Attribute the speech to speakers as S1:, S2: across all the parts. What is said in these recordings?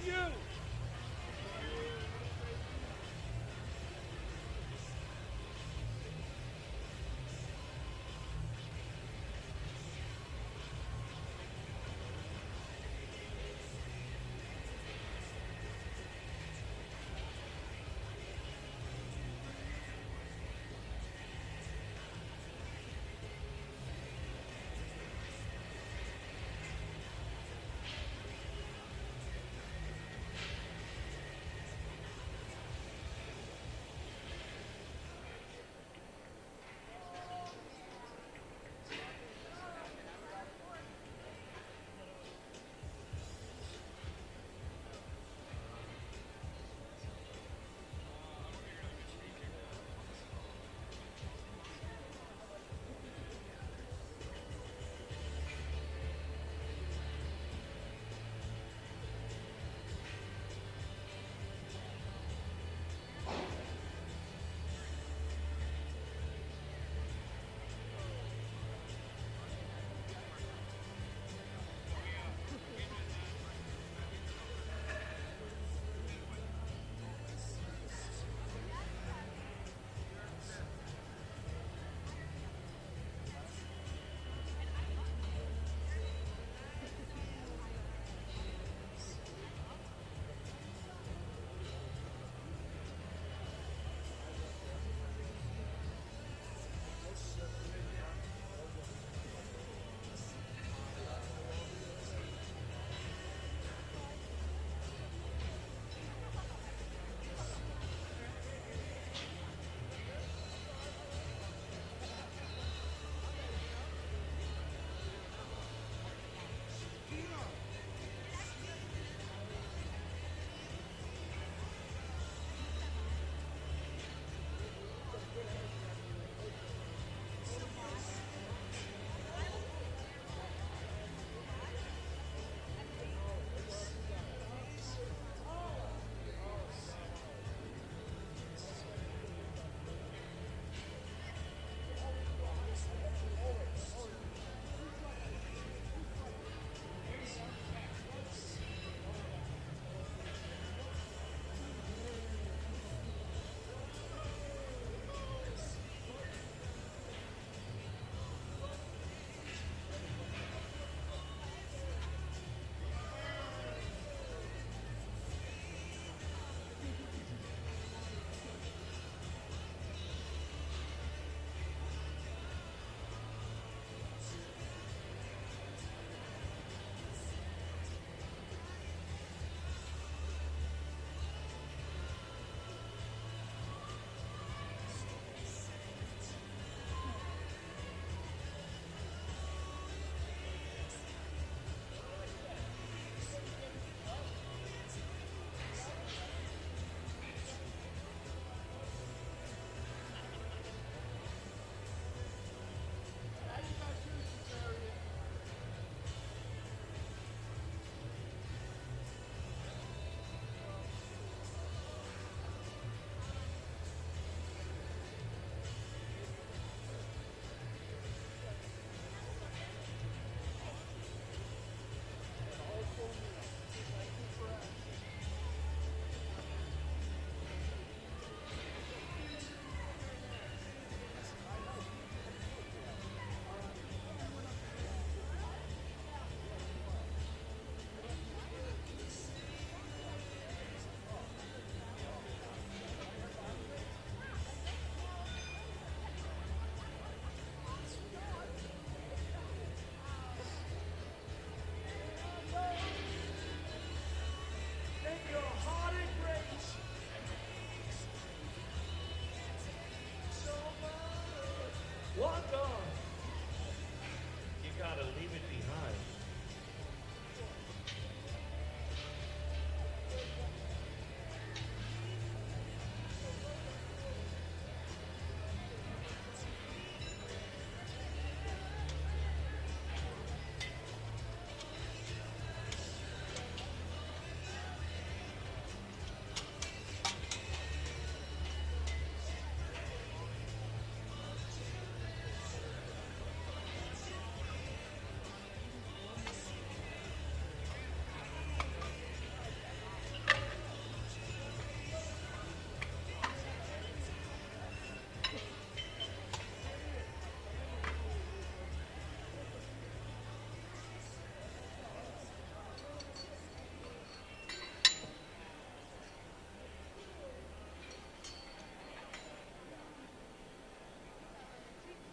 S1: you? Walk on. You gotta leave it behind.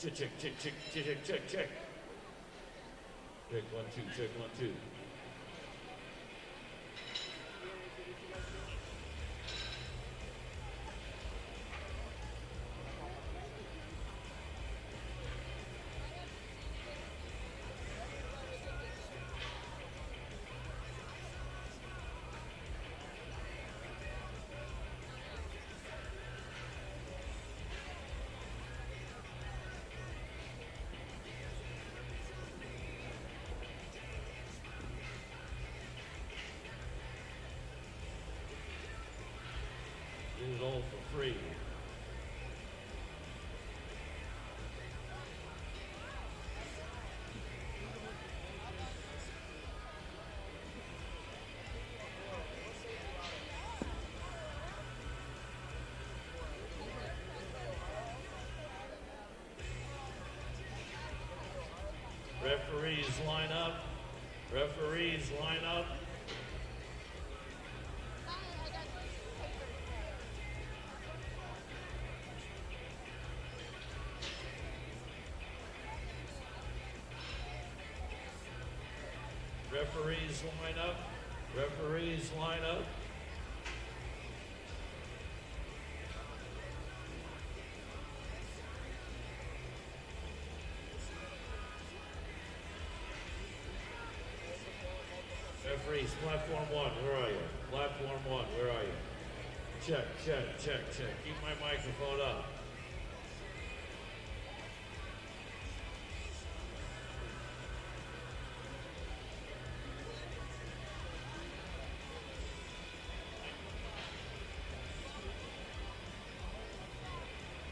S1: Check, check, check, check, check, check, check, check. Check, 1, 2, check, 1, 2. This is all for free. Referees line up. Referees line up. Referees line up. Referees line up. Referees, platform 1, where are you? Platform 1, where are you? Check, check, check, check. Keep my microphone up.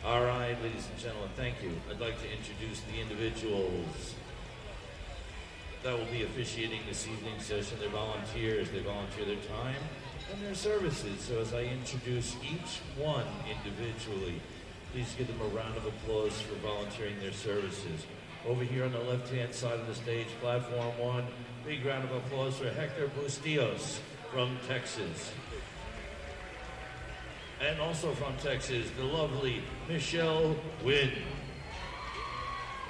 S1: All right, ladies and gentlemen, thank you. I'd like to introduce the individuals that will be officiating this evening's session. They're volunteers. They volunteer their time and their services. So as I introduce each one individually, please give them a round of applause for volunteering their services. Over here on the left-hand side of the stage, platform 1, big round of applause for Hector Bustillos from Texas. And also from Texas, the lovely Michelle Wynn.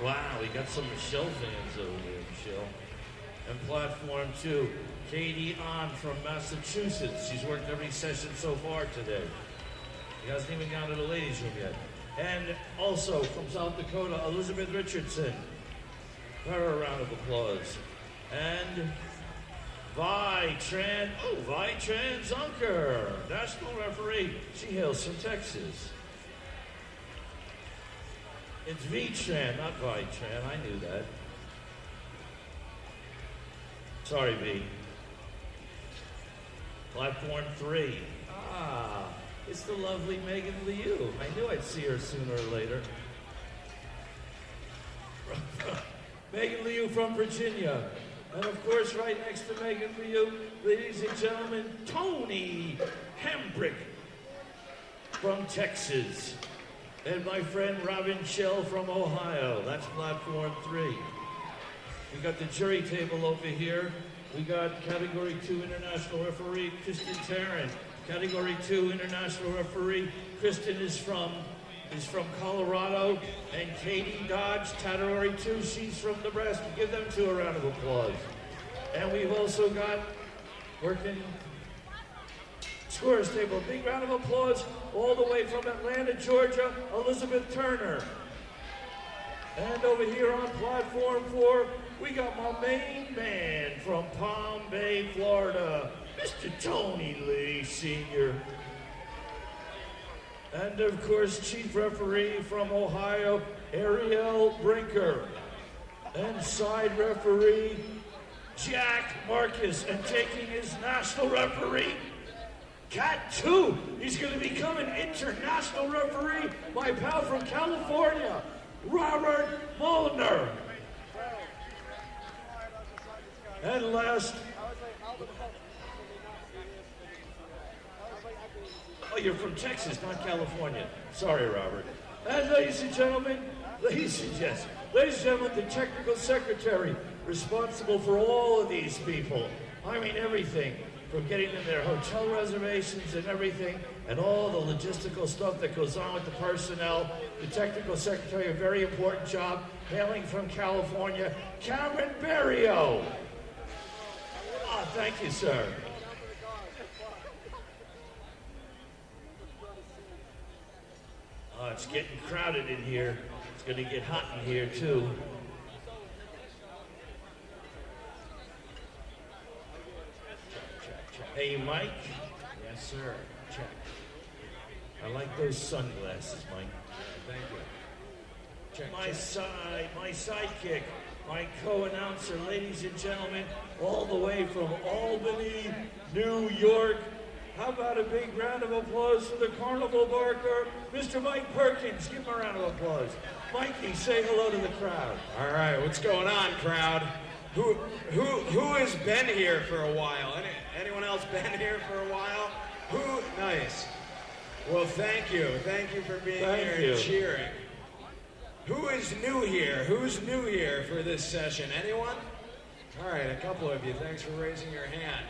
S1: Wow, we got some Michelle fans over there, Michelle. And platform 2, Katie Ahn from Massachusetts. She's worked every session so far today. She hasn't even gone to the ladies' room yet. And also from South Dakota, Elizabeth Richardson. Her a round of applause. And Vi Tran Zunker, national referee. She hails from Texas. It's V-Tran, not Vi-Tran. I knew that. Sorry, V. Platform 3. Ah, it's the lovely Megan Liu. I knew I'd see her sooner or later. Megan Liu from Virginia. And of course, right next to Megan Liu, ladies and gentlemen, Tony Hambrick from Texas. And my friend Robin Shell from Ohio. That's platform 3. We got the jury table over here. We got Category 2 International Referee Kristen Tarrant. Category 2 International Referee Kristen is from Colorado. And Katie Dodge, Category 2, she's from Nebraska. Give them two a round of applause. And we've also got working scores table. Big round of applause all the way from Atlanta, Georgia, Elizabeth Turner. And over here on platform 4, we got my main man from Palm Bay, Florida, Mr. Tony Lee, Sr. And of course, chief referee from Ohio, Ariel Brinker. And side referee, Jack Marcus. And taking his national referee, Cat 2. He's going to become an international referee, my pal from California, Robert Molnar. And last, oh, you're from Texas, not California. Sorry, Robert. And ladies and gentlemen, the technical secretary responsible for all of these people. I mean everything. from getting them their hotel reservations and everything, and all the logistical stuff that goes on with the personnel. The technical secretary, a very important job, hailing from California, Cameron Berrio. Ah, thank you, sir. Oh, it's getting crowded in here. It's going to get hot in here, too. Check. Hey, Mike? Yes, sir. Check. I like those sunglasses, Mike. Thank you. Check. My sidekick, my co-announcer, ladies and gentlemen, all the way from Albany, New York. How about a big round of applause for the carnival barker, Mr. Mike Perkins? Give him a round of applause. Mikey, say hello to the crowd.
S2: All right, what's going on, crowd? Who has been here for a while? Anyone else been here for a while? Who? Nice. Well, thank you. Thank you for being here and cheering. Who is new here? Who's new here for this session? Anyone? All right, a couple of you. Thanks for raising your hand.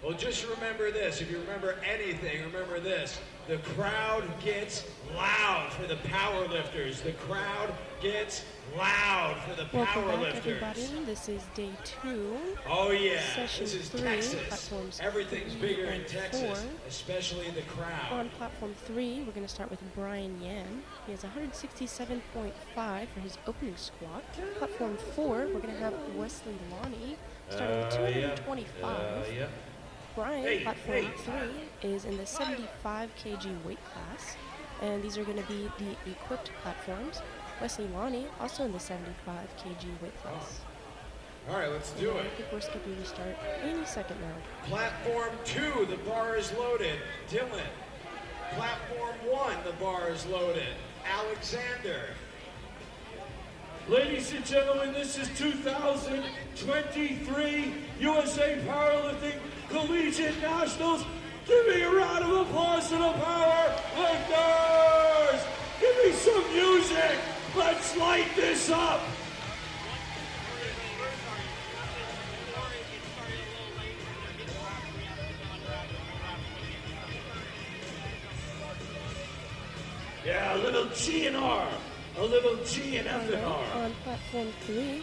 S2: Well, just remember this. If you remember anything, remember this. The crowd gets loud for the powerlifters. The crowd gets loud for the powerlifters.
S3: Welcome back, everybody. This is day 2.
S2: Oh, yeah.
S3: Session
S2: This is
S3: 3,
S2: Texas.
S3: platforms
S2: Everything's
S3: 3
S2: bigger in
S3: and
S2: Texas,
S3: 4.
S2: especially the crowd.
S3: On platform 3, we're going to start with Brian Yan. He has 167.5 for his opening squat. Platform 4, we're going to have Wesley Lonnie starting with 225. Brian, platform 3, is in the 75 kg weight class, and these are going to be the equipped platforms. Wesley Lonnie, also in the 75 kg weight class.
S2: All right, let's do it.
S3: I think we're skipping to start any second now.
S2: Platform 2, the bar is loaded. Dylan. Platform 1, the bar is loaded. Alexander.
S1: Ladies and gentlemen, this is 2023 USA Powerlifting Collegiate Nationals. Give me a round of applause to the power lifters! Give me some music! Let's light this up! Yeah, a little G and R. A little G and F and R.
S3: On platform 3, you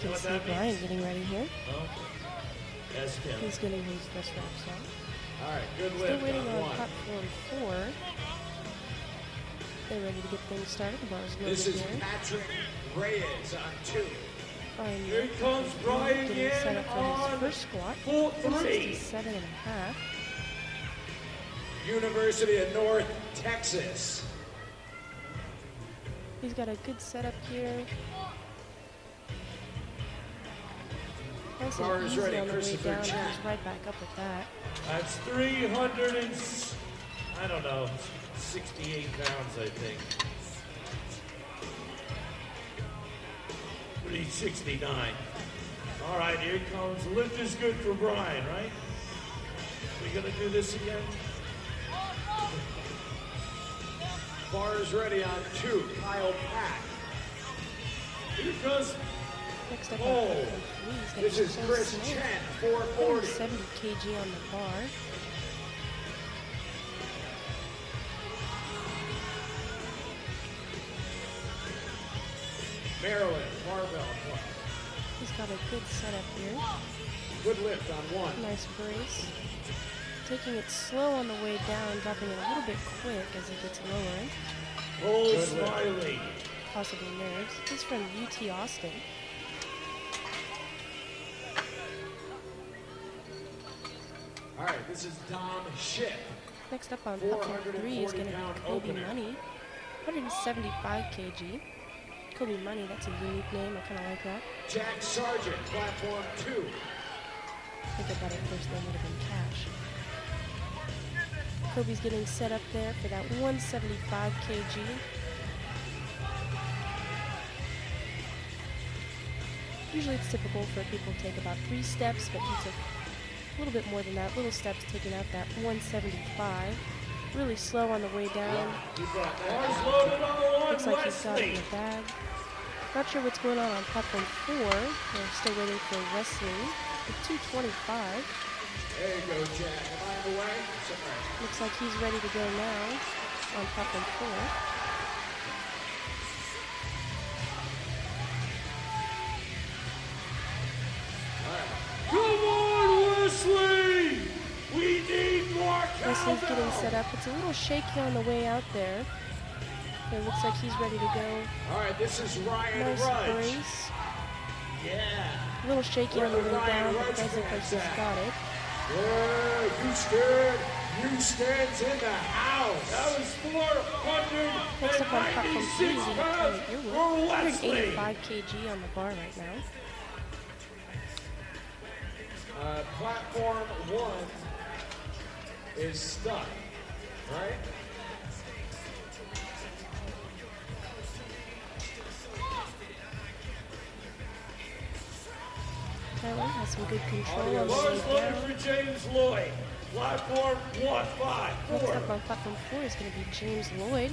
S3: can see Brian getting ready here.
S1: Oh. Yes, Tim.
S3: He's getting his wrist wraps on.
S2: All right, good
S3: Still
S2: lift
S3: waiting
S2: on
S3: on
S2: 1.
S3: platform 4. They're ready to get things started. The bar is loaded
S2: This is
S3: here.
S2: Patrick Reyes on 2.
S3: Brian
S1: Here comes Brian
S3: getting set
S1: Yan
S3: up for
S1: on
S3: his first squat.
S1: 4-3.
S3: 67.5.
S2: University of North Texas.
S3: He's got a good setup here. Nice
S2: Bar
S3: and
S2: is
S3: easy
S2: ready,
S3: on the way
S2: Christopher
S3: down.
S2: Chen.
S3: He's right back up with that.
S1: That's 300 and, I don't know, 68 pounds, I think. 369. All right, here it comes. Lift is good for Brian, right? We gonna do this again?
S2: Bar is ready on 2. Kyle Pack.
S1: Here comes.
S3: Next up,
S1: Oh,
S3: on platform 3,
S2: This is Chris
S3: Smith.
S2: Chen, 440.
S3: 70 kg on the bar.
S2: Maryland, barbell club.
S3: He's got a good setup here.
S2: Good lift on 1.
S3: Nice brace. Taking it slow on the way down, dropping it a little bit quick as it gets lower.
S1: Oh,
S2: Good
S1: Smiley.
S3: Possibly nerves. He's from UT Austin.
S2: All right, this is Dom Ship.
S3: Next up on platform 3 is going to be
S2: 440-pound
S3: Kobe
S2: opener.
S3: Money. 175 kg. Kobe Money, that's a unique name. I kind of like that.
S2: Jack Sargent, platform 2.
S3: I think I thought at first name would have been Cash. Kobe's getting set up there for that 175 kg. Usually it's typical for people to take about 3 steps, but he took a little bit more than that. Little steps taking out that 175. Really slow on the way down.
S1: Bars loaded on the one.
S3: Looks like he's got it in
S1: Wesley.
S3: the bag. Not sure what's going on platform 4. We're still waiting for Wesley with 225.
S2: There you go, Jack. Am I in the way? Sorry.
S3: Looks like he's ready to go now on platform 4.
S1: Come on, Wesley! We need more
S3: Wesley's getting
S1: cowbell!
S3: set up. It's a little shaky on the way out there. It looks like he's ready to go.
S2: All right, this is Ryan
S3: Nice
S2: Rudge.
S3: brace.
S2: Yeah.
S3: A little shaky on the way down, but does look like he's got it.
S2: Yeah, Houston's in the house.
S1: That was 496
S3: Next up on platform 3, we have Tyler
S1: pounds
S3: Earwood.
S1: for Wesley.
S3: 185 kg on the bar right now.
S2: Platform 1 is stuck, right?
S3: Tyler has some good control on the
S1: Bars
S3: way
S1: loaded
S3: down.
S1: for James Lloyd. Platform 154.
S3: Next up on platform 4 is going to be James Lloyd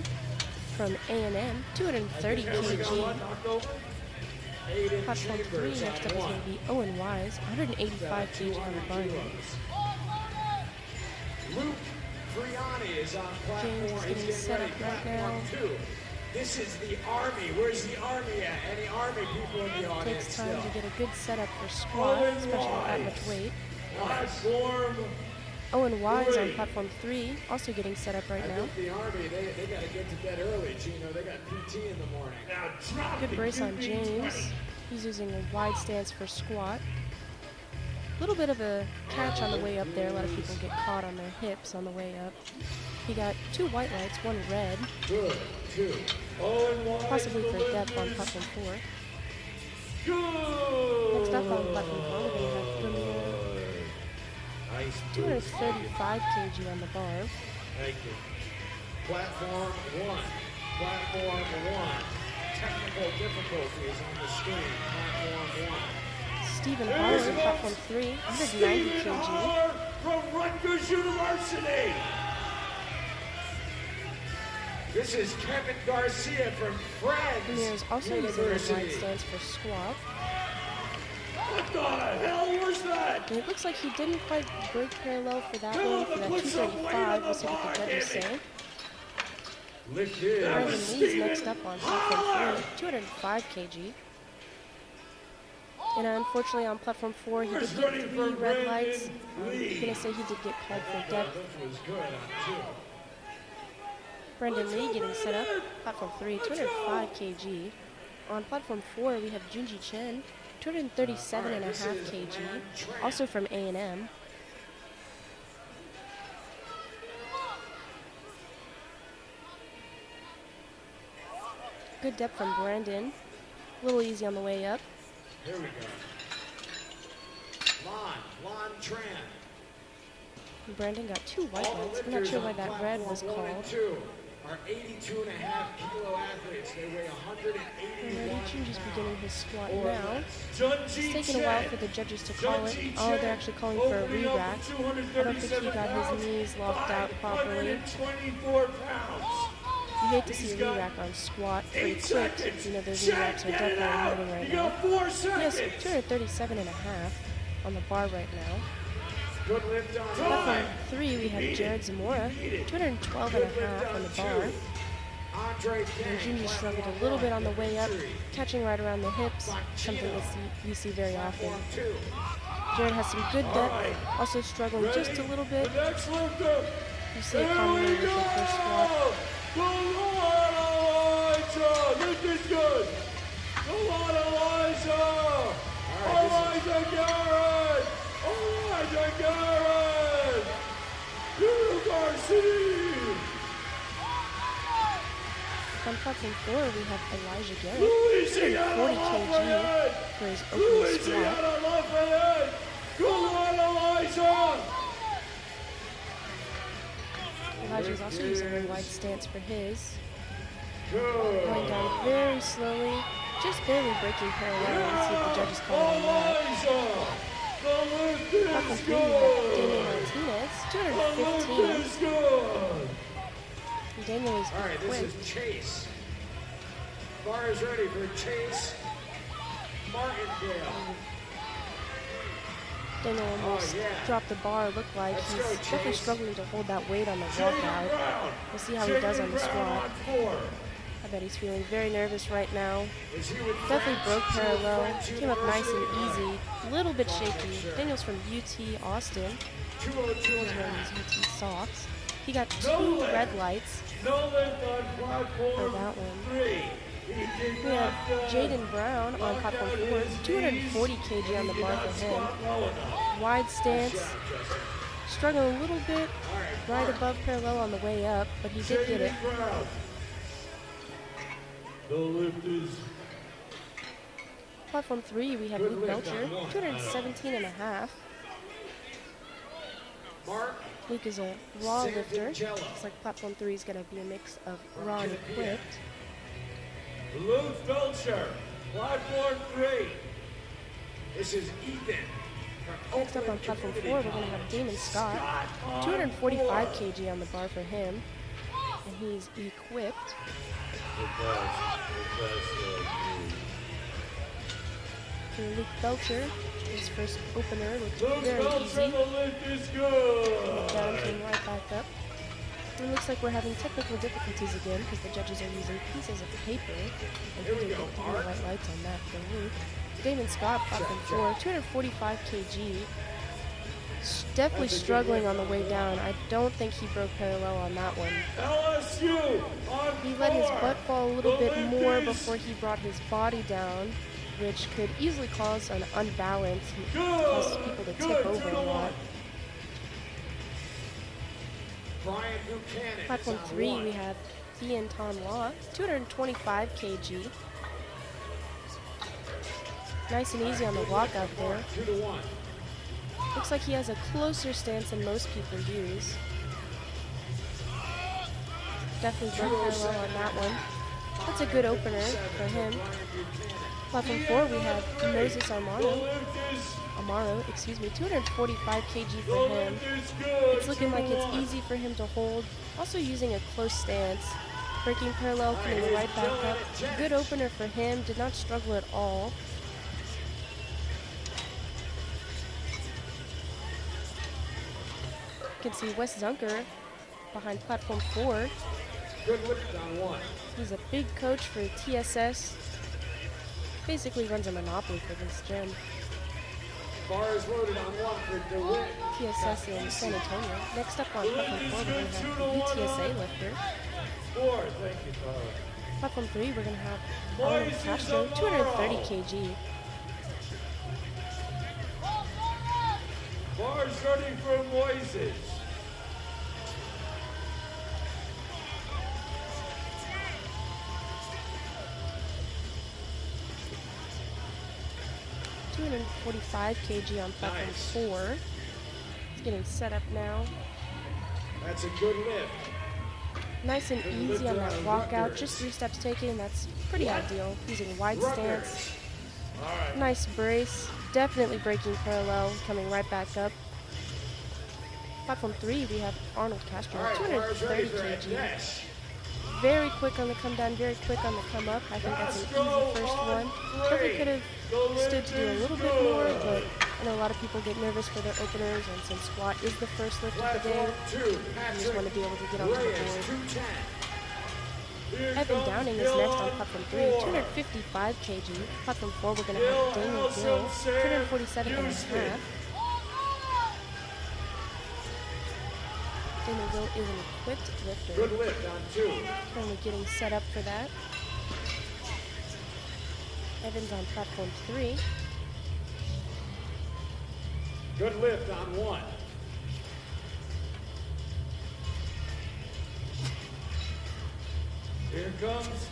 S3: from A&M, 230 kg. Platform 3 next up is going to be Owen Wise, 185 kg on the bar.
S2: Luke Friani is on
S3: James
S2: platform.
S3: is getting
S2: He's
S3: set
S2: getting
S3: up
S2: ready.
S3: right now.
S2: Platform 2. This is the Army. Where's the Army at? Any Army people in the audience
S3: Takes time
S2: still?
S3: to get a good setup for squat, especially with that much weight.
S1: Platform.
S3: Owen Wise on platform 3, also getting set up right
S2: I
S3: now.
S2: think the Army, they got to get to bed early, Gino. They got PT in the morning.
S1: Now drop
S3: Good
S1: it.
S3: brace on
S1: Give me
S3: James.
S1: 20.
S3: He's using a wide stance for squat. A little bit of a catch on the way up there. A lot of people get caught on their hips on the way up. He got 2 white lights, 1 red,
S2: Good, 2.
S1: Owen Wise
S3: possibly for
S1: delivers.
S3: depth on platform 4.
S1: Good.
S3: Next up on platform 4, we're going to have Premier,
S1: Nice.
S3: 235 kg on the bar.
S1: Thank you.
S2: Platform 1. Platform 1. Technical difficulties on the screen. Platform 1.
S3: Stephen Holler on platform 3, 190
S1: Stephen
S3: kg.
S1: Holler from Rutgers University.
S2: This is Kevin Garcia from Friends
S3: Premier is also using a wide
S2: University.
S3: stance for squat.
S1: What the hell was that?
S3: And it looks like he didn't quite break parallel for that
S1: Tell
S3: one,
S1: him
S3: for
S1: to
S3: that
S1: put some weight on
S3: 235.
S1: the
S3: We'll see what
S1: bar,
S3: the judges
S1: damn it.
S3: say.
S2: Lift in.
S3: Brandon
S1: was
S3: Lee's
S1: Stephen
S3: next up on platform 4, 205 kg. And unfortunately on platform 4, he did
S1: Who's
S3: get
S1: running
S3: 3
S1: for
S3: red lights.
S1: Brandon
S3: I'm
S1: Lee?
S3: going to say he did get called for depth.
S2: Lift was good on 2.
S3: Brandon Lee getting set up. Platform 3, 205 kg. On platform 4, we have Junji Chen, 237.5 kg, also from A&M. Good depth from Brandon. A little easy on the way up.
S2: Here we go. Lon Tran.
S3: Brandon got 2 white
S2: All the
S3: lights. I'm not
S2: lifters
S3: sure
S2: on
S3: why that red was
S2: platform 1
S3: called.
S2: and 2 are 82.5 kilo athletes. They weigh 181
S3: Alrighty, Junji's beginning his squat
S2: or
S3: now.
S2: less.
S1: Junji
S3: It's taken a while for the judges to call it.
S1: Junji
S3: Oh, they're
S1: Chen
S3: actually calling for a
S1: opening up
S3: re-rack.
S1: with
S3: I don't think he got his knees locked out properly.
S1: 524 pounds.
S3: You hate to see
S1: He's
S3: a
S1: got
S3: re-rack on squat pretty
S1: 8
S3: quick.
S1: seconds.
S3: You know, those
S1: Check,
S3: re-racks are
S1: get it
S3: definitely
S1: out.
S3: hurting right
S1: You
S3: now.
S1: got 4
S3: Yes,
S1: seconds.
S3: 237.5 on the bar right now.
S2: Good lift on
S3: Platform 3, we have Jared Zamora, 212.5 on the bar.
S2: Andre
S3: And
S2: King.
S3: Junji struggled a little bit on the way up, catching right around the hips, something that we see very often.
S2: Platform 2.
S3: Jared has some good depth, also struggling just a little bit.
S1: The next lifter.
S3: You see it commonly with the first squat.
S1: Come on, Elijah. This is good. Come on, Elijah. Elijah Garrett. Elijah Garrett. You Garcia.
S3: On platform 4, we have Elijah Garrett,
S1: Louisiana
S3: 240 kg
S1: Lafayette.
S3: for his opening squat.
S1: Louisiana Lafayette. Come on, Elijah.
S3: Elijah's also using a wide stance for his.
S2: Good.
S3: Going down very slowly, just barely breaking parallel. Let's see if the judges call it on that.
S1: Elijah. The lift
S3: Platform
S1: is
S3: 3, we have Daniel
S1: good.
S3: Martinez,
S1: The
S3: 215.
S1: lift is good.
S3: Daniel is
S2: All right, this
S3: quick.
S2: is Chase. Bar is ready for Chase Martindale.
S3: Daniel almost dropped the bar, looked like. He's definitely struggling to hold that weight on the walkout. We'll see how he does on the squat. I bet he's feeling very nervous right now. Definitely broke parallel. Came up nice and easy. A little bit shaky. Daniel's from UT Austin. He was wearing his UT socks. He got 2 red lights for that one. We have Jaden Brown on platform 4. 240 kg on the bar for him. Wide stance. Struggling a little bit. Right above parallel on the way up, but he did get it. Platform 3, we have Luke Belcher, 217.5. Luke is a raw lifter. Looks like platform 3 is going to be a mix of raw and equipped.
S1: Luke Belcher, platform 3.
S2: This is Ethan.
S3: Next up on platform 4, we're going to have Damon Scott, 245 kg on the bar for him, and he's equipped. For Luke Belcher, his first opener looked very easy. Down came right back up. It looks like we're having technical difficulties again because the judges are using pieces of paper. And he didn't get the white lights on that for Luke. Damon Scott, platform 4, 245 kg. Definitely struggling on the way down. I don't think he broke parallel on that one. He let his butt fall a little bit more before he brought his body down, which could easily cause an unbalance, cause people to tip over a lot. Platform 3, we have Ian Ton Law, 225 kg. Nice and easy on the walkout there. Looks like he has a closer stance than most people use. Definitely broke parallel on that one. That's a good opener for him. Platform 4, we have Moses Amaro, 245 kg for him. It's looking like it's easy for him to hold. Also using a close stance. Breaking parallel, coming right back up. Good opener for him, did not struggle at all. You can see Wes Zunker behind platform 4.
S2: Good lift on 1.
S3: He's a big coach for TSS. Basically runs a monopoly for this gym.
S2: Bar is loaded on 1 for DeWitt.
S3: TSS in San Antonio. Next up on platform 4, we're going to have the UTSA lifter.
S1: 4, thank you, Tyler.
S3: Platform 3, we're going to have Arnold Castro, 230 kg.
S1: Bar starting from Moises.
S3: .45 kg on platform 4. He's getting set up now.
S2: That's a good lift.
S3: Nice and easy on that walkout. Just 3 steps taken. That's pretty ideal. Using wide stance. Nice brace. Definitely breaking parallel. Coming right back up. Platform 3, we have Arnold Castro. 230 kg. Very quick on the come down. Very quick on the come up. I think that's an easy first one. Definitely could have stood to do a little bit more, but I know a lot of people get nervous for their openers, and since squat is the first lift of the day, you just want to be able to get onto the board. Evan Downing is next on platform 3, 255 kg. Platform 4, we're going to have Daniel Gill, 247.5. Daniel Gill is an equipped lifter.
S2: Good lift on 2.
S3: Currently getting set up for that. Evans on platform 3.
S2: Good lift on 1.
S1: Here comes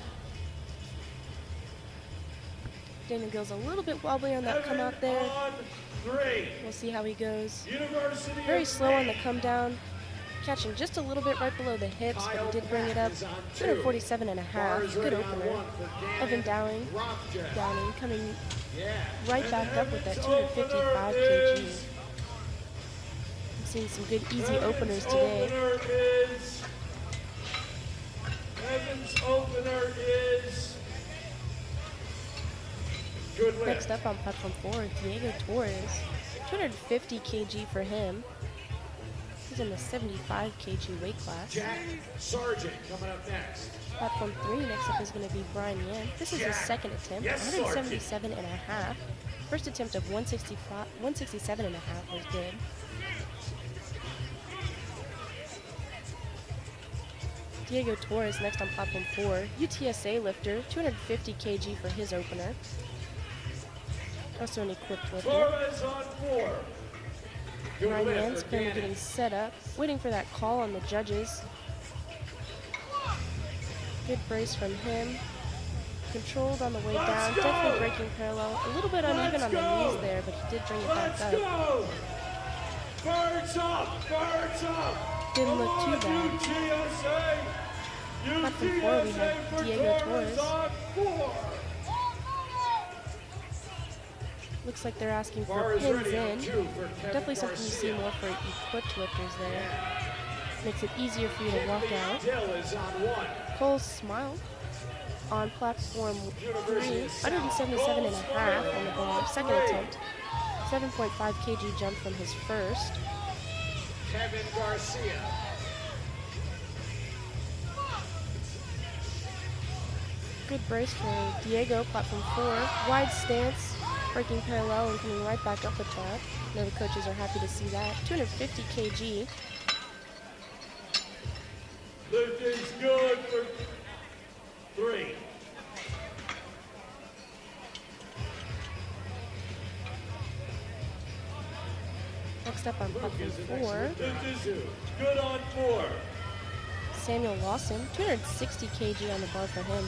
S3: Daniel Gill's a little bit wobbly on that come out there.
S1: on 3.
S3: We'll see how he goes.
S1: University
S3: Very
S1: of
S3: slow on the
S1: Maine.
S3: come down. Catching just a little bit right below the hips, but he did bring it up. 247.5. Good opener. Evan Downing coming right back up with that 255 kg. I'm seeing some good easy openers today.
S1: Evan's opener is
S2: Good lift.
S3: Next up on platform 4, Diego Torres. 250 kg for him. He's in the 75 kg weight class.
S1: Jack Sargent coming up next.
S3: Platform 3, next up is going to be Brian Yan. This is his second attempt,
S1: Yes,
S3: 177 and a half. First attempt of 167 and a half was good. Diego Torres next on platform 4. UTSA lifter, 250 kg for his opener. Also an equipped lifter.
S1: Torres on 4. Good
S3: Brian
S1: lift
S3: Yan's
S1: for
S3: currently
S1: Gannon.
S3: getting set up, waiting for that call on the judges. Good brace from him. Controlled on the way down, definitely breaking parallel. A little bit uneven on the knees there, but he did bring it back
S1: Let's
S3: up.
S1: go! Birds up! Birds up!
S3: Didn't look too bad.
S1: UTSA!
S3: Platform 4, we have
S1: for
S3: Diego Torres.
S1: on 4.
S3: Looks like they're asking
S1: Bar
S3: for
S1: is
S3: pins
S1: ready on
S3: in.
S1: 2 for Kevin
S3: Definitely something you see
S1: Garcia.
S3: more for equipped lifters there. Makes it easier for you to walk out.
S1: Dill is on 1.
S3: Cole Smile on platform 3, 177 and a half on the bar, second attempt. 7.5 kg jump from his first.
S2: Kevin Garcia.
S3: Good brace for Diego, platform 4. Wide stance, breaking parallel and coming right back up with that. I know the coaches are happy to see that. 250 kg.
S1: Lift is good for 3.
S3: Next up on platform
S1: Is the next
S3: 4,
S1: lift is good on 4.
S3: Samuel Lawson, 260 kg on the bar for him.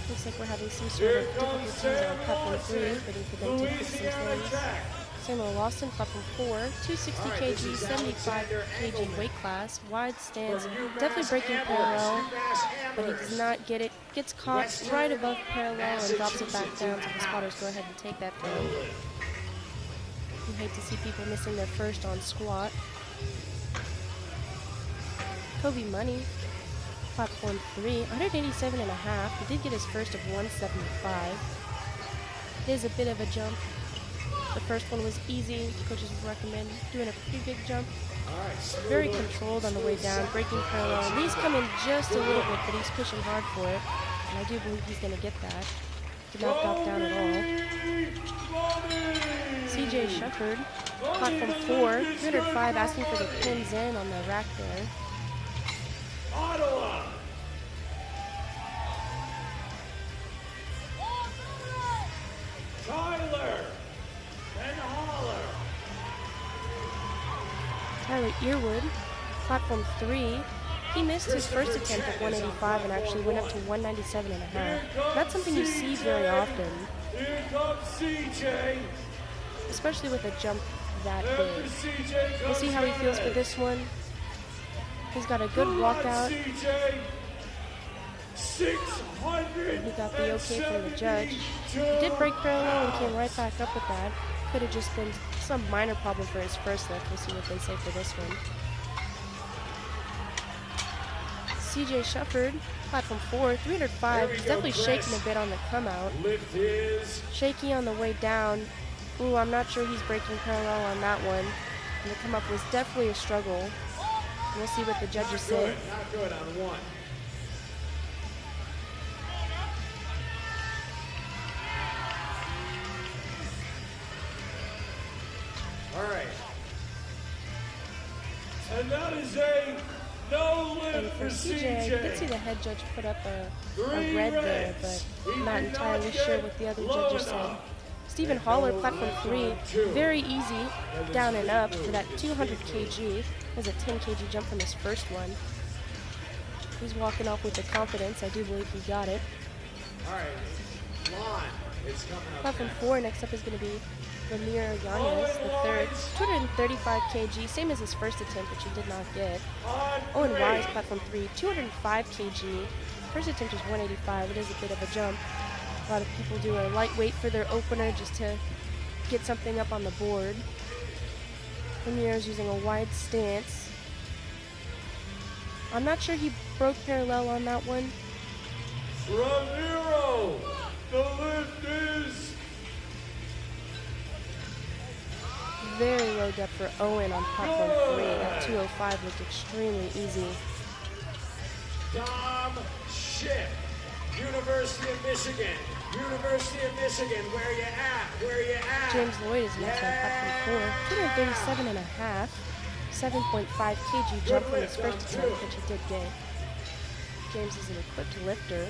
S3: Looks like we're having some sort
S1: Here
S3: of
S1: comes
S3: difficulties on
S1: Sam
S3: platform 3,
S1: Lawson.
S3: waiting for them to fix some
S1: Louisiana
S3: things.
S1: Tech.
S3: Samuel Lawson, platform 4, 260
S2: All right,
S3: kg,
S2: this is
S3: 75
S2: Alexander
S3: kg
S2: Engelman.
S3: weight class, wide stance,
S2: From UMass
S3: definitely breaking
S2: Amherst,
S3: parallel,
S2: UMass
S3: but he
S2: Amherst.
S3: does not get it. Gets caught
S2: Western
S3: right above parallel and drops it back
S2: Massachusetts
S3: down,
S2: in
S3: so
S2: the
S3: the spotters
S2: house.
S3: go ahead and take that for him. You hate to see people missing their first on squat. Kobe Money, platform 3, 187 and a half. He did get his first of 175. It is a bit of a jump. The first one was easy. Coaches would recommend doing a pretty big jump.
S2: All right, smooth
S3: Very
S2: look.
S3: controlled on the way down, breaking parallel. Knees come in just a little bit, but he's pushing hard for it. And I do believe he's going to get that. Did not drop down at all. CJ Shepard, platform 4, 205, asking for the pins in on the rack there.
S1: Ottawa. Tyler and Holler.
S3: Tyler Earwood, platform 3. He missed his first attempt at 185 and actually went up to 197 and a half. That's something you see very often,
S1: Here comes CJ.
S3: especially with a jump that
S1: After
S3: big.
S1: CJ
S3: We'll see how he feels for this one. He's got a good walkout.
S1: CJ. 600.
S3: He got the okay from the judge. He did break parallel and came right back up with that. Could have just been some minor problem for his first lift. We'll see what they say for this one. CJ Shepard, platform 4, 305. He's definitely shaking a bit on the come out.
S1: Lift is
S3: Shaky on the way down. Ooh, I'm not sure he's breaking parallel on that one. And the come up was definitely a struggle. We'll see what the judges say.
S2: Not good on 1. All right.
S1: and that is a no
S3: And
S1: lift
S3: for
S1: for
S3: CJ, I did see
S1: CJ.
S3: the head judge put up a
S1: Three
S3: red there,
S1: reds.
S3: but
S1: He
S3: I'm not
S1: did not
S3: entirely
S1: get
S3: sure what the other
S1: low
S3: judges said.
S1: enough.
S3: Stephen Holler, platform 3, very easy, down and up for that 200 kg. There's a 10 kg jump from his first one. He's walking off with the confidence. I do believe he got it.
S2: All right. Lon is coming up.
S3: Platform
S2: next.
S3: 4, next up is going to be Ramiro Yanez, the third. 235 kg, same as his first attempt, which he did not get.
S1: On
S3: Owen
S1: 3.
S3: Wise, platform 3, 205 kg. First attempt was 185. It is a bit of a jump. A lot of people do a lightweight for their opener just to get something up on the board. Ramiro's using a wide stance. I'm not sure he broke parallel on that one.
S1: Ramiro. The lift is
S3: Very low depth for Owen on platform 3. That 205 looked extremely easy.
S2: Dom Schiff, University of Michigan. University of Michigan, where you at? Where you at?
S3: James Lloyd is next on platform 4. 237 and a half. 7.5 kg jump from his first attempt, which he did get. James is an equipped lifter.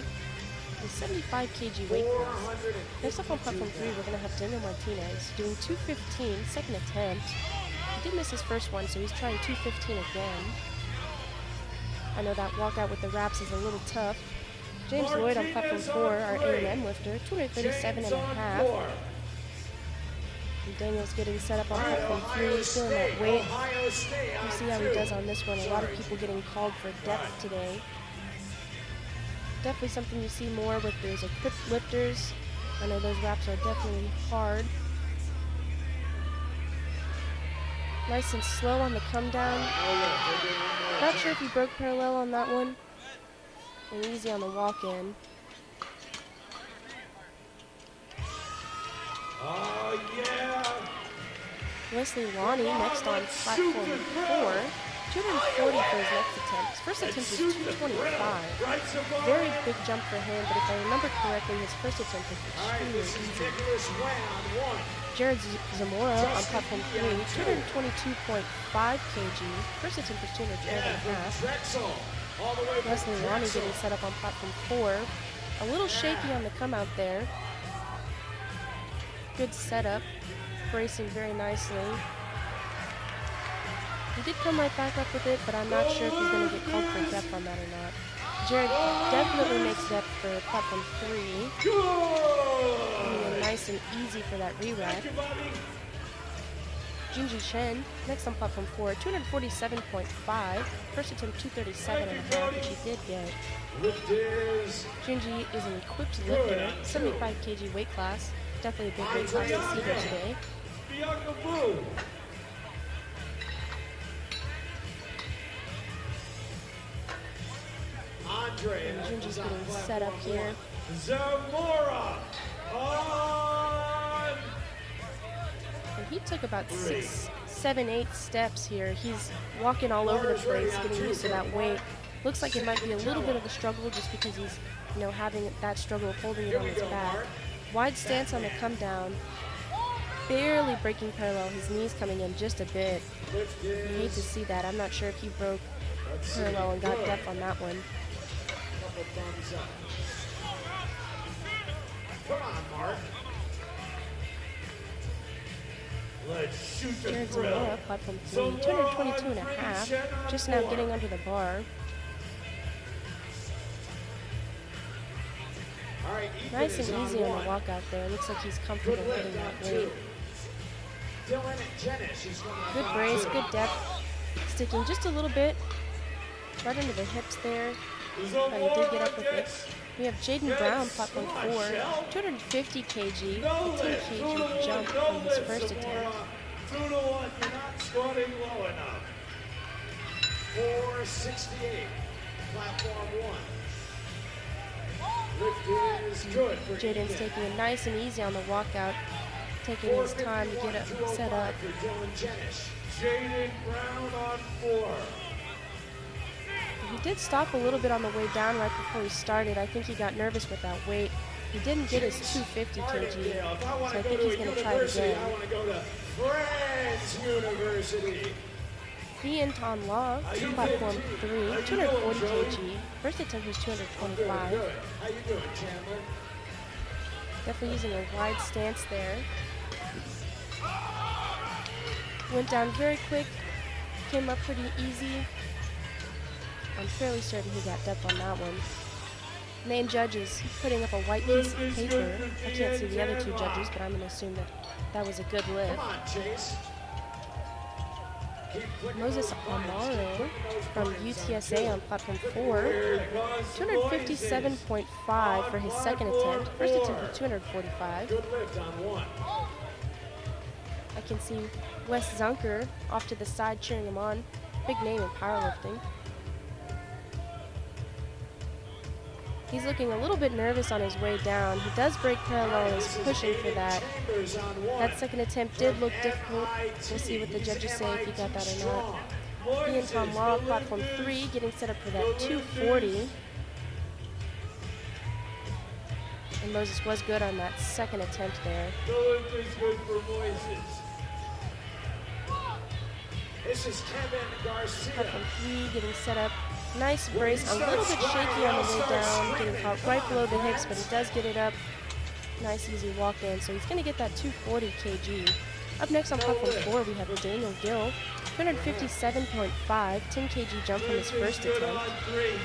S3: The 75 kg weight class. Next up on platform 3, we're going to have Daniel Martinez doing 215, second attempt. He did miss his first one, so he's trying 215 again. I know that walkout with the wraps is a little tough. James Lloyd on platform 4, our A&M lifter, 237 and a half. And Daniel's getting set up on platform 3, feeling that weight. You see how he does on this one. A lot of people getting called for depth today. Definitely something you see more with those equipped lifters. I know those wraps are definitely hard. Nice and slow on the come down. Not sure if he broke parallel on that one. And easy on the walk in.
S1: Oh, yeah.
S3: Wesley Lonnie next on platform 4. 240 for his next attempt. His first attempt was 225. Very big jump for him, but if I remember correctly, his first attempt was extremely easy. Jared Zamora on platform 3, 222.5 kg. First attempt was 212 and a half. Wesley Lonnie getting set up on platform 4. A little shaky on the come out there. Good setup. Bracing very nicely. He did come right back up with it, but I'm not sure if he's going to get called for depth on that or not. Jared definitely makes depth for platform 3. Being nice and easy for that re-rack. Jinji Chen, next on platform 4, 247.5. First attempt 237 and a half, which he did get. Jinji is an equipped lifter, 75 kg weight class. Definitely a big weight class to see here today. And Jinji's getting set up here.
S1: Zamora on.
S3: And he took about 6, 7, 8 steps here. He's walking all over the place, getting used to that weight. Looks like it might be a little bit of a struggle just because he's, having that struggle of holding it on his back. Wide stance on the come down. Barely breaking parallel. His knees coming in just a bit. You hate to see that. I'm not sure if he broke parallel and got depth on that one.
S2: Come on, Mark.
S1: Let's shoot the
S3: Jared
S1: thrill.
S3: Zamora, platform 3, 222 and a half. Just now getting under the bar.
S2: All right,
S3: Nice and easy on the walkout there. Looks like he's comfortable hitting that weight. Good brace, good depth. Sticking just a little bit. Right under the hips there. But he did get up with it. We have Jaden Brown, platform 4, 250 kg, a 10 kg jump from his first attempt.
S1: 2 to 1, you're not scoring low enough.
S2: 468, platform 1. Lift is good for
S3: Jaden's taking it nice and easy on the walkout, taking his time to get it set up.
S1: Jaden Brown on 4.
S3: He did stop a little bit on the way down right before he started. I think he got nervous with that weight. He didn't get his 250 kg, so I think he's going to try it again.
S2: I want to go to Friends University.
S3: Vianton Law, platform 3, 240 kg. First attempt was 225.
S2: How you doing, Chandler?
S3: Definitely using a wide stance there. Went down very quick, came up pretty easy. I'm fairly certain he got depth on that one. Main judges putting up a white piece of paper. I can't see the other 2 judges, but I'm going to assume that that was a good lift.
S2: Come on, Chase.
S3: Moses Amaro from UTSA on platform 4, 257.5 for his second attempt. First attempt was 245.
S2: Good lift on 1.
S3: I can see Wes Zunker off to the side cheering him on. Big name in powerlifting. He's looking a little bit nervous on his way down. He does break parallel and is pushing for that. That second attempt did look difficult. We'll see what the judges say if he got that or not. He and Tom Law, platform 3, getting set up for that 240. And Moses was good on that second attempt there.
S1: Is good for Moises.
S2: This is Kevin Garcia.
S3: Platform 3 getting set up. Nice brace, a little bit shaky on the way down, getting caught right below the hips, but he does get it up. Nice easy walk in, so he's going to get that 240 kg. Up next on platform 4, we have Daniel Gill, 257.5, 10 kg jump from his first attempt.
S1: There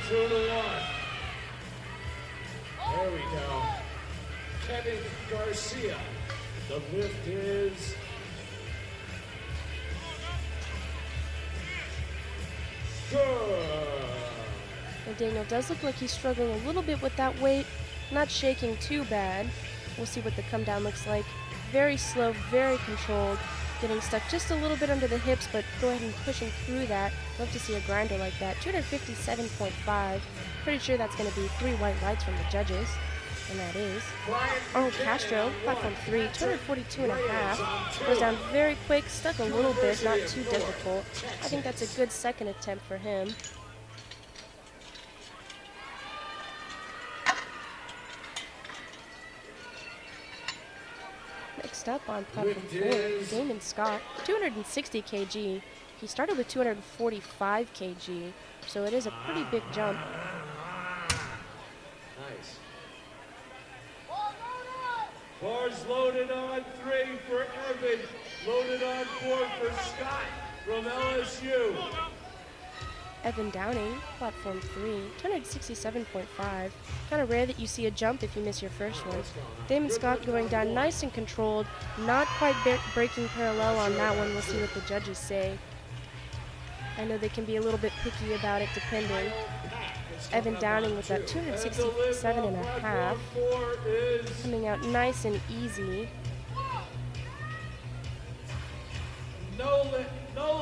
S2: we go. Kevin Garcia.
S1: The lift is good.
S3: And Daniel does look like he's struggling a little bit with that weight, not shaking too bad. We'll see what the come down looks like. Very slow, very controlled, getting stuck just a little bit under the hips, but go ahead and pushing through that. Love to see a grinder like that. 257.5. Pretty sure that's going to be 3 white lights from the judges, and that is Arnold Castro, platform 3, 242.5. Goes down very quick, stuck a little bit, not too difficult. I think that's a good second attempt for him. Next up on platform 4, Damon Scott, 260 kg. He started with 245 kg, so it is a pretty big jump.
S2: Nice.
S1: Bars loaded on 3 for Evan, loaded on 4 for Scott from LSU.
S3: Evan Downing, platform 3, 267.5. Kind of rare that you see a jump if you miss your first one. Damon Scott going down nice and controlled, not quite breaking parallel on that one. We'll see what the judges say. I know they can be a little bit picky about it depending. Evan Downing with that 267.5. Coming out nice and easy.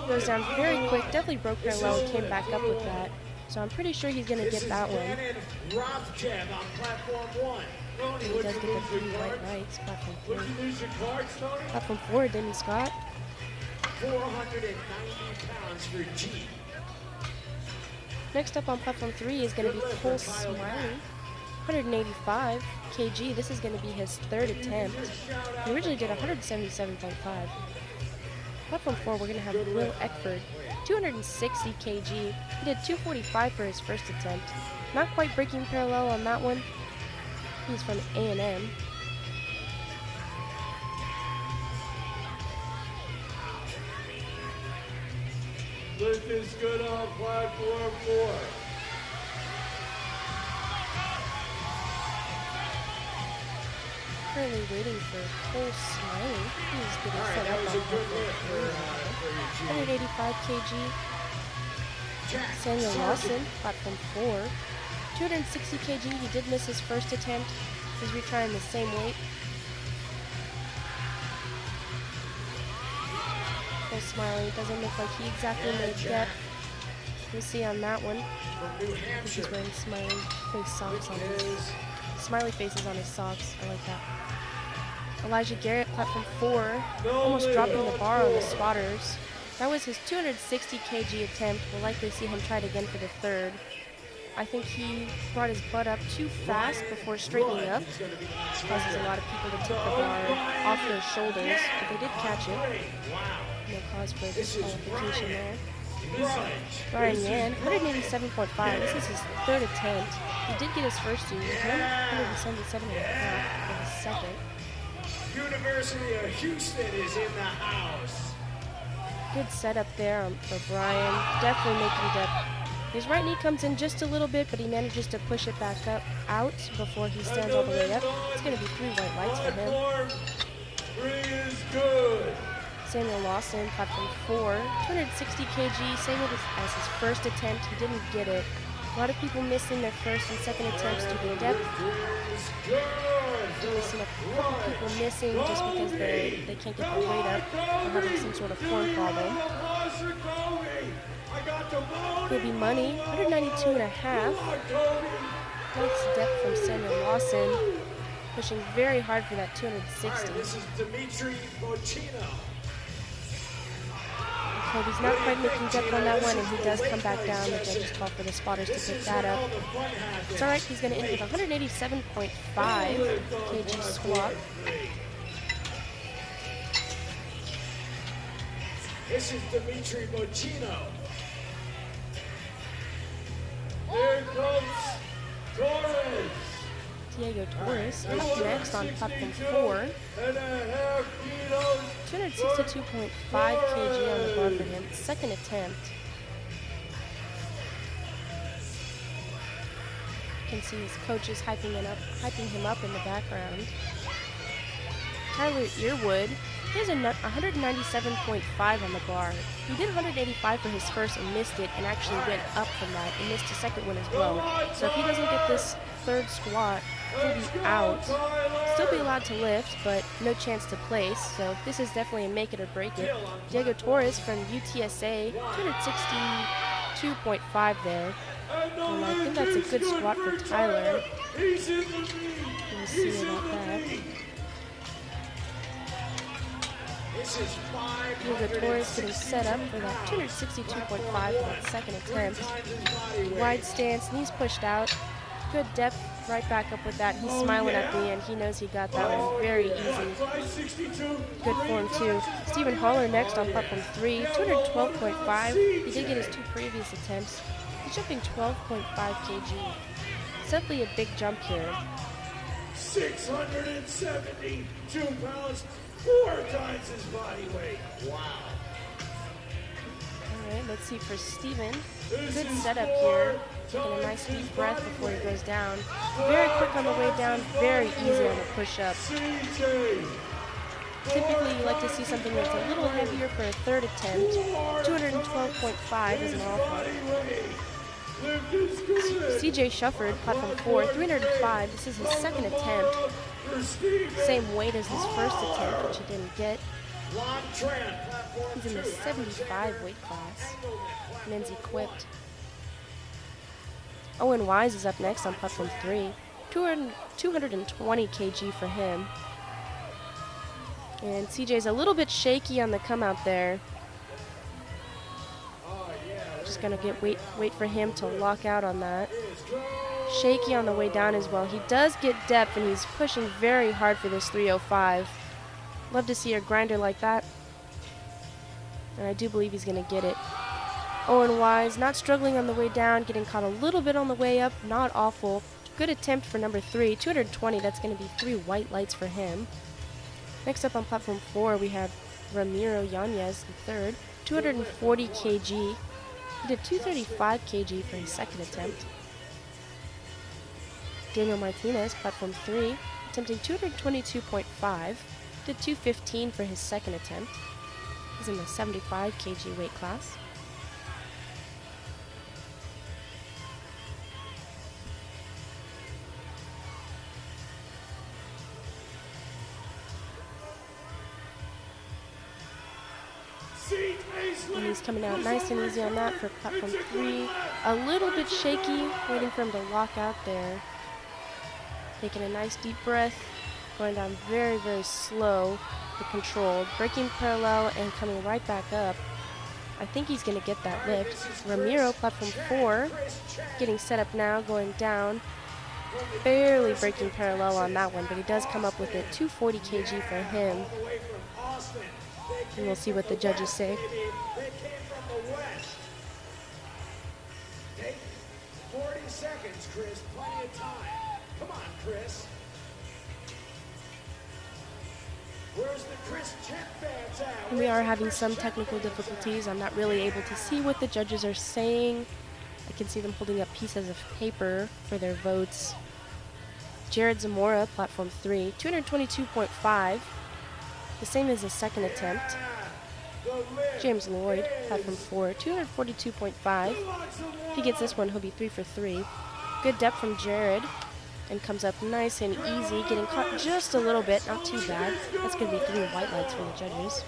S3: Goes down very quick, definitely broke parallel and came back up with that. So I'm pretty sure he's going to get that one. He does get the 3 white lights, platform 3. Platform 4, Damon Scott.
S2: 490 pounds for G.
S3: Next up on platform 3 is going to be Cole Smiley, 185 kg. This is going to be his third attempt. He originally did 177.5. Platform 4, we're going to have Will Eckford, 260 kg. He did 245 for his first attempt. Not quite breaking parallel on that one. He's from A&M.
S1: Lift is good on platform 4.
S3: Currently waiting for Cole Smiley. He's getting set up on platform 3. 185 kg. Samuel Lawson, platform 4. 260 kg. He did miss his first attempt. He's retrying the same weight. Cole Smiley doesn't look like he exactly made depth. We'll see on that one. He's wearing smiley face socks on his smiley faces on his socks. I like that. Elijah Garrett, platform 4, almost dropping the bar on the spotters. That was his 260 kg attempt. We'll likely see him try it again for the third. I think he brought his butt up too fast before straightening up. Causes a lot of people to take the bar off their shoulders, but they did catch it. No cause for disqualification there. Brian Yan, 187.5. This is his third attempt. He did get his first two. 177.5 for his second.
S2: University of Houston is in the house.
S3: Good setup there for Brian. Definitely making depth. His right knee comes in just a little bit, but he manages to push it back out before he stands all the way up. It's going to be 3 white lights for him.
S1: 3 is good.
S3: Samuel Lawson, platform 4, 260 kg, same as his first attempt. He didn't get it. A lot of people missing their first and second attempts due to depth. We've seen a couple people missing just because they can't get their weight up or having some sort of form problem. Will be Money, 192.5. Nice depth from Samuel Lawson, pushing very hard for that 260.
S2: All right, this is Dimitri Bocchino.
S3: Kobe's not quite making depth on that one, and he does come back down. The judges call for the spotters to pick that up. It's all right, he's going to end with 187.5 kg squat.
S2: This is Dimitri Bocchino.
S1: Here comes Torres.
S3: Diego Torres up next on platform 4. 262.5 kg on the bar for him. Second attempt. You can see his coaches hyping him up in the background. Tyler Earwood, he has a 197.5 on the bar. He did 185 for his first and missed it, and actually went up from that and missed a second one as well. So if he doesn't get this third squat, he'll be out. Still be allowed to lift, but no chance to place. So this is definitely a make it or break it. Diego Torres from UTSA, 262.5 there. And I think that's a good squat for Tyler. We'll see about that. Diego Torres getting set up for that 262.5 for that second attempt. Wide stance, knees pushed out. Good depth, right back up with that. He's smiling at the end. He knows he got that one very easy. Good form too. Stephen Haller next on platform 3, 212.5. He did get his 2 previous attempts. He's jumping 12.5 kg. It's definitely a big jump here.
S1: 672 pounds, 4 times his body weight. Wow.
S3: All right, let's see for Steven. Good setup here. Taking a nice deep breath before he goes down. Very quick on the way down, very easy on the push-up. Typically, you like to see something that's a little heavier for a third attempt. 212.5 is an awful. CJ Shufford, platform 4, 305. This is his second attempt. Same weight as his first attempt, which he didn't get. He's in the 75 weight class. Men's equipped. Owen Wise is up next on platform 3. 220 kg for him. And CJ's a little bit shaky on the come out there. Just gonna wait for him to lock out on that. Shaky on the way down as well. He does get depth and he's pushing very hard for this 305. Love to see a grinder like that. And I do believe he's gonna get it. Owen Wise not struggling on the way down, getting caught a little bit on the way up, not awful. Good attempt for number 3, 220. That's gonna be 3 white lights for him. Next up on platform 4, we have Ramiro Yanez III, 240 kg. He did 235 kg for his second attempt. Daniel Martinez, platform 3, attempting 222.5. Did 215 for his second attempt. He's in the 75 kg weight class. And he's coming out nice and easy on that for platform 3. A little bit shaky, waiting for him to lock out there. Taking a nice deep breath, going down very, very slow but controlled. Breaking parallel and coming right back up. I think he's going to get that lift. Ramiro, platform 4, getting set up now, going down. Barely breaking parallel on that one, but he does come up with it. 240 kg for him. And we'll see what the judges say.
S2: They came from the west. Take 40 seconds, Chris. Plenty of time. Come on, Chris. Where's the Chris Chet fans at?
S3: We are having some technical difficulties. I'm not really able to see what the judges are saying. I can see them holding up pieces of paper for their votes. Jared Zamora, platform 3, 222.5. The same as his second attempt. James Lloyd, platform 4, 242.5. If he gets this one, he'll be 3 for 3. Good depth from Jared. And comes up nice and easy, getting caught just a little bit, not too bad. That's going to be 3 white lights for the judges.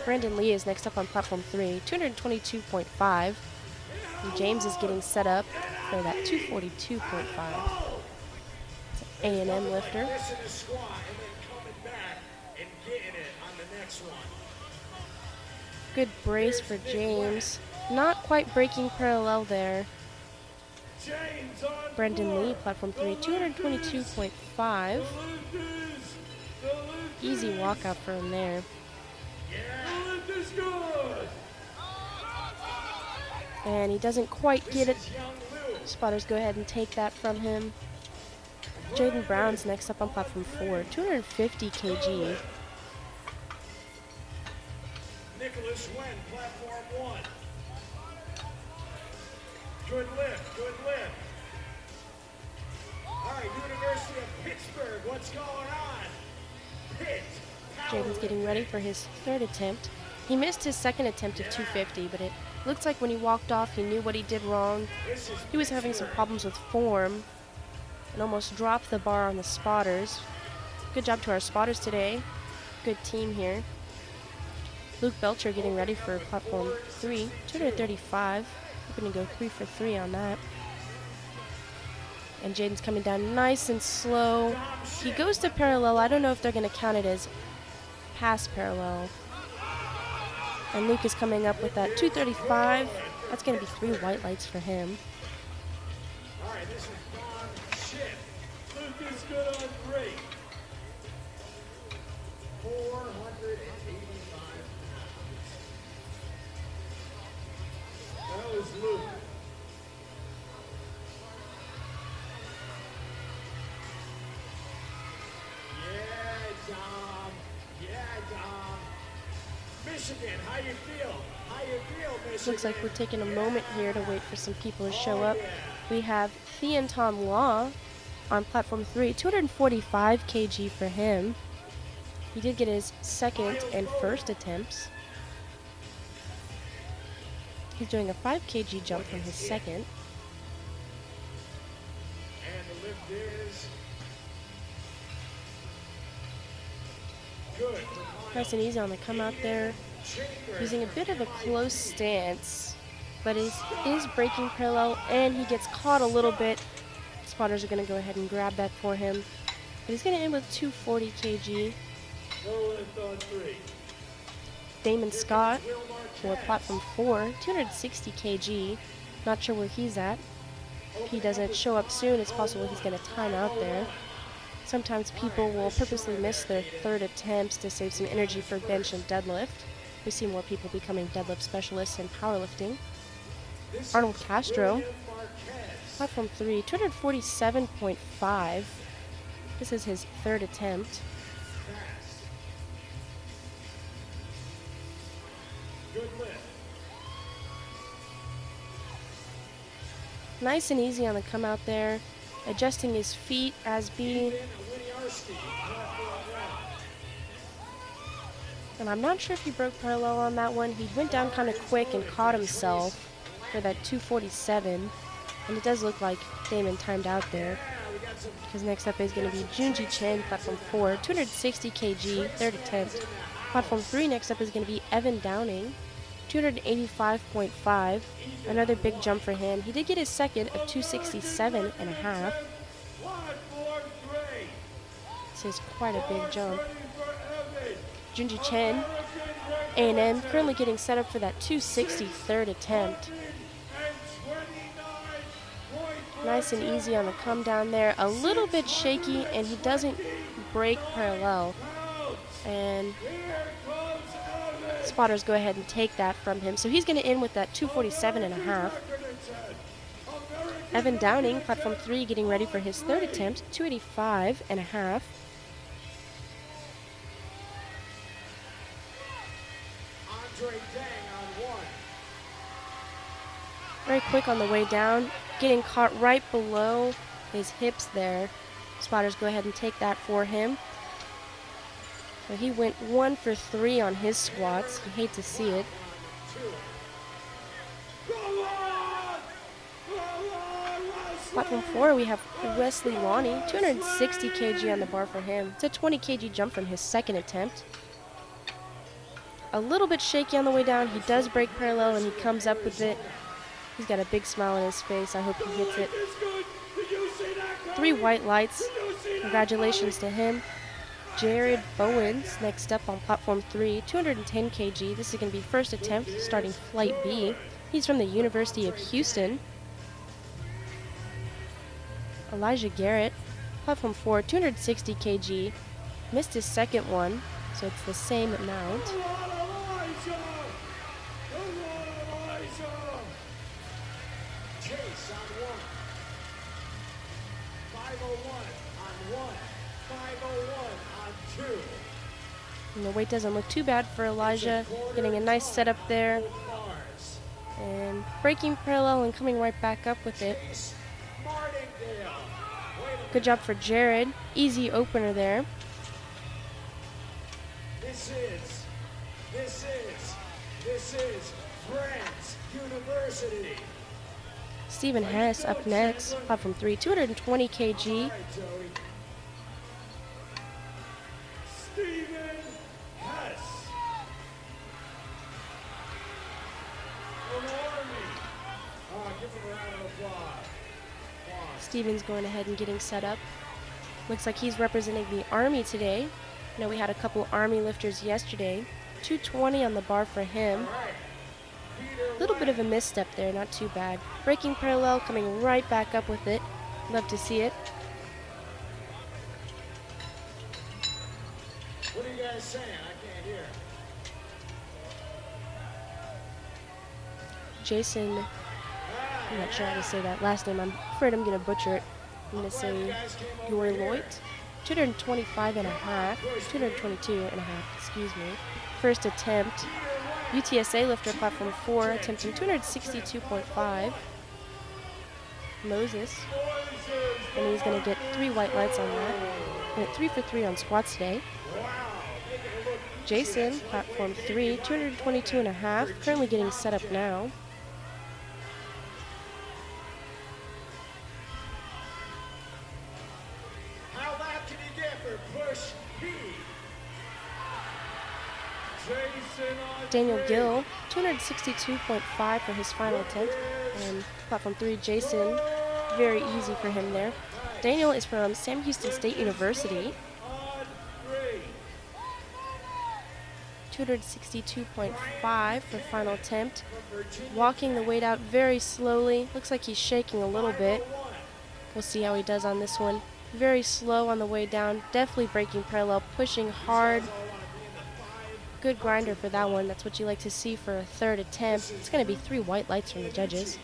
S3: Brandon Lee is next up on platform 3, 222.5. And James is getting set up. for that 242.5. It's an A&M lifter.
S2: Missing a squat and then coming back and getting it on the next one.
S3: Good brace for James. Not quite breaking parallel there.
S1: James on
S3: Brendan
S1: four.
S3: Lee, platform 3, 222.5. Easy walkout for him there.
S1: The lift is good.
S3: And he doesn't quite get it.
S2: Young Lou.
S3: Spotters go ahead and take that from him. Jaden Brown's next up on platform 4, 250 kg.
S2: Nicholas Wen, platform 1. Good lift, good lift. All right, University of Pittsburgh, what's going on? Pitt.
S3: Jaden's getting ready for his third attempt. He missed his second attempt at 250, but it looks like when he walked off, he knew what he did wrong. He was having some problems with form and almost dropped the bar on the spotters. Good job to our spotters today. Good team here. Luke Belcher getting ready for platform 3, 235. We're going to go 3 for 3 on that. And Jaden's coming down nice and slow. He goes to parallel. I don't know if they're going to count it as pass parallel. And Luke is coming up with that 235. That's going to be 3 white lights for him.
S2: All right, this is Don Schiff.
S1: Luke is good on 3.
S2: 485.
S1: That was Luke.
S2: Yeah, Dom. Yeah, Dom. Michigan, how you feel? How you feel, Michigan?
S3: Looks like we're taking a moment here to wait for some people to show up. We have Thean Tom Law on platform 3, 245 kg for him. He did get his second and first attempts. He's doing a 5 kg jump from his second.
S2: And the lift is good.
S3: Nice and easy on the come out there. Using a bit of a close stance, but is breaking parallel, and he gets caught a little bit. Spotters are going to go ahead and grab that for him. But he's going to end with 240 kg.
S1: No lift on 3.
S3: Damon Scott for platform 4, 260 kg. Not sure where he's at. If he doesn't show up soon, it's possible he's going to time out there. Sometimes people will purposely miss their third attempts to save some energy for bench and deadlift. We see more people becoming deadlift specialists in powerlifting. Arnold Castro, platform 3, 247.5. This is his third attempt.
S2: Good lift.
S3: Nice and easy on the come out there, adjusting his feet as being. And I'm not sure if he broke parallel on that one. He went down kind of quick and caught himself for that 247. And it does look like Damon timed out there. Because next up is going to be Junji Chen, platform 4, 260 kg, third attempt. Platform 3 next up is going to be Evan Downing, 285.5. Another big jump for him. He did get his second of 267.5. This is quite a big jump. Junji Chen, A&M, currently getting set up for that 260 third attempt. Nice and easy on the come down there. A little bit shaky, and he doesn't break parallel. And spotters go ahead and take that from him. So he's going to end with that 247.5. Evan Downing, platform 3, getting ready for his third attempt, 285.5. Very quick on the way down, getting caught right below his hips there. Spotters go ahead and take that for him. So he went 1 for 3 on his squats. You hate to see it. Platform 4, we have Wesley Lonnie, 260 kg on the bar for him. It's a 20 kg jump from his second attempt. A little bit shaky on the way down. He does break parallel and he comes up with it. He's got a big smile on his face. I hope he hits it.
S1: Is good. Did you see that?
S3: 3 white lights.
S1: Did you see that?
S3: Congratulations to him. Jared Bowens next up on platform 3, 210 kg. This is going to be first attempt starting flight B. He's from the University of Houston. Elijah Garrett, platform 4, 260 kg. Missed his second one, so it's the same amount.
S1: Come on, Elijah! Come on, Elijah!
S2: Chase on 1. 501 on 1. 501 on 2.
S3: And the weight doesn't look too bad for Elijah. Getting a nice setup there.
S2: Mars.
S3: And breaking parallel and coming right back up with it.
S2: Martingale.
S3: Good job for Jared. Easy opener there.
S2: This is Friends University.
S3: Stephen Hess up next, platform 3, 220 kg.
S2: All right, Joey.
S1: Stephen Hess from Army. Give him a round of applause.
S3: Stephen's going ahead and getting set up. Looks like he's representing the Army today. I know we had a couple Army lifters yesterday. 220 on the bar for him. A little bit of a misstep there, not too bad. Breaking parallel, coming right back up with it. Love to see it.
S2: What are you guys saying? I can't hear.
S3: Jason, I'm not sure how to say that last name. I'm afraid I'm going to butcher it. I'm going to say Yorloit. 225 and a half, 222 and a half, excuse me. First attempt. UTSA lifter, platform 4, attempting 262.5. Moses. And he's going to get 3 white lights on that. Went 3 for 3 on squats today. Jason, platform 3, 222 and a half, currently getting set up now.
S2: How loud can you get for push P?
S1: Jason on
S3: Daniel
S1: 3.
S3: Gill, 262.5 for his final attempt. And platform 3, Jason, very easy for him there. Daniel is from Sam Houston State University.
S1: On 3.
S3: 262.5 for final attempt. Walking the weight out very slowly. Looks like he's shaking a little bit. We'll see how he does on this one. Very slow on the way down. Definitely breaking parallel, pushing hard. Good grinder for that one. That's what you like to see for a third attempt. It's going to be 3 white lights from the judges.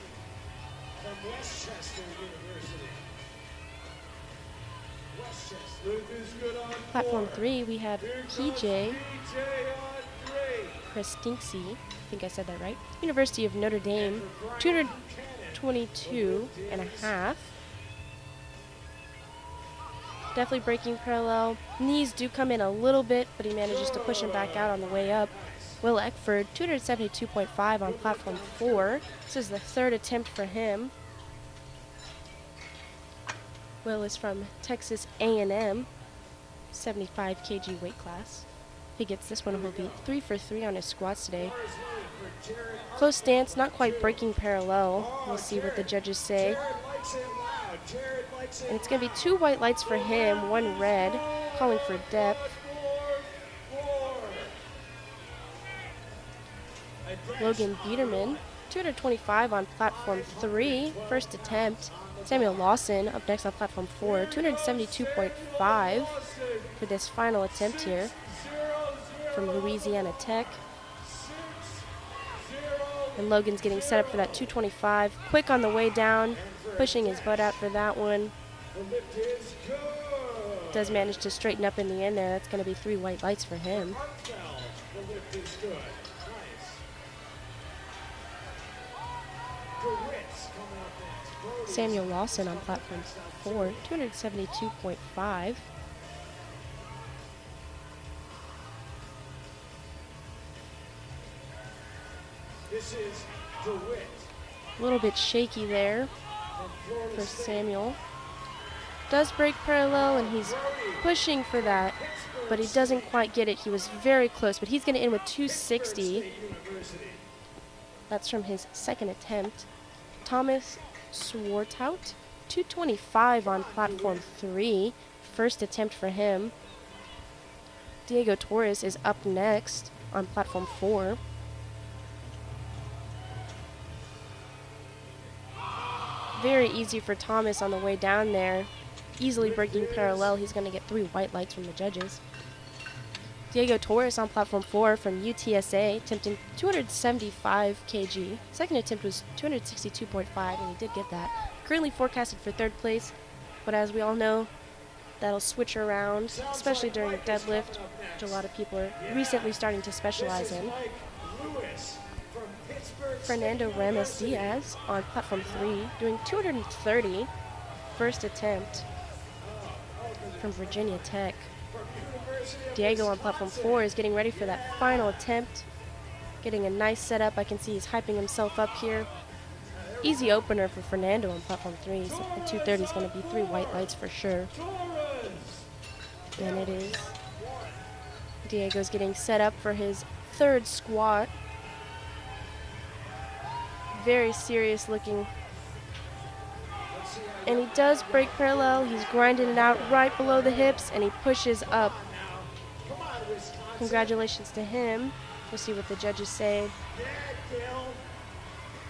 S2: From Westchester University. Westchester.
S1: Luke is good on 4.
S3: Platform 3, we have
S1: Here comes
S3: PJ
S1: on 3.
S3: Prestinksy. I think I said that right. University of Notre Dame, 222 and a half. Definitely breaking parallel. Knees do come in a little bit, but he manages to push him back out on the way up. Will Eckford, 272.5 on platform 4. This is the third attempt for him. Will is from Texas A&M, 75 kg weight class. If he gets this one, he'll be 3 for 3 on his squats today. Close stance, not quite breaking parallel. We'll see what the judges say. And it's going to be 2 white lights for him, 1 red, calling for depth. Logan Biederman, 225 on platform 3, first attempt. Samuel Lawson up next on platform 4, 272.5 for this final attempt here from Louisiana Tech. And Logan's getting set up for that 225. Quick on the way down, pushing his butt out for that one. Does manage to straighten up in the end there. That's going to be 3 white lights for him. Samuel Lawson on platform 4, 272.5.
S2: This is DeWitt.
S3: A little bit shaky there for Samuel. Does break parallel, and he's pushing for that, but he doesn't quite get it. He was very close, but he's going to end with 260. That's from his second attempt. Thomas Swartout, 225 on platform 3. First attempt for him. Diego Torres is up next on platform 4. Very easy for Thomas on the way down there. Easily breaking parallel. He's going to get 3 white lights from the judges. Diego Torres on platform 4 from UTSA, attempting 275 kg. Second attempt was 262.5, and he did get that. Currently forecasted for 3rd place, but as we all know, that'll switch around, especially during a deadlift, which a lot of people are recently starting to specialize in. Fernando Ramos Diaz on platform 3, doing 230, first attempt from Virginia Tech. Diego on platform 4 is getting ready for that final attempt, getting a nice setup. I can see he's hyping himself up here. Easy opener for Fernando on platform 3, so the 230 is going to be 3 white lights for sure. And it is. Diego's getting set up for his 3rd squat. Very serious looking. And he does break parallel. He's grinding it out right below the hips, and he pushes up. Congratulations to him. We'll see what the judges say.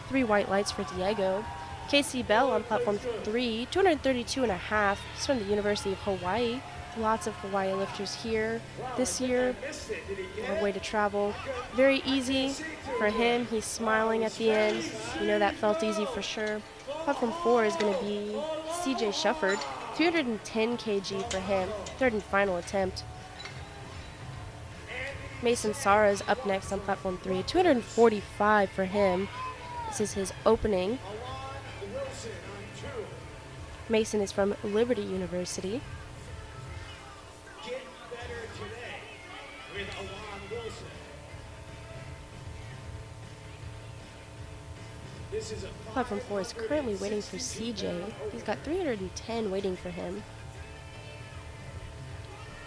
S3: 3 white lights for Diego. Casey Bell on platform 3, 232.5. He's from the University of Hawaii. Lots of Hawaii lifters here this year. Long way to travel. Very easy for him. He's smiling at the end. You know that felt easy for sure. Platform 4 is going to be CJ Shufford. 310 kg for him. 3rd and final attempt. Mason Sara is up next on platform 3. 245 for him. This is his opening. Mason is from Liberty University. Platform 4 is currently waiting for CJ. He's got 310 waiting for him.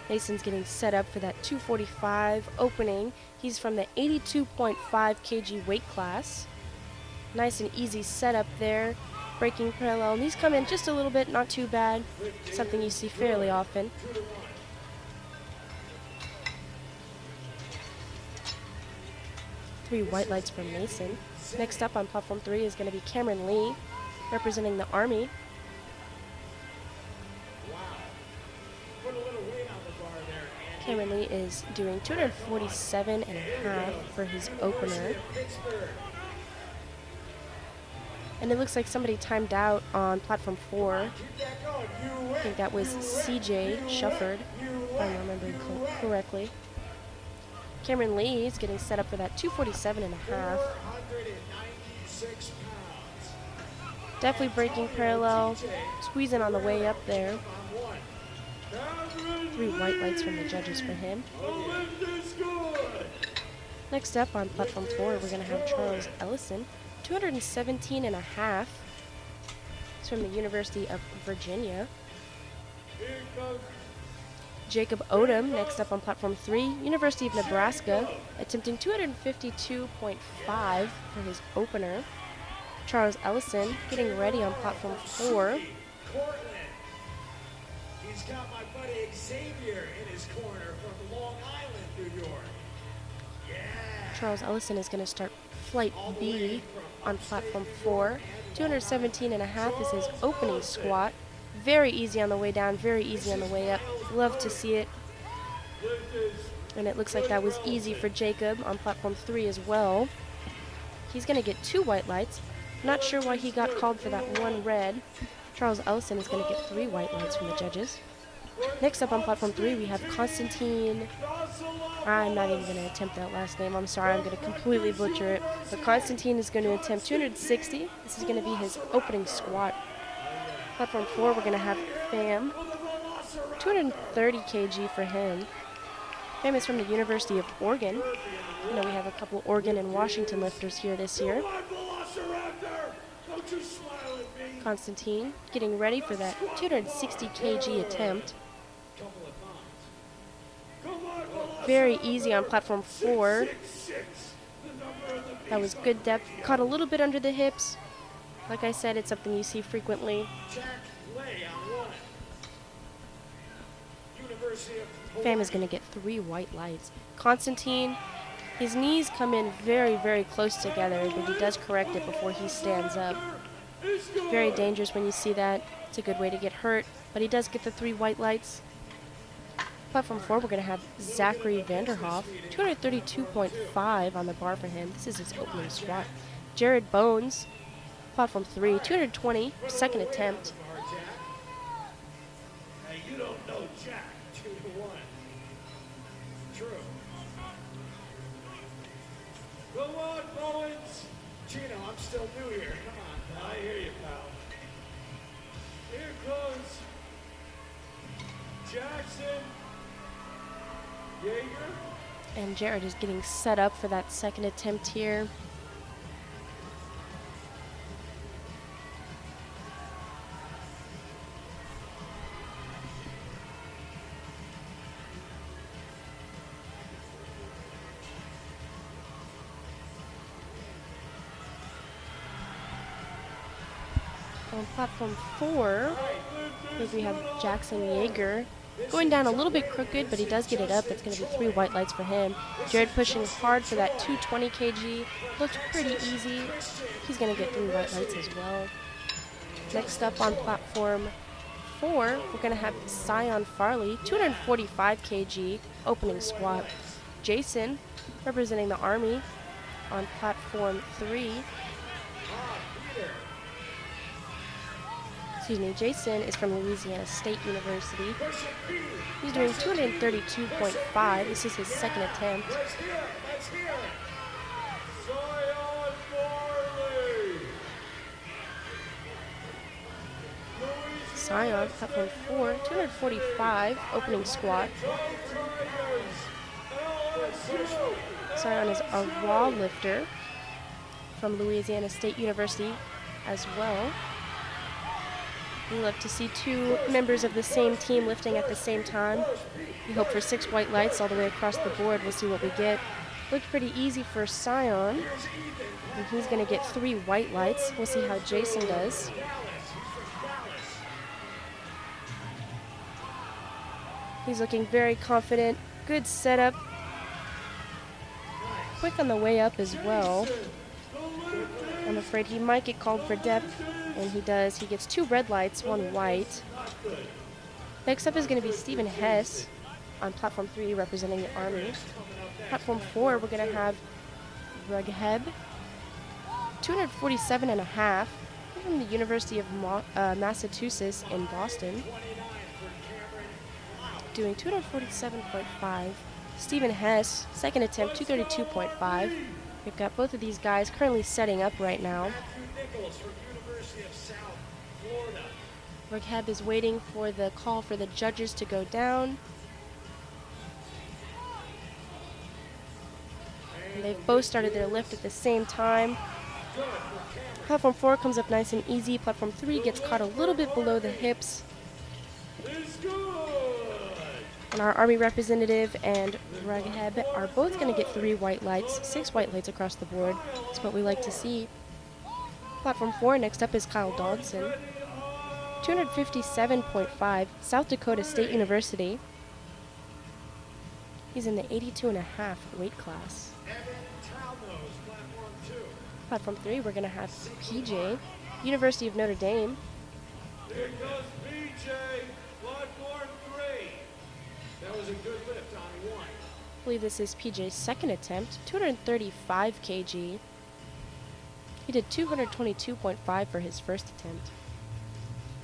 S3: Mason's getting set up for that 245 opening. He's from the 82.5 kg weight class. Nice and easy setup there. Breaking parallel. And he's come in just a little bit, not too bad. Something you see fairly often. Three white lights from Mason. Next up on platform 3 is going to be Cameron Lee, representing the Army. Cameron Lee is doing 247.5 for his opener. And it looks like somebody timed out on platform 4. I think that was CJ Shufford, if I'm remembering correctly. Cameron Lee is getting set up for that 247.5. Definitely breaking parallel, squeezing on the way up there. 3 white lights from the judges for him. Next up on platform 4, we're going to have Charles Ellison, 217.5. He's from the University of Virginia. Jacob Odom, next up on platform 3, University of Nebraska, attempting 252.5 for his opener. Charles Ellison getting ready on platform 4.
S2: He's got my buddy Xavier in his corner from Long Island, New York. Yeah.
S3: Charles Ellison is going to start flight B on platform 4. 217.5 is his opening squat. Very easy on the way down, very easy on the way up. Love to see it. And it looks like that was easy for Jacob on platform 3 as well. He's going to get 2 white lights. Not sure why he got called for that 1 red. Charles Ellison is going to get 3 white lights from the judges. Next up on platform 3, we have Constantine. I'm not even going to attempt that last name. I'm sorry, I'm going to completely butcher it. But Constantine is going to attempt 260. This is going to be his opening squat. Platform 4, we're going to have Pham. 230 kg for him. Pham is from the University of Oregon. You know, we have a couple Oregon and Washington lifters here this year. Constantine getting ready for that 260 kg attempt. Very easy on platform 4. That was good depth. Caught a little bit under the hips. Like I said, it's something you see frequently.
S2: Jack Lay on 1. University of
S3: Pham is going to get 3 white lights. Constantine, his knees come in very, very close together, but he does correct it before he stands up. Very dangerous when you see that. It's a good way to get hurt, but he does get the 3 white lights. Platform 4, we're going to have Zachary Vanderhoff, 232.5 on the bar for him. This is his opening squat. Jared Bones, platform 3, 220, second attempt.
S1: Hey, you don't know Jack.
S2: 2 to 1. True.
S1: Go on, Bowens.
S2: Gino, I'm still new here. Come on,
S1: I hear you, pal. Here goes Jackson Yeager.
S3: And Jared is getting set up for that second attempt here. On platform 4, we have Jackson Yeager going down a little bit crooked, but he does get it up. That's going to be 3 white lights for him. Jared pushing hard for that 220 kg. Looks pretty easy. He's going to get 3 white lights as well. Next up on platform 4, we're going to have Sion Farley, 245 kg, opening squat. Jason, representing the Army, on platform 3. Excuse me, Jason is from Louisiana State University. He's doing 232.5. This is his second attempt.
S1: Let's hear it. Let's hear it. Sion Farley.
S3: Sion, platform 4, 245, opening squat. Sion is a raw lifter from Louisiana State University as well. We love to see 2 members of the same team lifting at the same time. We hope for 6 white lights all the way across the board. We'll see what we get. Looked pretty easy for Sion, and he's going to get 3 white lights. We'll see how Jason does. He's looking very confident. Good setup. Quick on the way up as well. I'm afraid he might get called for depth. And he does. He gets 2 red lights, 1 white. Next up is going to be Stephen Hess on platform 3, representing the Army. Platform 4, we're going to have Ragheb, 247.5, from the University of Massachusetts in Boston, doing 247.5. Stephen Hess, second attempt, 232.5. We've got both of these guys currently setting up right now. Ragheb is waiting for the call for the judges to go down. And they've both started their lift at the same time. Platform 4 comes up nice and easy. Platform 3 gets caught a little bit below the hips. And our Army representative and Ragheb are both going to get 3 white lights, 6 white lights across the board. That's what we like to see. Platform 4, next up is Kyle Dodson, 257.5, South Dakota State University. He's in the 82.5 weight class. Platform 3, we're going to have PJ, University of Notre Dame.
S1: Here goes PJ, platform 3. That was a good lift on 1.
S3: I believe this is PJ's second attempt, 235 kg. He did 222.5 for his first attempt.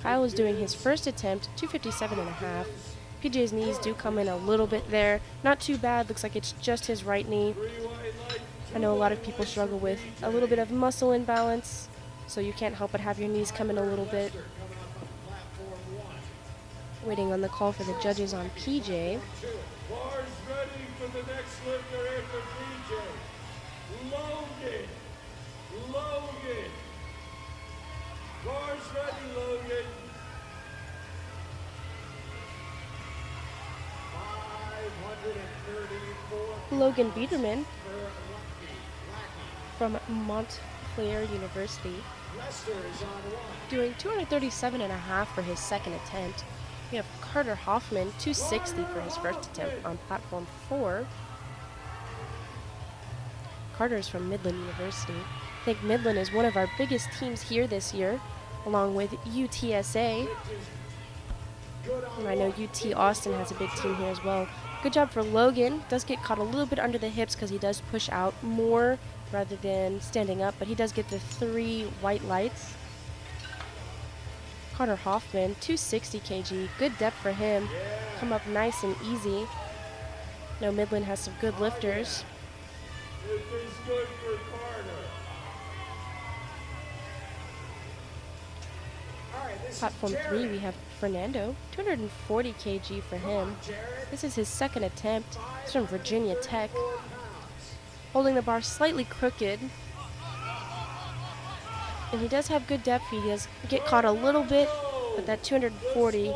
S3: Kyle is doing his first attempt, 257.5. PJ's knees do come in a little bit there. Not too bad, looks like it's just his right knee. I know a lot of people struggle with a little bit of muscle imbalance, so you can't help but have your knees come in a little bit. Waiting on the call for the judges on PJ.
S1: Bars ready for the next lifter after PJ. Logan. Logan. Bars ready, Logan. 534.
S3: Logan Biederman from Montclair University. Doing 237.5 for his second attempt. We have Carter Hoffman, 260 for his first attempt on platform 4. Carter's from Midland University. I think Midland is one of our biggest teams here this year, along with UTSA. And I know UT Austin has a big team here as well. Good job for Logan. Does get caught a little bit under the hips because he does push out more rather than standing up, but he does get the 3 white lights. Carter Hoffman, 260 kg. Good depth for him. Come up nice and easy. No, Midland has some good lifters.
S1: This is good for Carter.
S3: Platform 3, we have Fernando, 240 kg for him. This is his second attempt. He's from Virginia Tech. Holding the bar slightly crooked. And he does have good depth. He does get caught a little bit, but that 240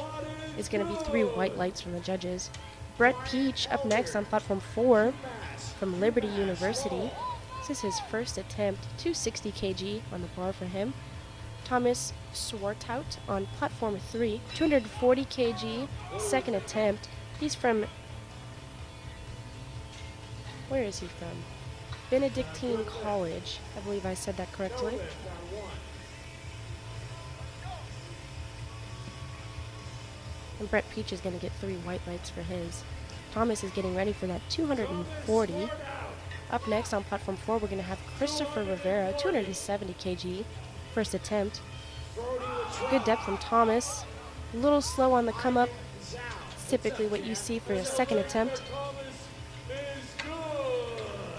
S3: is going to be 3 white lights from the judges. Brett Peach up next on platform 4 from Liberty University. This is his first attempt, 260 kg on the bar for him. Thomas Swartout on platform 3, 240 kg, second attempt. He's from, where is he from? Benedictine College. I believe I said that correctly. And Brett Peach is going to get 3 white lights for his. Thomas is getting ready for that 240. Up next on platform 4, we're going to have Christopher Rivera, 270 kg, first attempt. Good depth from Thomas. A little slow on the come up. It's typically what you see for a second attempt.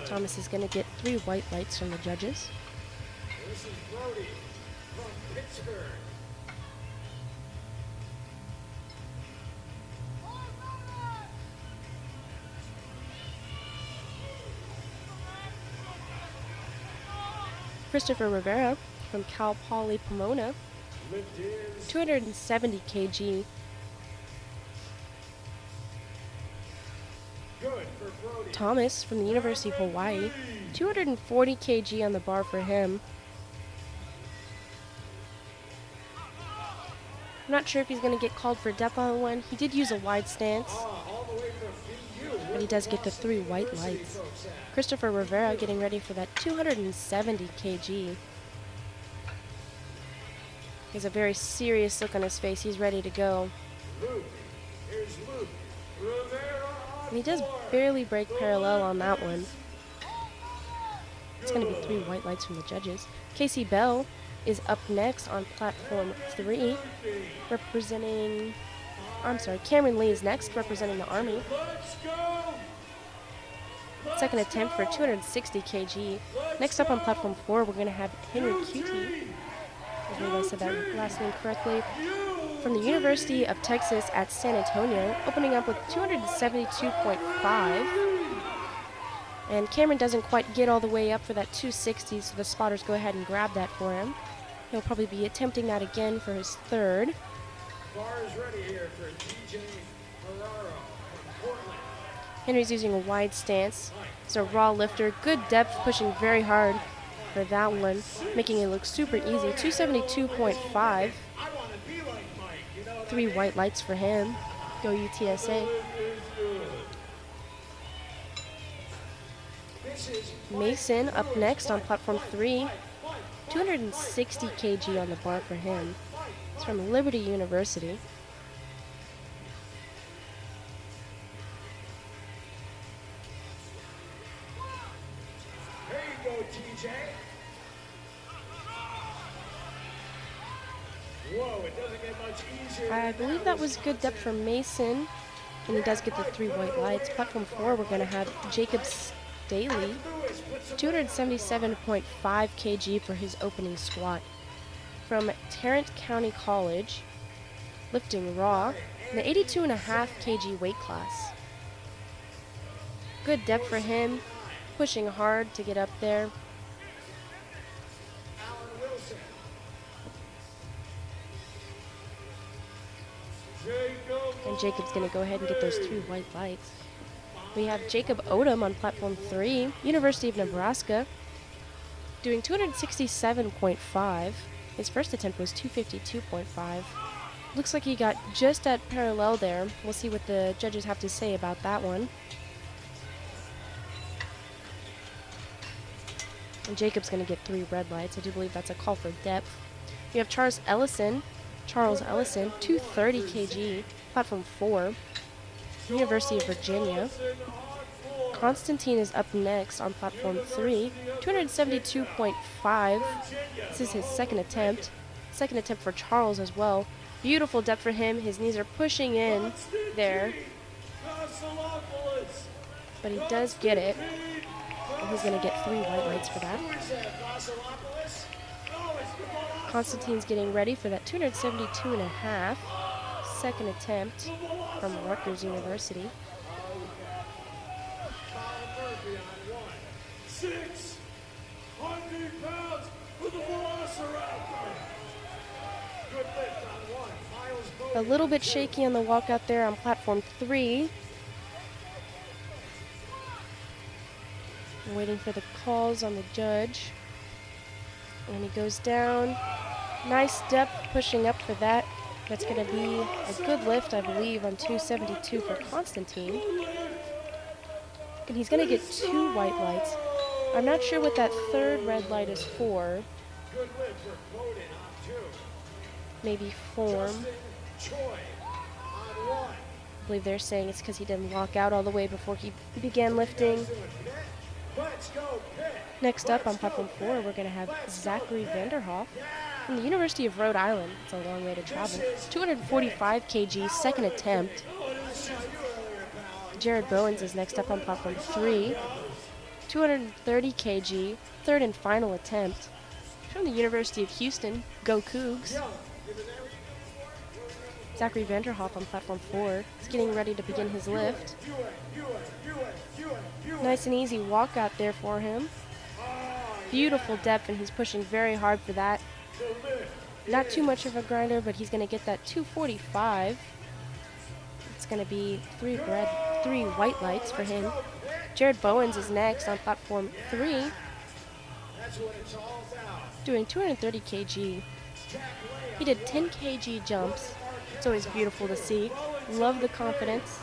S3: Thomas is going to get 3 white lights from the judges.
S1: This is Brody from Pittsburgh.
S3: Christopher Rivera from Cal Poly Pomona, 270 kg. Thomas from the University of Hawaii, 240 kg on the bar for him. I'm not sure if he's going to get called for depth on one. He did use a wide stance, but he does get the 3 white lights. Christopher Rivera getting ready for that 270 kg. He has a very serious look on his face. He's ready to go. And he does barely break parallel on that one. It's going to be 3 white lights from the judges. Casey Bell is up next on platform 3, representing, Cameron Lee is next, representing the Army. Second attempt for 260 kg. Next up on platform 4, we're going to have Henry Cutie. I believe I said that last name correctly. From the University of Texas at San Antonio, opening up with 272.5. And Cameron doesn't quite get all the way up for that 260, so the spotters go ahead and grab that for him. He'll probably be attempting that again for his third.
S1: Bar is ready here for DJ Ferraro from Portland.
S3: Henry's using a wide stance. He's a raw lifter, good depth, pushing very hard for that one, making it look super easy. 272.5. 3 white lights for him. Go UTSA. Mason up next on platform 3. 260 kg on the bar for him. It's from Liberty University.
S1: There you go, TJ. Whoa, it doesn't get much easier.
S3: I believe that was good depth for Mason, and he does get the 3 white lights. Platform 4, we're going to have Jacob Staley, 277.5 kg for his opening squat. From Tarrant County College, lifting raw, in the 82.5 kg weight class. Good depth for him, pushing hard to get up there. And Jacob's going to go ahead and get those 3 white lights. We have Jacob Odom on platform 3, University of Nebraska. Doing 267.5. His first attempt was 252.5. Looks like he got just at parallel there. We'll see what the judges have to say about that one. And Jacob's going to get 3 red lights. I do believe that's a call for depth. We have Charles Ellison, 230 kg, platform 4, University of Virginia. Constantine is up next on platform 3, 272.5. This is his second attempt. Second attempt for Charles as well. Beautiful depth for him. His knees are pushing in there. But he does get it. And he's going to get 3 white lights for that. Constantine's getting ready for that 272.5. Second attempt from Rutgers University.
S1: 600 pounds for the Velociraptor. Good lift on 1. Miles
S3: A little bit shaky on the walk out there on platform 3. I'm waiting for the calls on the judge. And he goes down. Nice depth pushing up for that. That's going to be a good lift, I believe, on 272 for Constantine. And he's going to get 2 white lights. I'm not sure what that third red light is for. Maybe form. I believe they're saying it's because he didn't walk out all the way before he began lifting. Next up on platform 4, we're going to have Zachary Vanderhoff from the University of Rhode Island. It's a long way to travel. 245 kg, second attempt. Jared Bowens is next up on platform 3. 230 kg, third and final attempt. From the University of Houston, go Cougs. Zachary Vanderhoff on platform 4 is getting ready to begin his lift. Nice and easy walk out there for him. Beautiful depth, and he's pushing very hard for that. Not too much of a grinder, but he's going to get that 245. It's going to be 3 white lights for him. Jared Bowens is next on platform 3, doing 230 kg. He did 10 kg jumps. It's always beautiful to see. Love the confidence.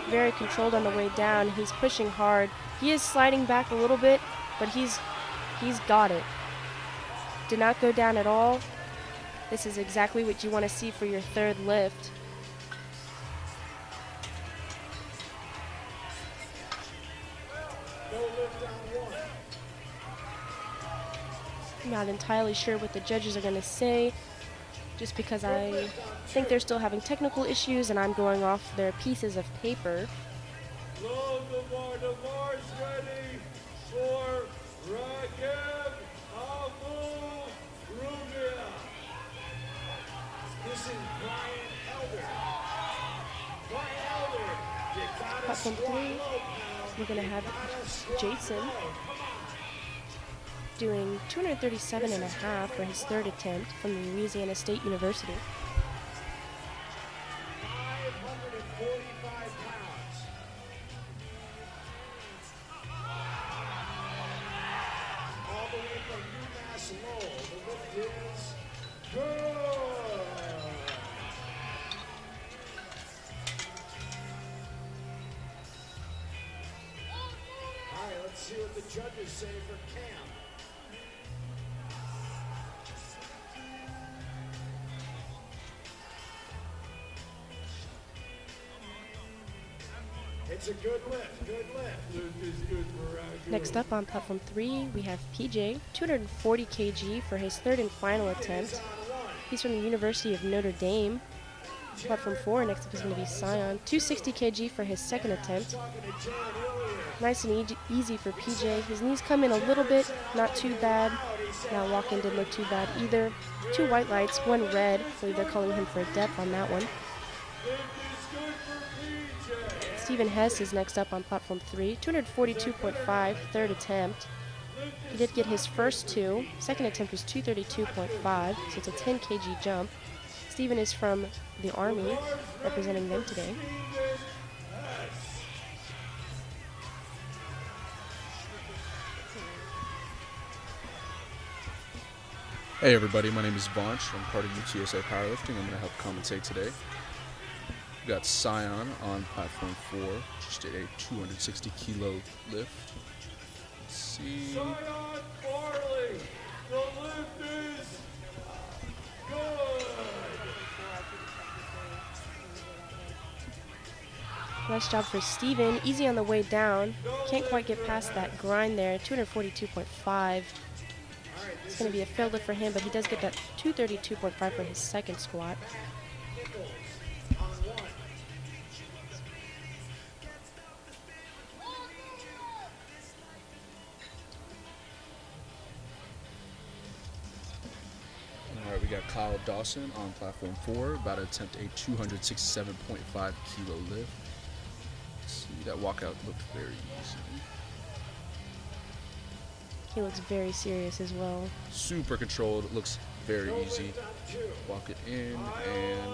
S3: Very controlled on the way down. He's pushing hard. He is sliding back a little bit, but he's got it. Did not go down at all. This is exactly what you want to see for your third lift. Not entirely sure what the judges are going to say, just because I think they're still having technical issues and I'm going off their pieces of paper.
S1: Damar's ready for Ragheb Abu-Rubia. This is Brian Elder. Brian Elder, you gotta
S3: Platform 3, we're going to have Jason doing 237.5 for his third attempt from Louisiana State University.
S1: 545 pounds. All the way from UMass Lowell, the lift is good. All right, let's see what the judges say for Cam. It's a good lift, good lift. Lift is good for Ragheb.
S3: Next up on platform 3, we have PJ, 240 kg for his third and final attempt. He's from the University of Notre Dame. Platform 4, next up is going to be Sion, 260 kg for his second attempt. Nice and easy for PJ. His knees come in a little bit, not too bad. Now walk-in didn't look too bad either. 2 white lights, 1 red. I believe they're calling him for a depth on that one. Stephen Hess is next up on platform 3, 242.5, third attempt. He did get his first 2. Second attempt was 232.5, so it's a 10 kg jump. Stephen is from the Army, representing them today.
S4: Hey everybody, my name is Vaunch. I'm part of UTSA Powerlifting. I'm going to help commentate today. We've got Scion on platform 4. Just did a 260 kilo lift. Let's see.
S1: Scion Farley, the lift is good.
S3: Nice job for Steven. Easy on the way down. Can't quite get past that grind there. 242.5. It's going to be a failed lift for him, but he does get that 232.5 for his second squat.
S4: All right, we got Kyle Dawson on platform 4, about to attempt a 267.5 kilo lift. Let's see, that walkout looked very easy.
S3: He looks very serious as well.
S4: Super controlled, it looks very easy. Walk it in, and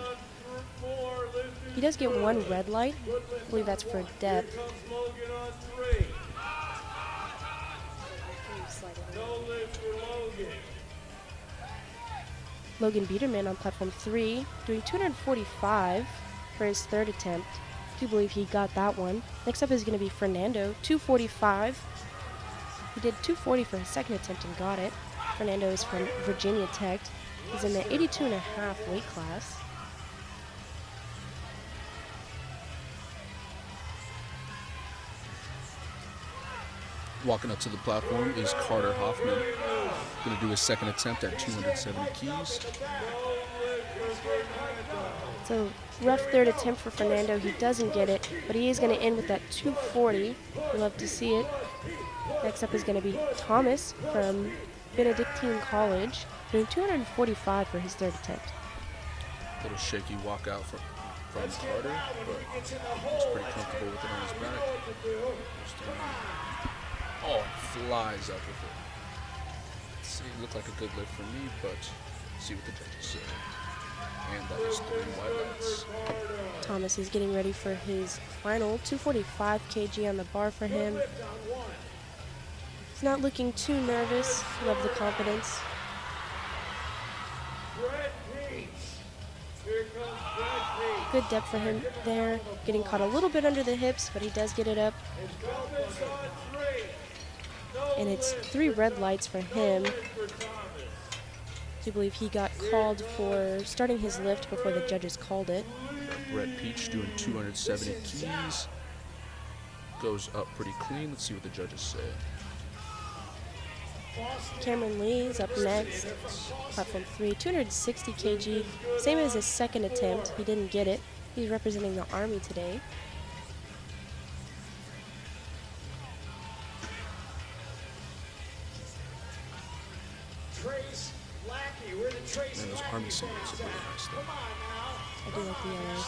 S3: He does get one red light. I believe that's for depth. Logan Biederman on platform 3, doing 245 for his third attempt. I do believe he got that one. Next up is going to be Fernando, 245. He did 240 for his second attempt and got it. Fernando is from Virginia Tech. He's in the 82.5 weight class.
S4: walking up to the platform is Carter Hoffman. Going to do his second attempt at 270 keys.
S3: So rough third attempt for Fernando. He doesn't get it, but he is going to end with that 240. We love to see it. Next up is going to be Thomas from Benedictine College, doing 245 for his third attempt.
S4: Little shaky walkout from Carter, but he's pretty comfortable with it on his back. Oh, flies up with it. Let's see, it looked like a good lift for me, but see what the judges say. And that is 3 white lights.
S3: Thomas is getting ready for his final 245 kg on the bar for him. He's not looking too nervous. Love the confidence. Good depth for him there. Getting caught a little bit under the hips, but he does get it up. And it's 3 red lights for him. I believe he got called for starting his lift before the judges called it.
S4: Brett Peach doing 270 keys. Goes up pretty clean. Let's see what the judges say.
S3: Cameron Lee is up next. Platform 3, 260 kg. Same as his second attempt. He didn't get it. He's representing the Army today.
S4: And those Army singles are really nice though.
S3: I do like the yellow.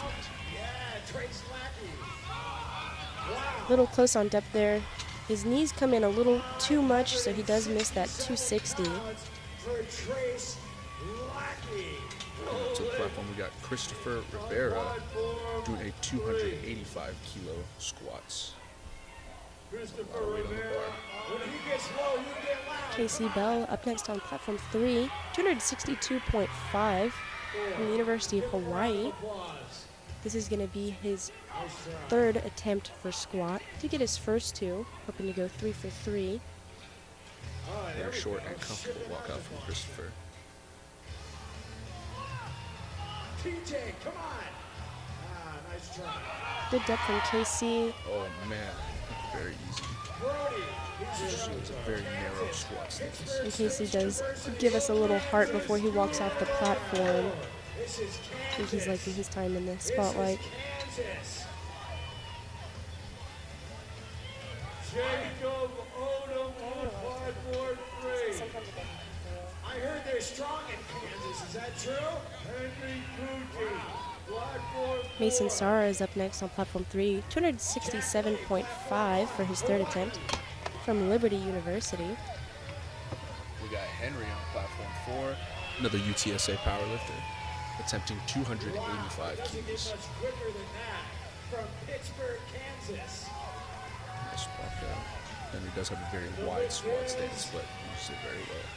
S3: Little close on depth there. His knees come in a little too much, so he does miss that 260.
S4: To the platform, we got Christopher Rivera doing a 285 kilo squats. A lot of weight on the bar.
S3: KC Bell up next on platform 3, 262.5 from the University of Hawaii. This is going to be his third attempt for squat. To get his first 2, hoping to go 3 for 3.
S4: Very short and comfortable walkout from Christopher.
S1: TJ, come on! Nice try.
S3: Good depth from KC.
S4: Oh man, very easy. Usually it's a very narrow squat stance.
S3: And KC does give us a little heart before he walks off the platform. I think he's liking his time in the spotlight.
S1: Jacob Odom on platform 3. I heard they're strong in Kansas. Is that true? Henry Kuti, platform 4.
S3: Mason Sarra is up next on platform 3, 267.5 for his third attempt from Liberty University.
S4: We got Henry on platform 4, another UTSA powerlifter, attempting 285 keys.
S1: From Pittsburgh, Kansas.
S4: Nice walkout. Henry does have a very wide squat stance, but uses it very well.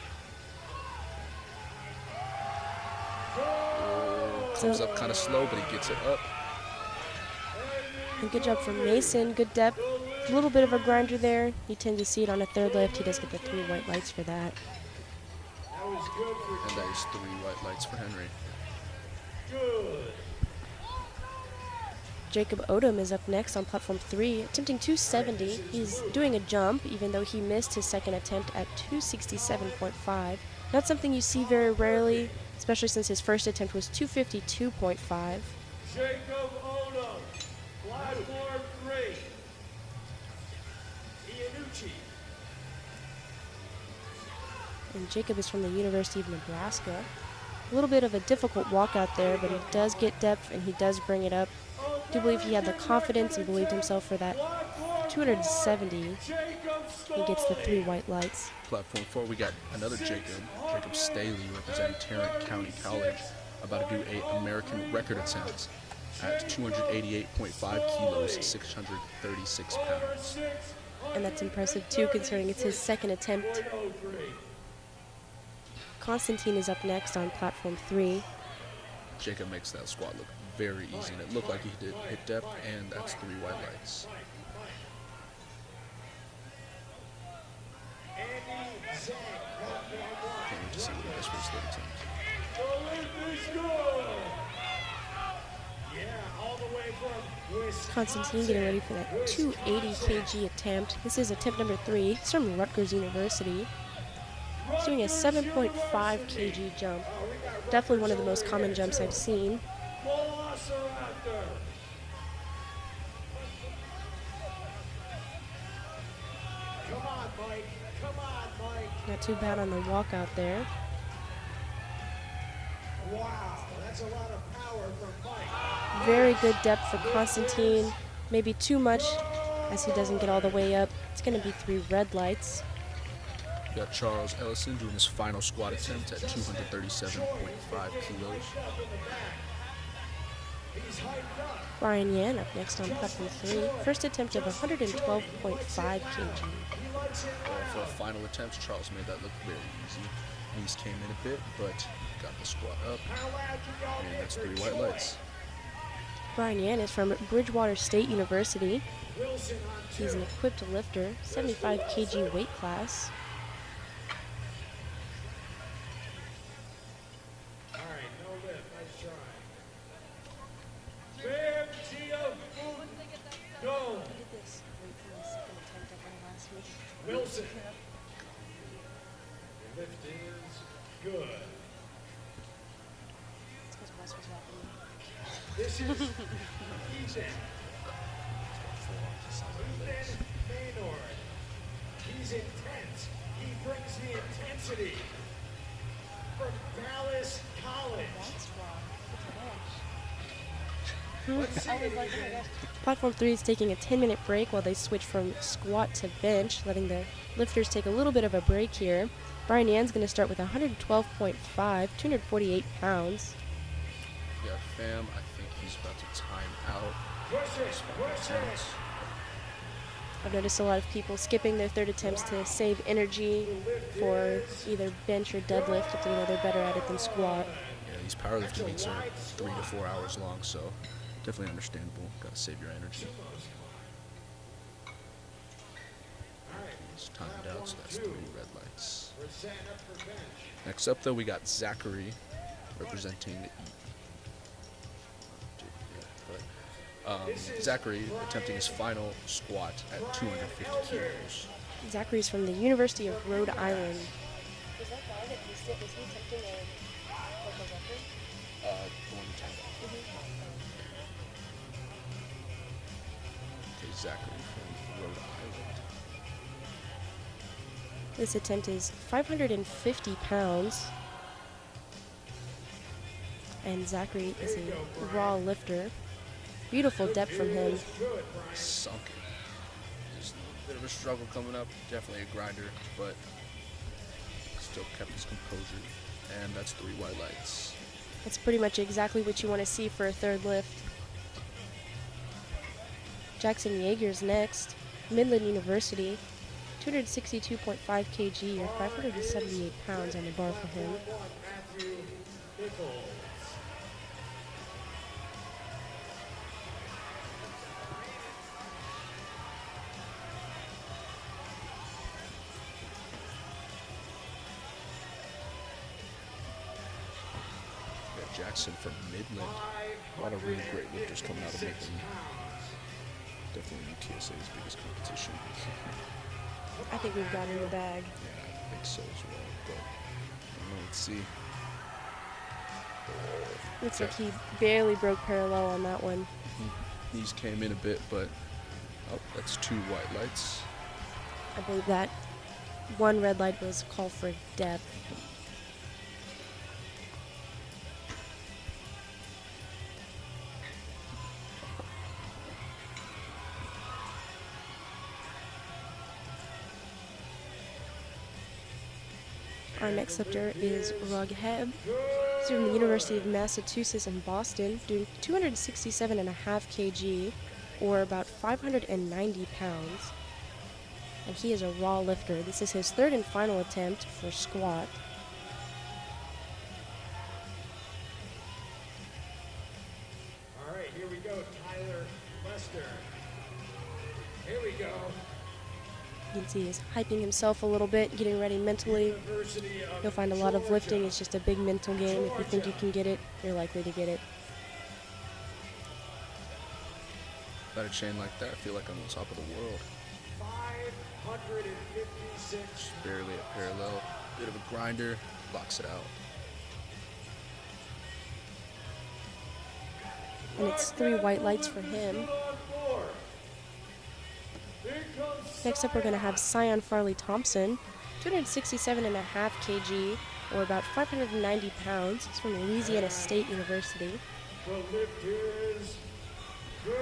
S4: Comes up kind of slow, but he gets it up.
S3: And good job from Mason. Good depth. A little bit of a grinder there. You tend to see it on a third lift. He does get the 3 white lights for that.
S4: And that is 3 white lights for Henry.
S1: Good.
S3: Jacob Odom is up next on platform 3, attempting 270. He's doing a jump, even though he missed his second attempt at 267.5. Not something you see very rarely, especially since his first attempt was 252.5.
S1: Jacob Odom, platform 3. Iannucci.
S3: And Jacob is from the University of Nebraska. A little bit of a difficult walkout there, but he does get depth and he does bring it up. I do believe he had the confidence and believed himself for that 270. He gets the 3 white lights.
S4: Platform 4, we got another Jacob Staley, representing Tarrant County College, about to do a American record attempt at 288.5 kilos, 636 pounds.
S3: And that's impressive too, considering it's his second attempt. Constantine is up next on platform 3.
S4: Jacob makes that squat look very easy, and it looked like he did hit depth, and that's 3 white lights. Can't wait to see what he does for his third attempt.
S3: Constantine getting ready for that 280 kg attempt. This is attempt number 3. He's from Rutgers University. He's doing a 7.5 kg jump. Definitely one of the most common jumps I've seen. Not too bad on the walkout there.
S1: Wow, that's a lot of power from Mike.
S3: Very good depth for Constantine. Maybe too much as he doesn't get all the way up. It's going to be 3 red lights.
S4: We got Charles Ellison doing his final squat attempt at 237.5 kilos.
S3: Brian Yan up next on platform 3. First attempt of 112.5 kg.
S4: For a final attempt, Charles made that look very easy. Knees came in a bit, but got the squat up. And that's 3 white lights.
S3: Brian Yan is from Bridgewater State University. He's an equipped lifter, 75 kg weight class.
S1: Wilson. The lift is good. This is Ethan. Ethan Maynard. He's intense. He brings the intensity from Dallas College. Let's see what he did.
S3: Platform 3 is taking a 10-minute break while they switch from squat to bench, letting the lifters take a little bit of a break here. Brian Yan's going to start with 112.5, 248 pounds.
S4: Yeah, Fam, I think he's about to time out.
S3: I've noticed a lot of people skipping their third attempts to save energy for either bench or deadlift if they know they're better at it than squat.
S4: Yeah, these powerlifting meets are 3 to 4 hours long, so definitely understandable. Gotta save your energy. It's timed out, so that's 3 red lights. Next up, though, we got Zachary representing Zachary attempting his final squat at 250 kilos.
S3: Zachary's from the University of Rhode Island. Was that guy that was he attempting a record?
S4: Okay, Zachary from Rhode Island.
S3: This attempt is 550 pounds. And Zachary is a raw lifter. Beautiful depth from him.
S4: Sunken. Just a bit of a struggle coming up. Definitely a grinder, but still kept his composure. And that's 3 white lights.
S3: That's pretty much exactly what you want to see for a third lift. Jackson Yeager's next. Midland University. 262.5 kg or 578 pounds on the bar for him.
S4: Jackson from Midland. A lot of really great lifters coming out of Midland. Definitely UTSA's biggest competition.
S3: I think we've got it in the bag.
S4: Yeah, I think so as well. But I don't know, let's see.
S3: Looks like he barely broke parallel on that one.
S4: Knees came in a bit, but oh, that's 2 white lights.
S3: I believe that one red light was call for depth. Our next lifter is Rug Heb. He's from the University of Massachusetts in Boston, doing 267.5 kg, or about 590 pounds. And he is a raw lifter. This is his 3rd and final attempt for squat.
S2: All right, here we go, Tyler Lester. Here we go.
S3: You can see he's hyping himself a little bit, getting ready mentally.
S2: University of
S3: You'll find a lot of lifting.
S2: Georgia.
S3: It's just a big mental game. If you think you can get it, you're likely to get it.
S4: Without a chain like that, I feel like I'm on top of the world.
S2: 556.
S4: Just barely at parallel. Bit of a grinder, blocks it out.
S3: And it's 3 white lights for him. Next up, we're going to have Sion Farley Thompson, 267.5 kg, or about 590 pounds. He's from Louisiana State University.
S1: The lift is good.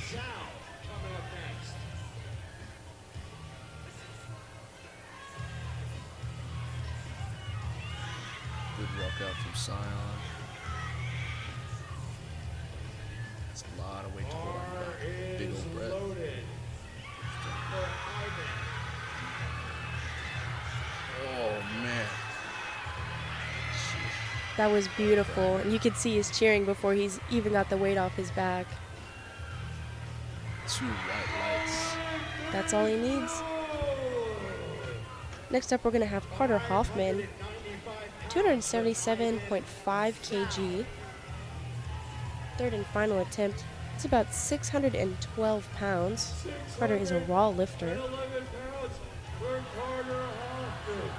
S2: Sal coming up next.
S4: Good walkout from Sion. That's a lot of weight to hold on
S2: Bar
S4: back. Big
S2: is
S4: old breath.
S2: loaded. For Ivan.
S4: Oh, man.
S3: That was beautiful. And you could see he's cheering before he's even got the weight off his back.
S4: 2 white lights.
S3: That's all he needs. Next up, we're going to have Carter Hoffman, 277.5 kg. 3rd and final attempt. It's about 612 pounds. Carter is a raw lifter.
S1: 11 pounds for Carter Hoffman.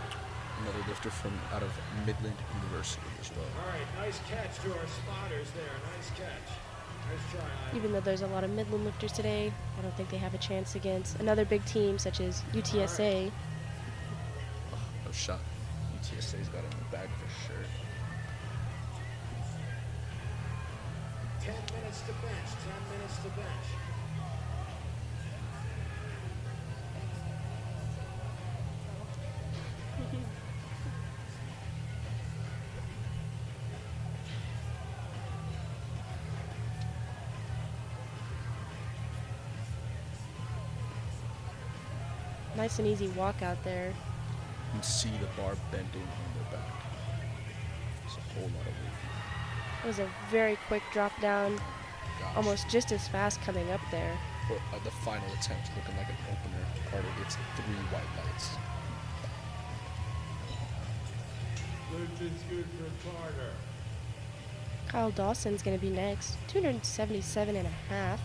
S4: Another lifter from out of Midland University as well.
S2: All right, nice catch to our spotters there. Nice catch. Nice try, Ivan.
S3: Even though there's a lot of Midland lifters today, I don't think they have a chance against another big team such as UTSA.
S4: No shot. UTSA's got it in the bag for sure.
S2: 10 minutes to bench. 10 minutes to bench.
S3: Nice and easy walk out there.
S4: You can see the bar bending on their back. There's a whole lot of weight.
S3: It was a very quick drop down,
S4: Gosh.
S3: almost just as fast coming up there.
S4: But, the final attempt looking like an opener. Carter gets 3 white lights.
S1: Lift is good for Carter.
S3: Kyle Dawson's going to be next, 277.5.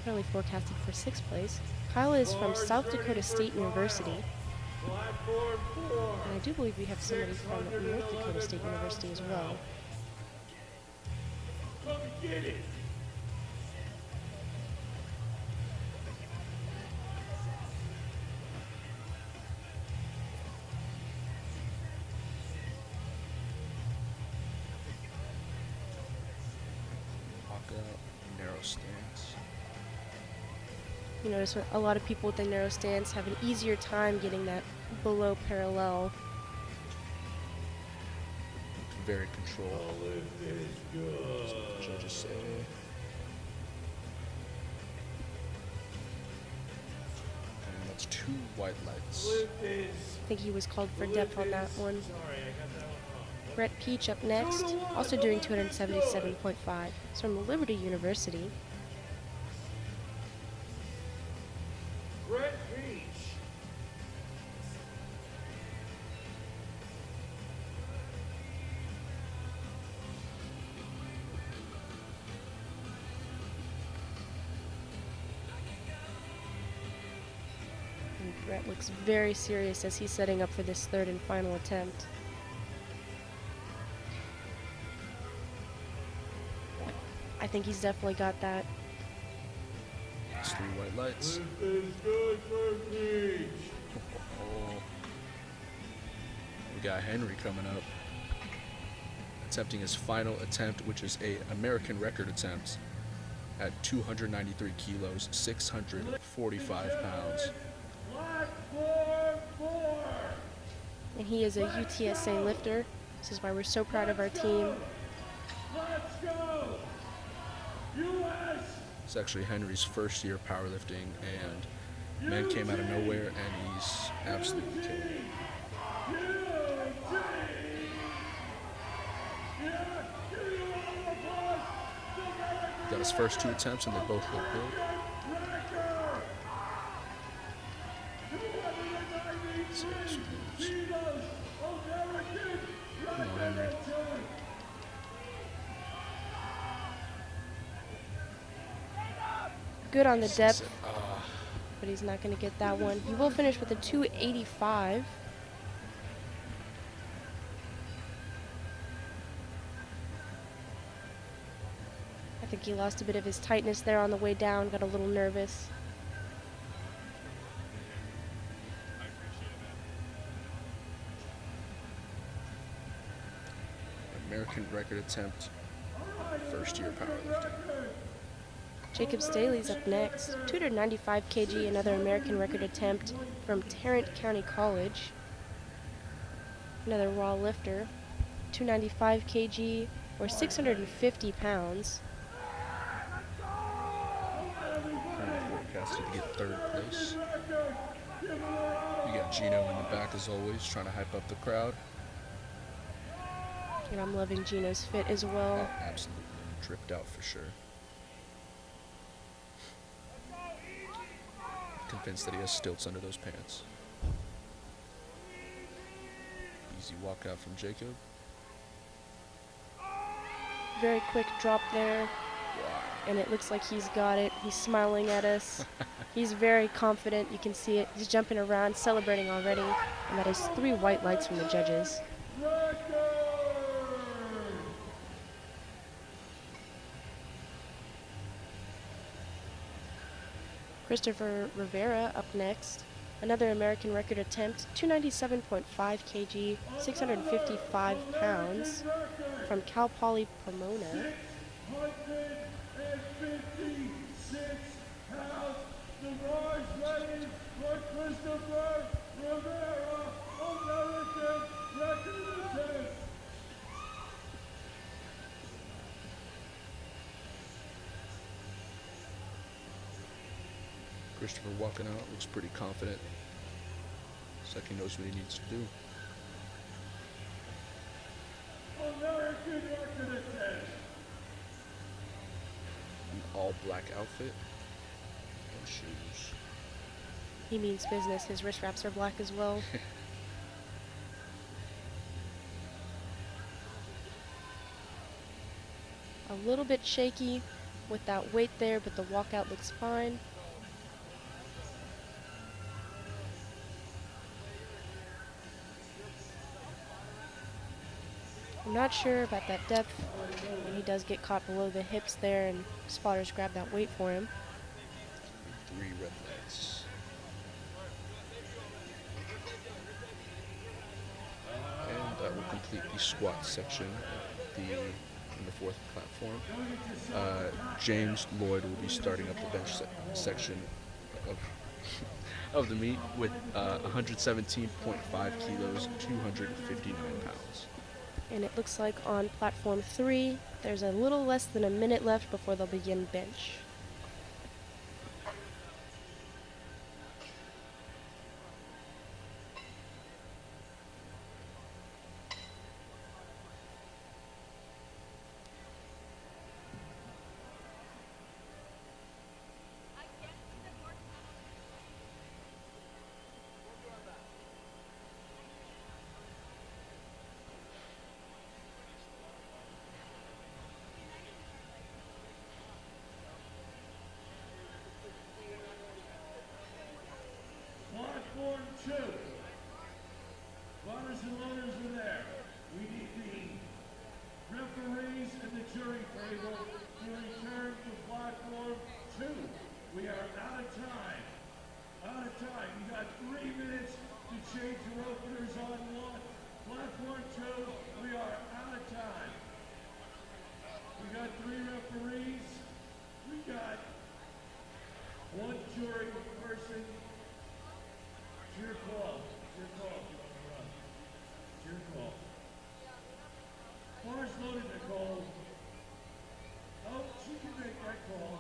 S3: Currently forecasted for 6th place. Kyle is from South Dakota State University,
S1: Platform 4.
S3: and I do believe we have somebody from North Dakota State University as well.
S1: Come get it.
S4: Walk out, narrow stance.
S3: You notice a lot of people with the narrow stance have an easier time getting that below parallel.
S4: Very controlled.
S1: The lift is good.
S4: That's what the judges say. And that's 2 white lights.
S1: Lift is.
S3: I think he was called for depth on that one.
S1: Sorry, I got that one wrong.
S3: Brett Peach up next, also doing 277.5. He's from Liberty University.
S1: Brett Peach.
S3: And Brett looks very serious as he's setting up for this third and final attempt. I think he's definitely got that.
S4: It's 3 white lights.
S1: This is good for Peach.
S4: Oh. We got Henry coming up, attempting his final attempt, which is a American record attempt at 293 kilos, 645 pounds.
S1: Platform 4.
S3: And he is a UTSA lifter. This is why we're so proud of our team.
S1: Let's go. U.S.
S4: It's actually Henry's first year powerlifting, and man came out of nowhere, and he's absolutely killing it. He got his first 2 attempts, and they both look good. Let's see how she moves. Come on, Henry.
S3: Good on the depth,
S4: Ah,
S3: but he's not going to get that one. He will finish with a 285. I think he lost a bit of his tightness there on the way down, got a little nervous.
S4: American record attempt, first year powerlifting.
S3: Jacob Staley's up next. 295 kg, another American record attempt from Tarrant County College. Another raw lifter. 295 kg, or 650 pounds.
S4: Currently forecasted to get 3rd place. You got Gino in the back as always, trying to hype up the crowd.
S3: And I'm loving Gino's fit as well.
S4: Absolutely dripped out for sure. Convinced that he has stilts under those pants. Easy walkout from Jacob.
S3: Very quick drop there,
S4: Wow.
S3: and it looks like he's got it. He's smiling at us. He's very confident. You can see it. He's jumping around, celebrating already. And that is 3 white lights from the judges. Christopher Rivera up next. Another American record attempt, 297.5 kg, 655 pounds, from Cal Poly Pomona.
S1: 656 pounds. The rise ready for Christopher Rivera, American record attempt.
S4: Christopher walking out, looks pretty confident. Looks like he knows what he needs to do.
S1: American record attempt.
S4: An all black outfit and shoes.
S3: He means business. His wrist wraps are black as well. A little bit shaky with that weight there, but the walkout looks fine. I'm not sure about that depth. He does get caught below the hips there, and spotters grab that weight for him.
S4: 3 red lights. And that will complete the squat section of the in the 4th platform. James Lloyd will be starting up the bench section of the meet with 117.5 kilos, 259 pounds.
S3: And it looks like on platform 3, there's a little less than a minute left before they'll begin bench.
S1: owners are there. We need the referees and the jury table to return to platform 2. We are out of time. Out of time. You got 3 minutes to change your openers on 1. Platform 2, we are out of time. We got 3 referees. We got 1 jury person. It's your call. It's your call. It's your call. Bar's loaded, Nicole. Oh, she can make that call.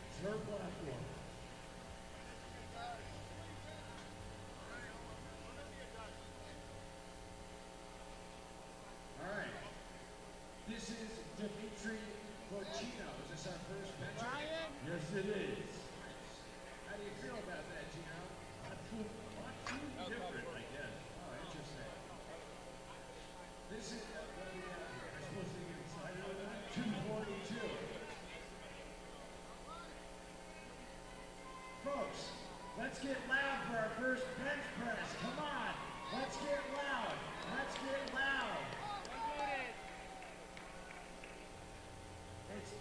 S1: It's her platform. All right. This is Dimitri Porcino. Is this our first match? Yes, it is. How do you feel about that, Gino? Not too different, I guess. Oh, interesting. This is what we have here. We're supposed to get excited with that. 242. Folks, let's get loud for our first bench press. Come on. Let's get loud. Let's get loud. It's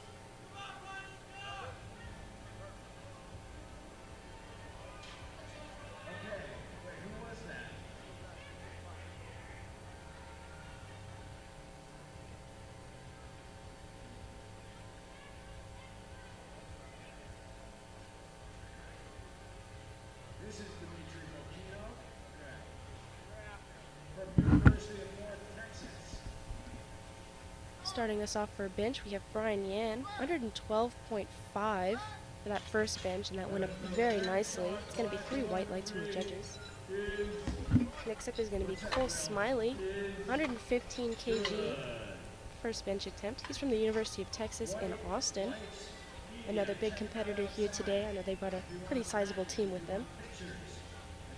S1: okay. Wait, who was that? This is Dimitri Porcino. From University of North Texas.
S3: Starting us off for bench, we have Brian Yan, 112.5 for that first bench, and that went up very nicely. It's going to be 3 white lights from the judges. Next up is going to be Cole Smiley, 115 kg, first bench attempt. He's from the University of Texas in Austin. Another big competitor here today. I know they brought a pretty sizable team with them.
S1: If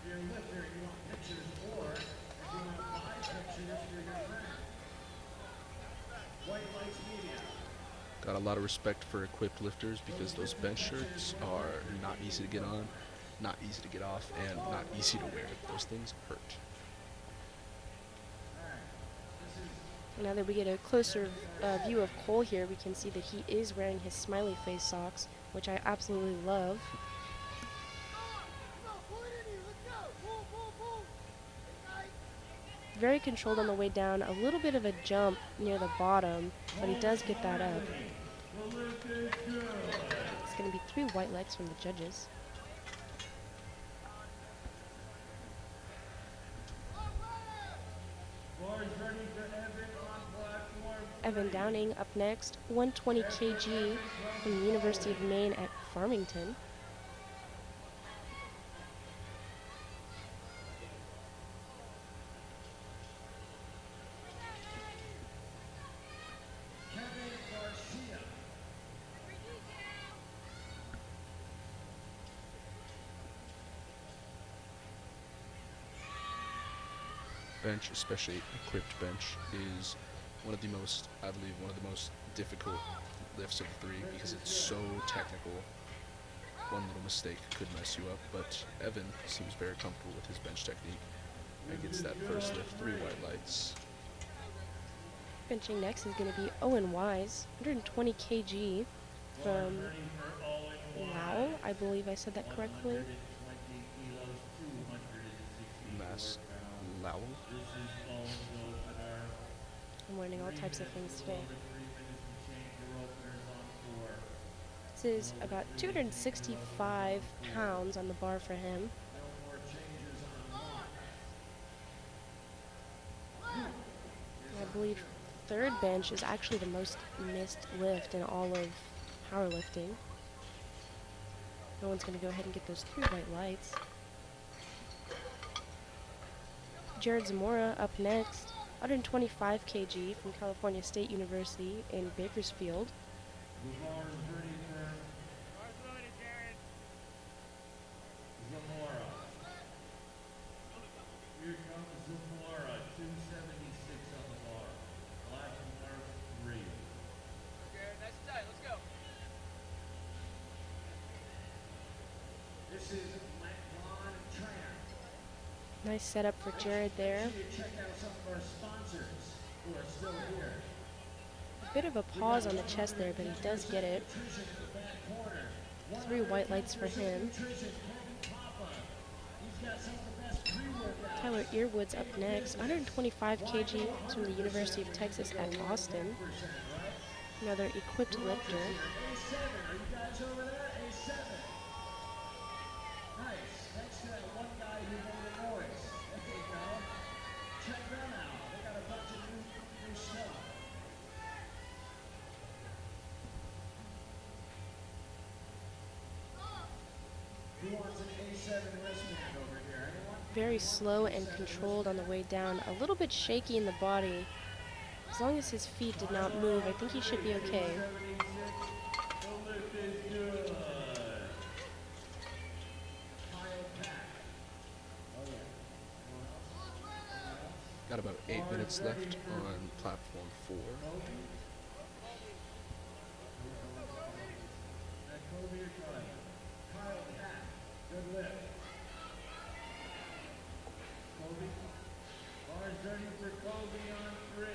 S1: you're a lifter, you want pictures, or if you want to buy pictures for your friend. White Lights Media.
S4: Got a lot of respect for equipped lifters because those bench shirts are not easy to get on, not easy to get off, and not easy to wear. Those things hurt.
S3: Now that we get a closer view of Cole here, we can see that he is wearing his smiley face socks, which I absolutely love. Very controlled on the way down, a little bit of a jump near the bottom, but he does get that up. It's going to be 3 white legs from the judges. Evan Downing up next, 120 kg from the University of Maine at Farmington.
S4: Bench, especially equipped bench, is one of the most, I believe, one of the most difficult lifts of the 3 because it's so technical. One little mistake could mess you up, but Evan seems very comfortable with his bench technique and gets that first lift, 3 white lights.
S3: Benching next is going to be Owen Wise, 120 kg from Lowell. I believe I said that correctly.
S4: Mass Lowell.
S3: I'm learning all types of things today. This is about 265 pounds on the bar for him. I believe third bench is actually the most missed lift in all of powerlifting. No one's going to go ahead and get those 3 white lights. Jared Zamora up next, 125 kg from California State University in Bakersfield.
S1: Here comes Zamora, 276 on the bar. Black mark 3.
S5: Okay, nice and tight. Let's go.
S1: This is Lon Tran.
S3: Nice setup for Jared there.
S1: Check out some of our sponsors who are still here.
S3: A bit of a pause on the chest there, but he does get it. 3 white lights for him. Tyler Earwood's up next. 125 kg from the University of Texas at Austin. Another equipped lifter.
S1: A7, are you guys over there? A7. Nice. Next to that one guy who made a noise. There you go. Check them out. They got a bunch of new stuff. Who wants an A7 wristband over here? Anyone?
S3: Very slow and controlled on the way down. A little bit shaky in the body. As long as his feet did not move, I think he should be okay.
S1: The lift is good.
S4: Got about 8 minutes left on platform 4.
S1: Kyle Pack, good lift. Kobe. Bars dirty for Kobe on 3.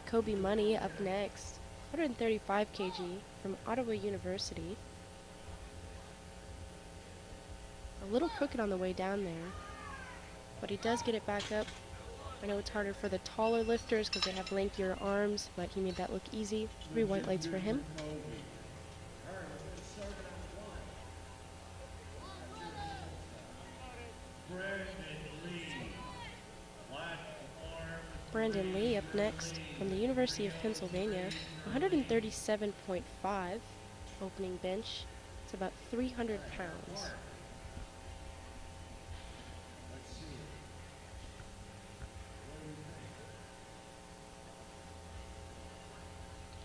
S3: Kobe Money up next. 135 kg from Ottawa University. A little crooked on the way down there, but he does get it back up. I know it's harder for the taller lifters because they have lankier arms, but he made that look easy. 3 white lights for him. Brandon Lee up next from the University of Pennsylvania. 137.5 opening bench. It's about 300 pounds.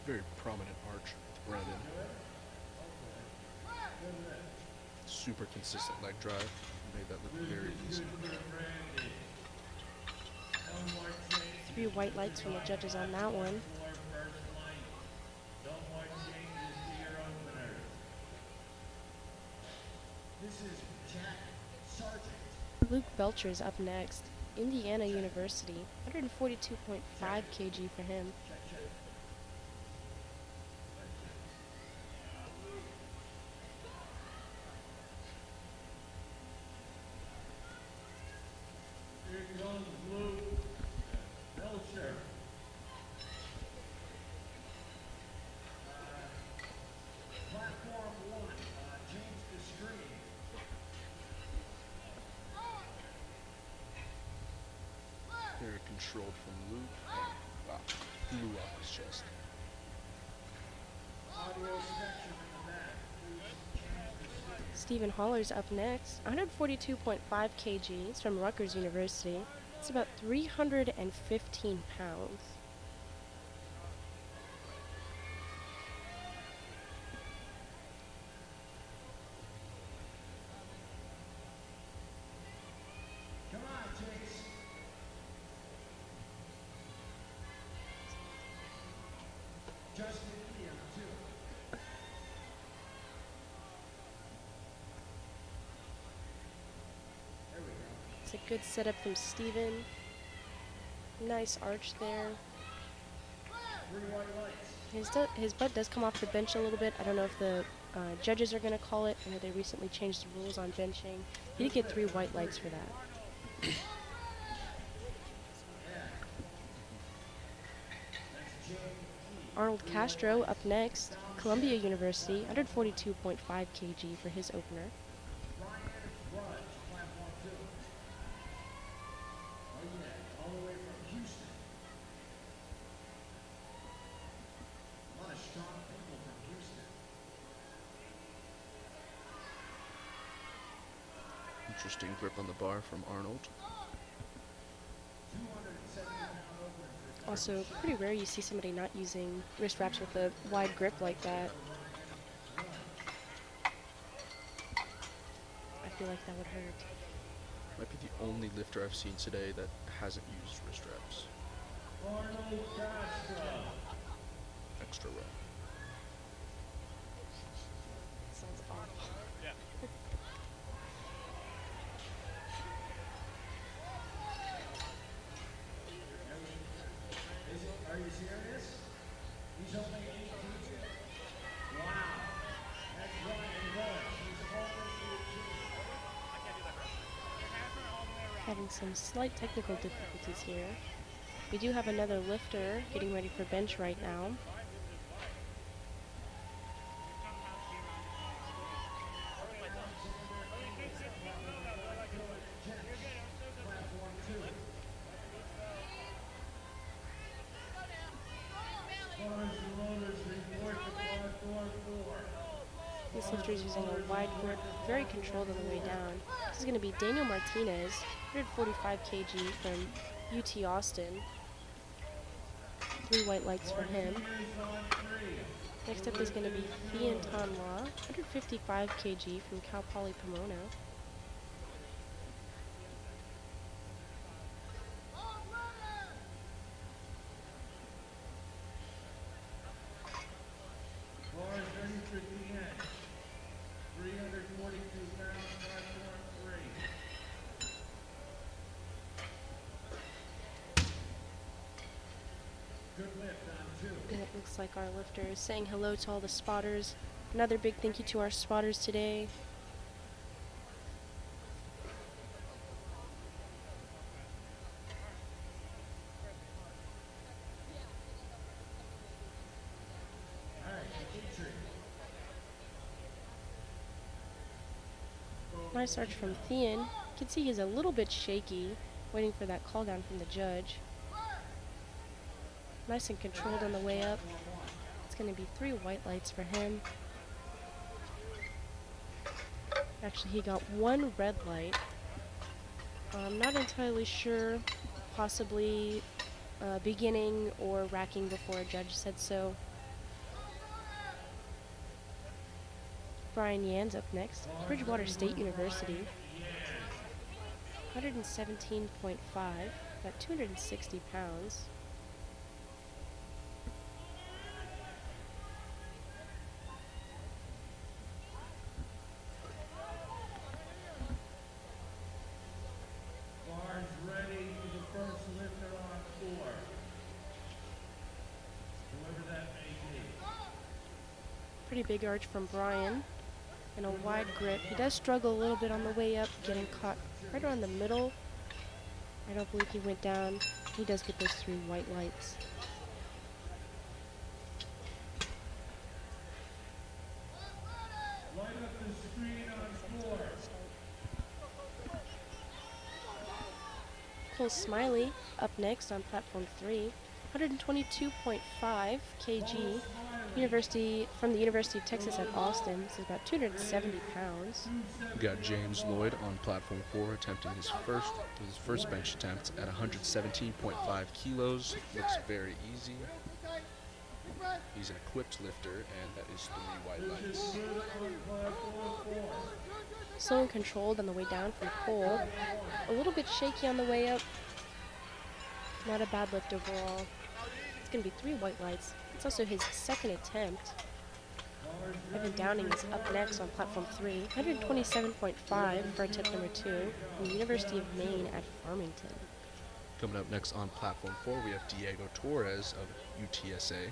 S4: Very prominent arch with Brandon. Super consistent leg drive. Made that look very easy.
S3: 3 white lights from the judges on that one.
S1: This is Jack Sargent.
S3: Luke Belcher's up next. Indiana University. 142.5 kg for him.
S1: Here comes Luke Belcher. Platform 1, James Destree.
S4: Very controlled from Luke. And, wow, blew off his chest.
S1: Audio spectrum in the back.
S3: Stephen Haller's up next. 142.5 kg from Rutgers University. It's about 315 pounds.
S1: Come on, Chase. Justin Lee on 2. There we go.
S3: It's a good setup from Stephen. Nice arch there.
S1: 3 white lights.
S3: His butt does come off the bench a little bit. I don't know if the judges are going to call it. I know they recently changed the rules on benching. He did get 3 white lights for that. Arnold Castro up next. Columbia University, 142.5 kg for his opener.
S1: Ryan Rudge, platform 2. Oh yeah, all the way from Houston. A lot of strong people from Houston.
S4: Interesting grip on the bar from Arnold.
S1: 270 pound opener for
S3: Also, pretty rare you see somebody not using wrist wraps with a wide grip like that. I feel like that would hurt.
S4: Might be the only lifter I've seen today that hasn't used wrist wraps.
S1: Arnold Castro.
S4: Extra row.
S3: Having some slight technical difficulties here. We do have another lifter getting ready for bench right now. This lifter is using a wide grip, very controlled on the way down. This is going to be Daniel Martinez, 145 kg from UT Austin. 3 white lights for him. Next up is going to be Thean Tan La, 155 kg from Cal Poly Pomona. And it looks like our lifter is saying hello to all the spotters. Another big thank you to our spotters today. Nice arch from Thean. You can see he's a little bit shaky, waiting for that call down from the judge. Nice and controlled on the way up. It's going to be 3 white lights for him. Actually, he got 1 red light. I'm not entirely sure. Possibly beginning or racking before a judge said so. Brian Yan's up next. Bridgewater State University. 117.5, about 260 pounds. Pretty big arch from Brian and a wide grip. He does struggle a little bit on the way up, getting caught right around the middle. I don't believe he went down. He does get those 3 white lights. Cole Smiley up next on platform 3, 122.5 kg. From the University of Texas at Austin. This is about 270 pounds.
S4: We got James Lloyd on platform 4 attempting his first bench attempt at 117.5 kilos. Looks very easy. He's an equipped lifter, and that is 3 white lights.
S3: Slow and controlled on the way down from Cole. A little bit shaky on the way up. Not a bad lift overall. It's going to be 3 white lights. It's also his second attempt. Evan Downing is up next on platform 3, 127.5 for attempt number 2 from the University of Maine at Farmington.
S4: Coming up next on platform 4, we have Diego Torres of UTSA.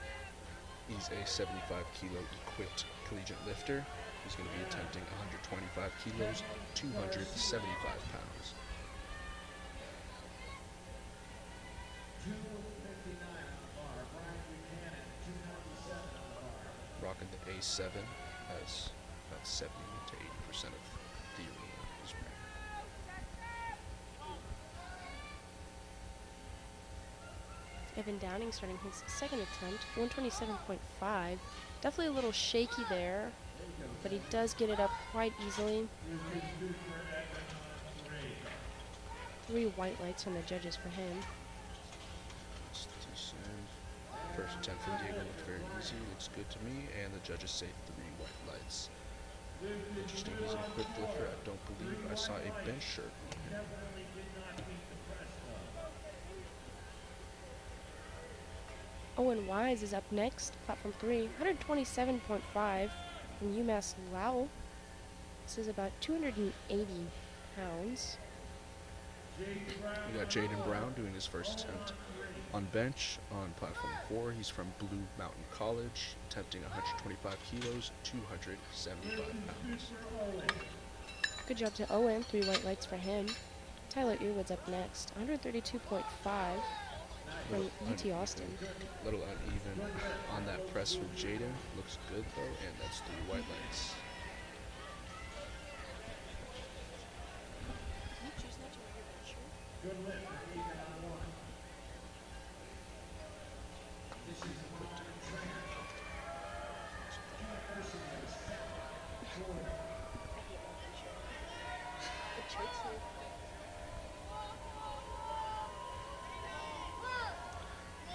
S4: He's a 75 kilo equipped collegiate lifter. He's going to be attempting 125 kilos, 275 pounds. Rocking the A7 as about 70 to 80% of the arena is wearing.
S3: Evan Downing starting his second attempt, 127.5. Definitely a little shaky there, but he does get it up quite easily. 3 white lights from the judges for him.
S4: First attempt from Diego looked very easy, looks good to me, and the judges say 3 white lights. Interesting, he's an equipped lifter. I don't believe I saw a bench shirt on him.
S3: Owen Wise is up next, platform 3, 127.5 from UMass Lowell. This is about 280 pounds.
S4: We got Jaden Brown doing his first attempt on bench on platform 4. He's from Blue Mountain College, attempting 125 kilos, 275 pounds.
S3: Good job to Owen, 3 white lights for him. Tyler Earwood's up next. 132.5 from UT Austin.
S4: Little uneven on that press from Jaden. Looks good though, and that's 3 white lights.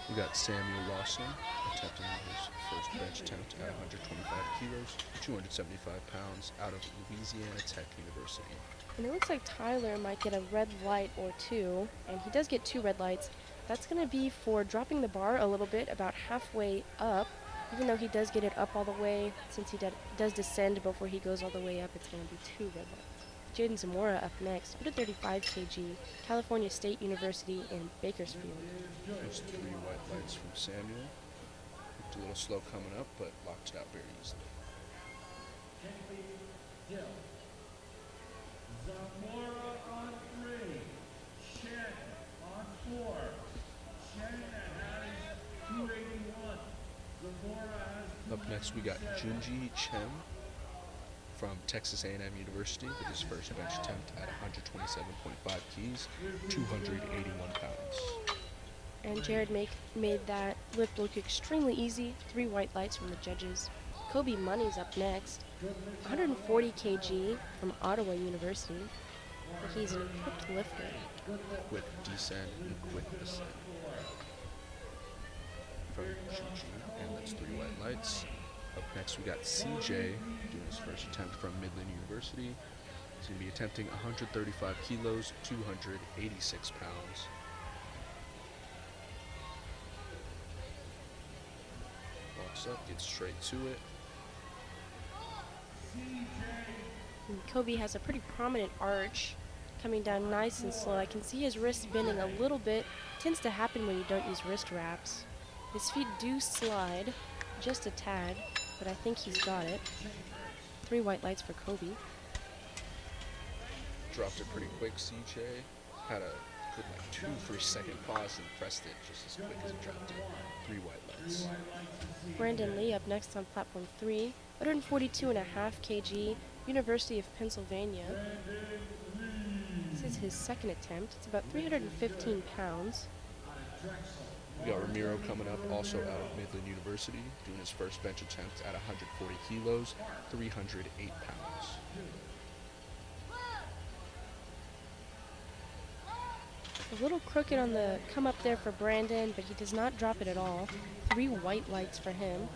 S4: We got Samuel Lawson attempting his first bench attempt at 125 kilos, 275 pounds, out of Louisiana Tech University.
S3: And it looks like Tyler might get a red light or two, and he does get 2 red lights. That's going to be for dropping the bar a little bit, about halfway up. Even though he does get it up all the way, since he does descend before he goes all the way up, it's going to be 2 red lights. Jaden Zamora up next, 135 kg, California State University in Bakersfield.
S4: There's 3 white lights from Samuel. Looked a little slow coming up, but locked it out very easily.
S1: Zamora on 3. Shen on 4. Shen has 281. Zamora has
S4: Up next, we got Junji Chen from Texas A&M University with his first bench attempt at 127.5 keys, 281 pounds.
S3: And Jared made that lift look extremely easy. 3 white lights from the judges. Kobe Money's up next. 140 kg from Ottawa University. He's an equipped lifter.
S4: Quick descent and quick ascent from Junji, and that's 3 white lights. Up next, we got CJ doing his first attempt from Midland University. He's going to be attempting 135 kilos, 286 pounds. Walks up, gets straight to it.
S3: And Kobe has a pretty prominent arch coming down nice and slow. I can see his wrist bending a little bit. Tends to happen when you don't use wrist wraps. His feet do slide just a tad, but I think he's got it. 3 white lights for Kobe.
S4: Dropped it pretty quick, CJ. Had a good 2-3 second pause and pressed it just as quick as he dropped it. 3 white lights.
S3: Brandon Lee up next on platform 3. 142.5 kg, University of Pennsylvania. This is his second attempt. It's about 315 pounds.
S4: We got Ramiro coming up, also out of Midland University, doing his first bench attempt at 140 kilos, 308 pounds.
S3: A little crooked on the come up there for Brandon, but he does not drop it at all. 3 white lights for him.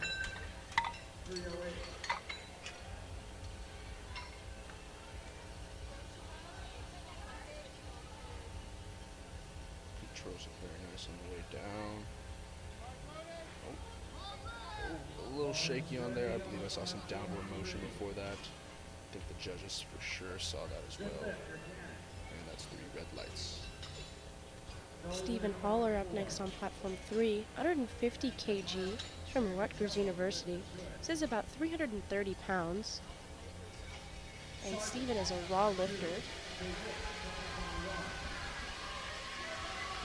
S4: Controls it very nice on the way down. Oh, a little shaky on there. I believe I saw some downward motion before that. I think the judges for sure saw that as well. And that's 3 red lights.
S3: Stephen Haller up next on platform 3. 150 kg. He's from Rutgers University. Says about 330 pounds. And Stephen is a raw lifter.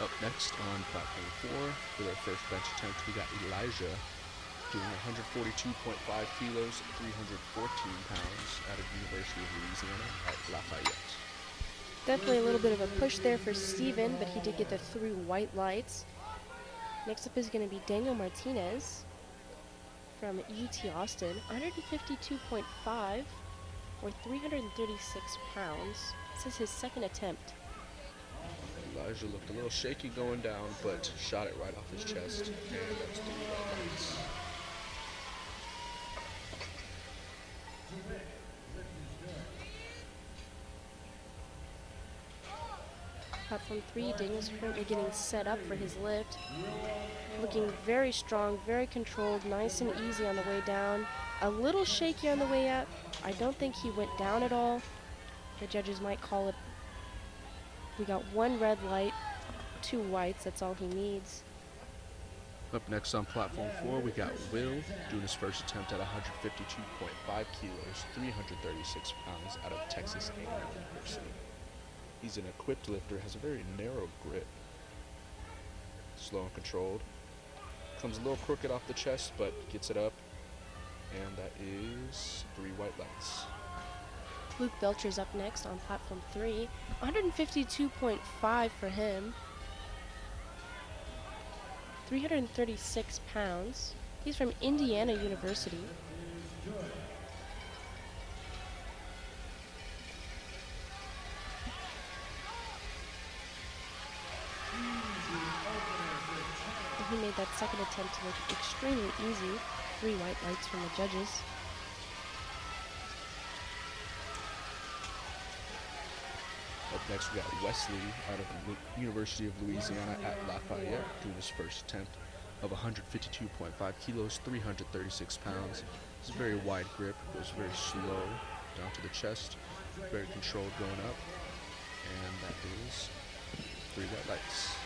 S4: Up next on platform 4, for their first bench attempt, we got Elijah doing 142.5 kilos, 314 pounds out of University of Louisiana at Lafayette.
S3: Definitely a little bit of a push there for Steven, but he did get the 3 white lights. Next up is going to be Daniel Martinez from UT Austin, 152.5 or 336 pounds. This is his second attempt.
S4: Elijah looked a little shaky going down, but shot it right off his chest, and that's 3 white lights.
S3: Platform 3, Daniel's currently getting set up for his lift. Looking very strong, very controlled, nice and easy on the way down. A little shaky on the way up. I don't think he went down at all. The judges might call it. We got 1 red light, 2 whites, that's all he needs.
S4: Up next on platform 4, we got Will doing his first attempt at 152.5 kilos, 336 pounds out of Texas A&M University. He's an equipped lifter, has a very narrow grip. Slow and controlled. Comes a little crooked off the chest, but gets it up. And that is 3 white lights.
S3: Luke Belcher's up next on platform 3. 152.5 for him. 336 pounds. He's from Indiana University. He made that second attempt to look extremely easy. 3 white lights from the judges.
S4: Up next, we got Wesley out of the University of Louisiana at Lafayette doing his first attempt of 152.5 kilos, 336 pounds. It's a very wide grip, goes very slow down to the chest, very controlled going up, and that is 3 white lights.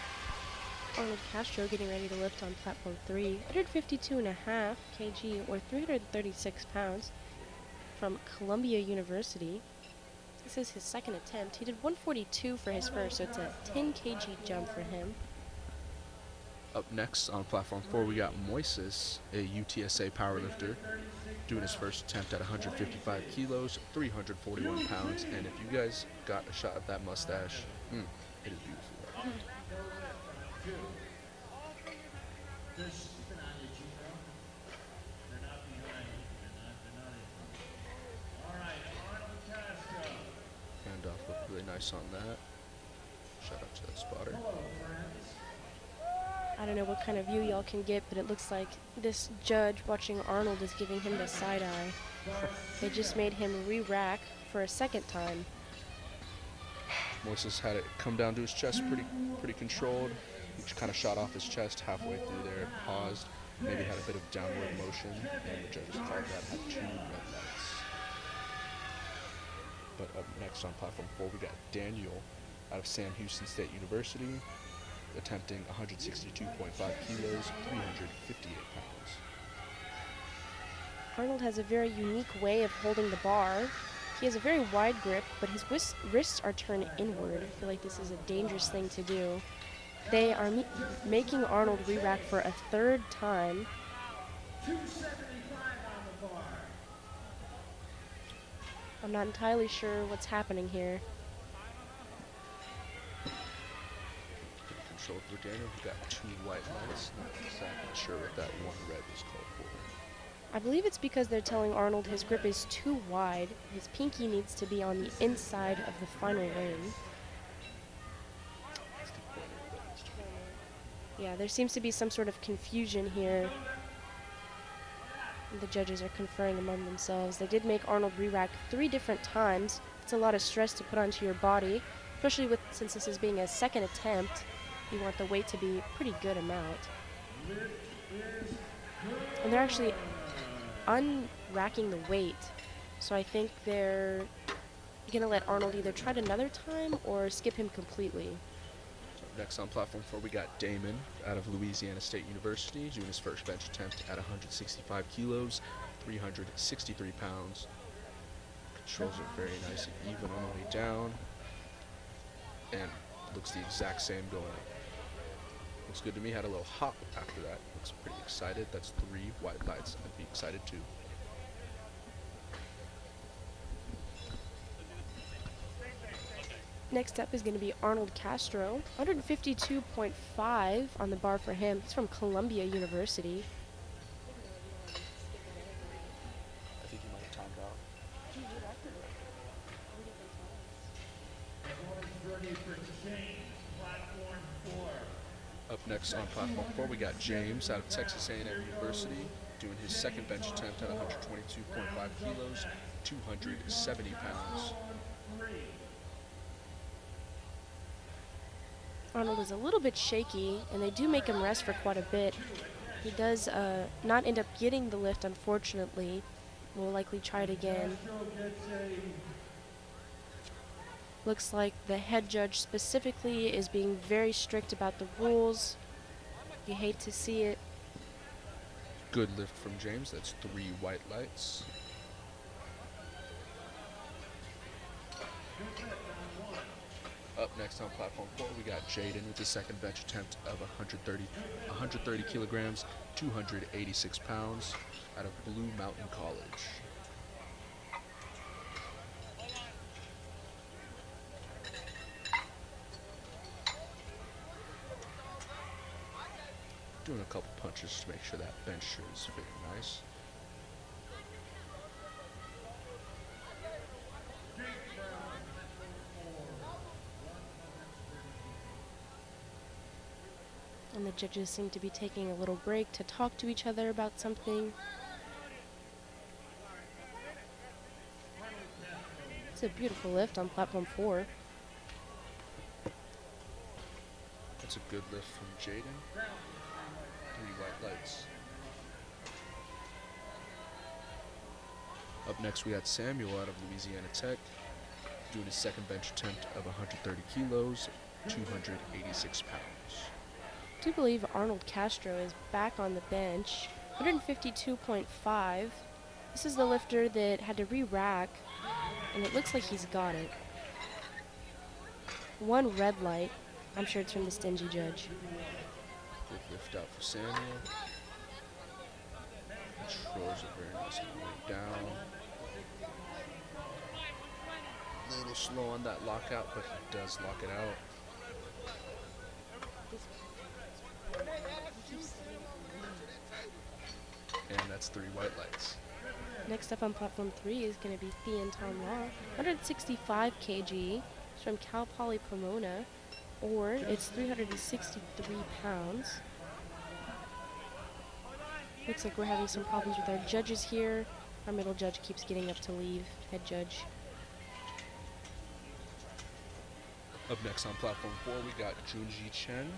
S3: Arnold Castro getting ready to lift on platform 3. 152.5 kg or 336 pounds from Columbia University. This is his second attempt. He did 142 for his first, so it's a 10 kg jump for him.
S4: Up next on platform 4, we got Moises, a UTSA powerlifter, doing his first attempt at 155 kilos, 341 pounds. And if you guys got a shot at that mustache, it is beautiful. Handoff looked really nice on that. Shout out to that spotter.
S3: I don't know what kind of view y'all can get, but it looks like this judge watching Arnold is giving him the side eye. They just made him re-rack for a second time.
S4: Moises had it come down to his chest pretty controlled. He just kind of shot off his chest halfway through there, paused, maybe had a bit of downward motion, and the judges called that had 2 red lights. But up next on platform 4, we got Daniel out of Sam Houston State University, attempting 162.5 kilos, 358 pounds.
S3: Arnold has a very unique way of holding the bar. He has a very wide grip, but his wrists are turned inward. I feel like this is a dangerous thing to do. They are making Arnold re-rack for a 3rd time.
S1: 275 on the bar.
S3: I'm not entirely sure what's happening here.
S4: Controlled for Daniel, he got 2 white lights. Not exactly sure what that 1 red was called for.
S3: I believe it's because they're telling Arnold his grip is too wide. His pinky needs to be on the inside of the final ring. Yeah, there seems to be some sort of confusion here. The judges are conferring among themselves. They did make Arnold re-rack 3 different times. It's a lot of stress to put onto your body, especially since this is being a second attempt. You want the weight to be a pretty good amount. And they're actually unracking the weight. So I think they're gonna let Arnold either try it another time or skip him completely.
S4: Next on platform 4, we got Damon out of Louisiana State University doing his first bench attempt at 165 kilos, 363 pounds. Controls are very nice and even on the way down. And looks the exact same going up. Looks good to me. Had a little hop after that. Looks pretty excited. That's 3 white lights. I'd be excited too.
S3: Next up is going to be Arnold Castro, 152.5 on the bar for him. He's from Columbia University.
S4: I think he might have timed out. Up next on platform 4, we got James out of Texas A&M University doing his second bench attempt at 122.5 kilos, 270 pounds.
S3: Arnold is a little bit shaky, and they do make him rest for quite a bit. He does not end up getting the lift, unfortunately. We'll likely try it again. Looks like the head judge specifically is being very strict about the rules. You hate to see it.
S4: Good lift from James. That's 3 white lights. Up next on platform 4, we got Jaden with the second bench attempt of 130 kilograms, 286 pounds, out of Blue Mountain College. Doing a couple punches to make sure that bench shirt is fitting nice.
S3: And the judges seem to be taking a little break to talk to each other about something. It's a beautiful lift on platform 4.
S4: That's a good lift from Jaden. 3 white lights. Up next, we got Samuel out of Louisiana Tech, doing his second bench attempt of 130 kilos, 286 pounds.
S3: I do believe Arnold Castro is back on the bench. 152.5. This is the lifter that had to re-rack, and it looks like he's got it. 1 red light. I'm sure it's from the stingy judge.
S4: Good lift out for Samuel. Controls it very nice on the way down. A little slow on that lockout, but he does lock it out. And that's 3 white lights.
S3: Next up on platform 3 is going to be Thean Tom Law. 165 kg. It's from Cal Poly Pomona, or it's 363 pounds. Looks like we're having some problems with our judges here. Our middle judge keeps getting up to leave. Head judge.
S4: Up next on platform 4, we got Junji Chen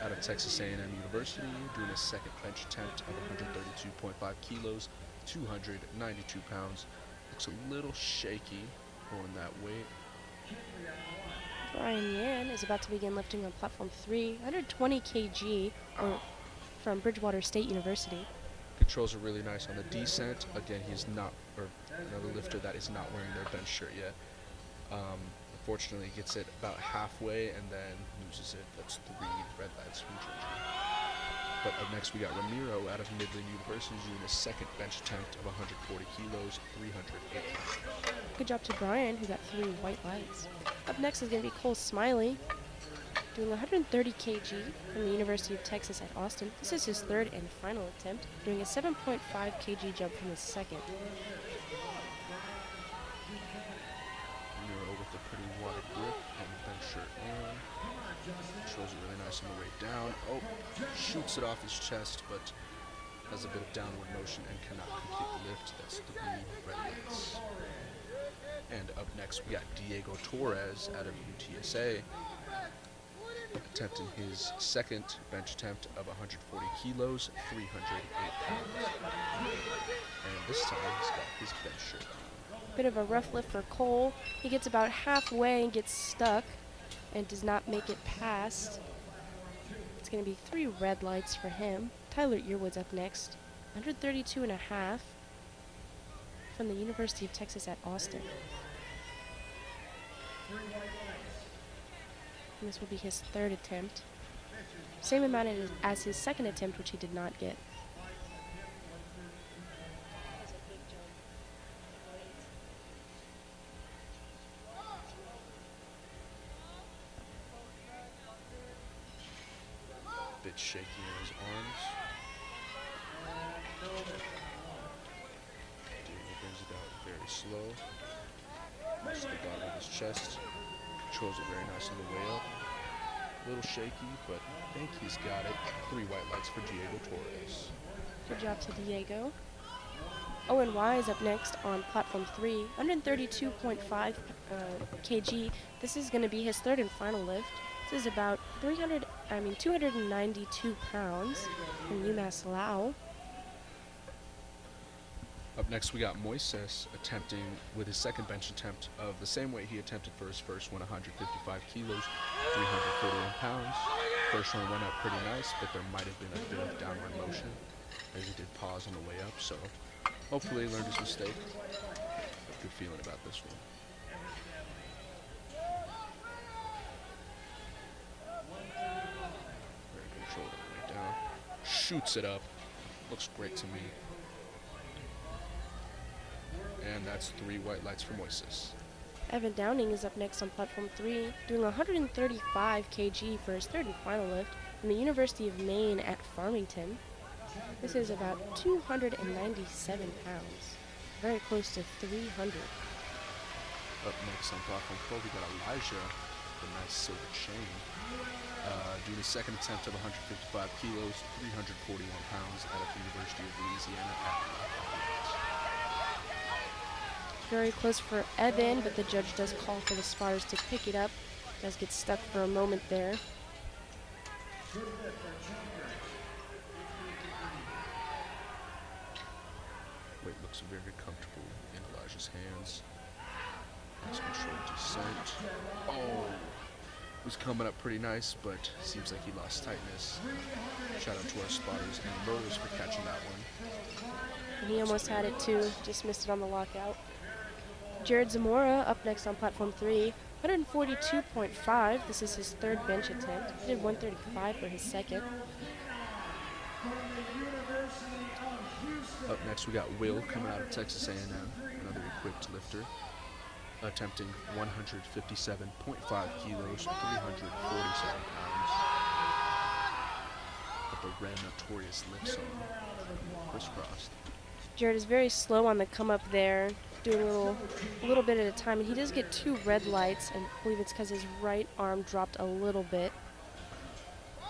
S4: out of Texas A&M University, doing his second bench attempt of 132.5 kilos, 292 pounds. Looks a little shaky pulling that weight.
S3: Brian Yan is about to begin lifting on platform 3, 120 kg, or from Bridgewater State University.
S4: Controls are really nice on the descent. Again, he's not, or another lifter that is not wearing their bench shirt yet. Unfortunately, gets it about halfway and then loses it. That's 3 red lights from Georgia. But up next, we got Ramiro out of Midland University doing his second bench attempt of 140 kilos, 308 pounds.
S3: Good job to Brian, who got 3 white lights. Up next is going to be Cole Smiley, doing 130 kg from the University of Texas at Austin. This is his third and final attempt, doing a 7.5 kg jump from his second.
S4: Ramiro with a pretty wide grip and bench shirt on. Controls it really nice on the way down. Oh, shoots it off his chest, but has a bit of downward motion and cannot complete the lift. That's 3 red lights. And up next, we got Diego Torres out of UTSA, attempting his second bench attempt of 140 kilos, 308 pounds. And this time, he's got his bench shirt on.
S3: Bit of a rough lift for Cole. He gets about halfway and gets stuck and does not make it past. It's going to be 3 red lights for him. Tyler Earwood's up next. 132.5 from the University of Texas at Austin. And this will be his third attempt. Same amount as his second attempt, which he did not get.
S4: Bit shaky in his arms. Diego brings it out very slow. Most of the bottom of his chest. Controls it very nice on the way up. A little shaky, but I think he's got it. 3 white lights for Diego Torres.
S3: Good job to Diego. Owen Y is up next on platform 3, 132.5 kg. This is going to be his third and final lift. This is about 292 pounds from UMass Lao.
S4: Up next, we got Moises attempting with his second bench attempt of the same weight he attempted for his first one, 155 kilos, 341 pounds. First one went up pretty nice, but there might have been a bit of downward motion as he did pause on the way up. So hopefully he learned his mistake. Good feeling about this one. Very controlled on the way down. Shoots it up. Looks great to me. And that's 3 white lights for Moises.
S3: Evan Downing is up next on platform 3, doing 135 kg for his third and final lift from the University of Maine at Farmington. This is about 297 pounds, very close to 300.
S4: Up next on platform 4, we got Elijah with a nice silver chain. Doing his second attempt of 155 kilos, 341 pounds out of the University of Louisiana at
S3: Very close for Evan, but the judge does call for the spotters to pick it up. Does get stuck for a moment there.
S4: Weight looks very comfortable in Elijah's hands. Nice controlled descent. Oh! Was coming up pretty nice, but seems like he lost tightness. Shout out to our spotters and rowers for catching that one.
S3: And he almost had it too, just missed it on the lockout. Jared Zamora up next on platform 3, 142.5. This is his third bench attempt. He did 135 for his second.
S4: Up next, we got Will coming out of Texas A&M, another equipped lifter, attempting 157.5 kilos, 347 pounds. With the red notorious lip song, crisscrossed.
S3: Jared is very slow on the come up there, doing a little bit at a time, and he does get 2 red lights, and I believe it's because his right arm dropped a little bit.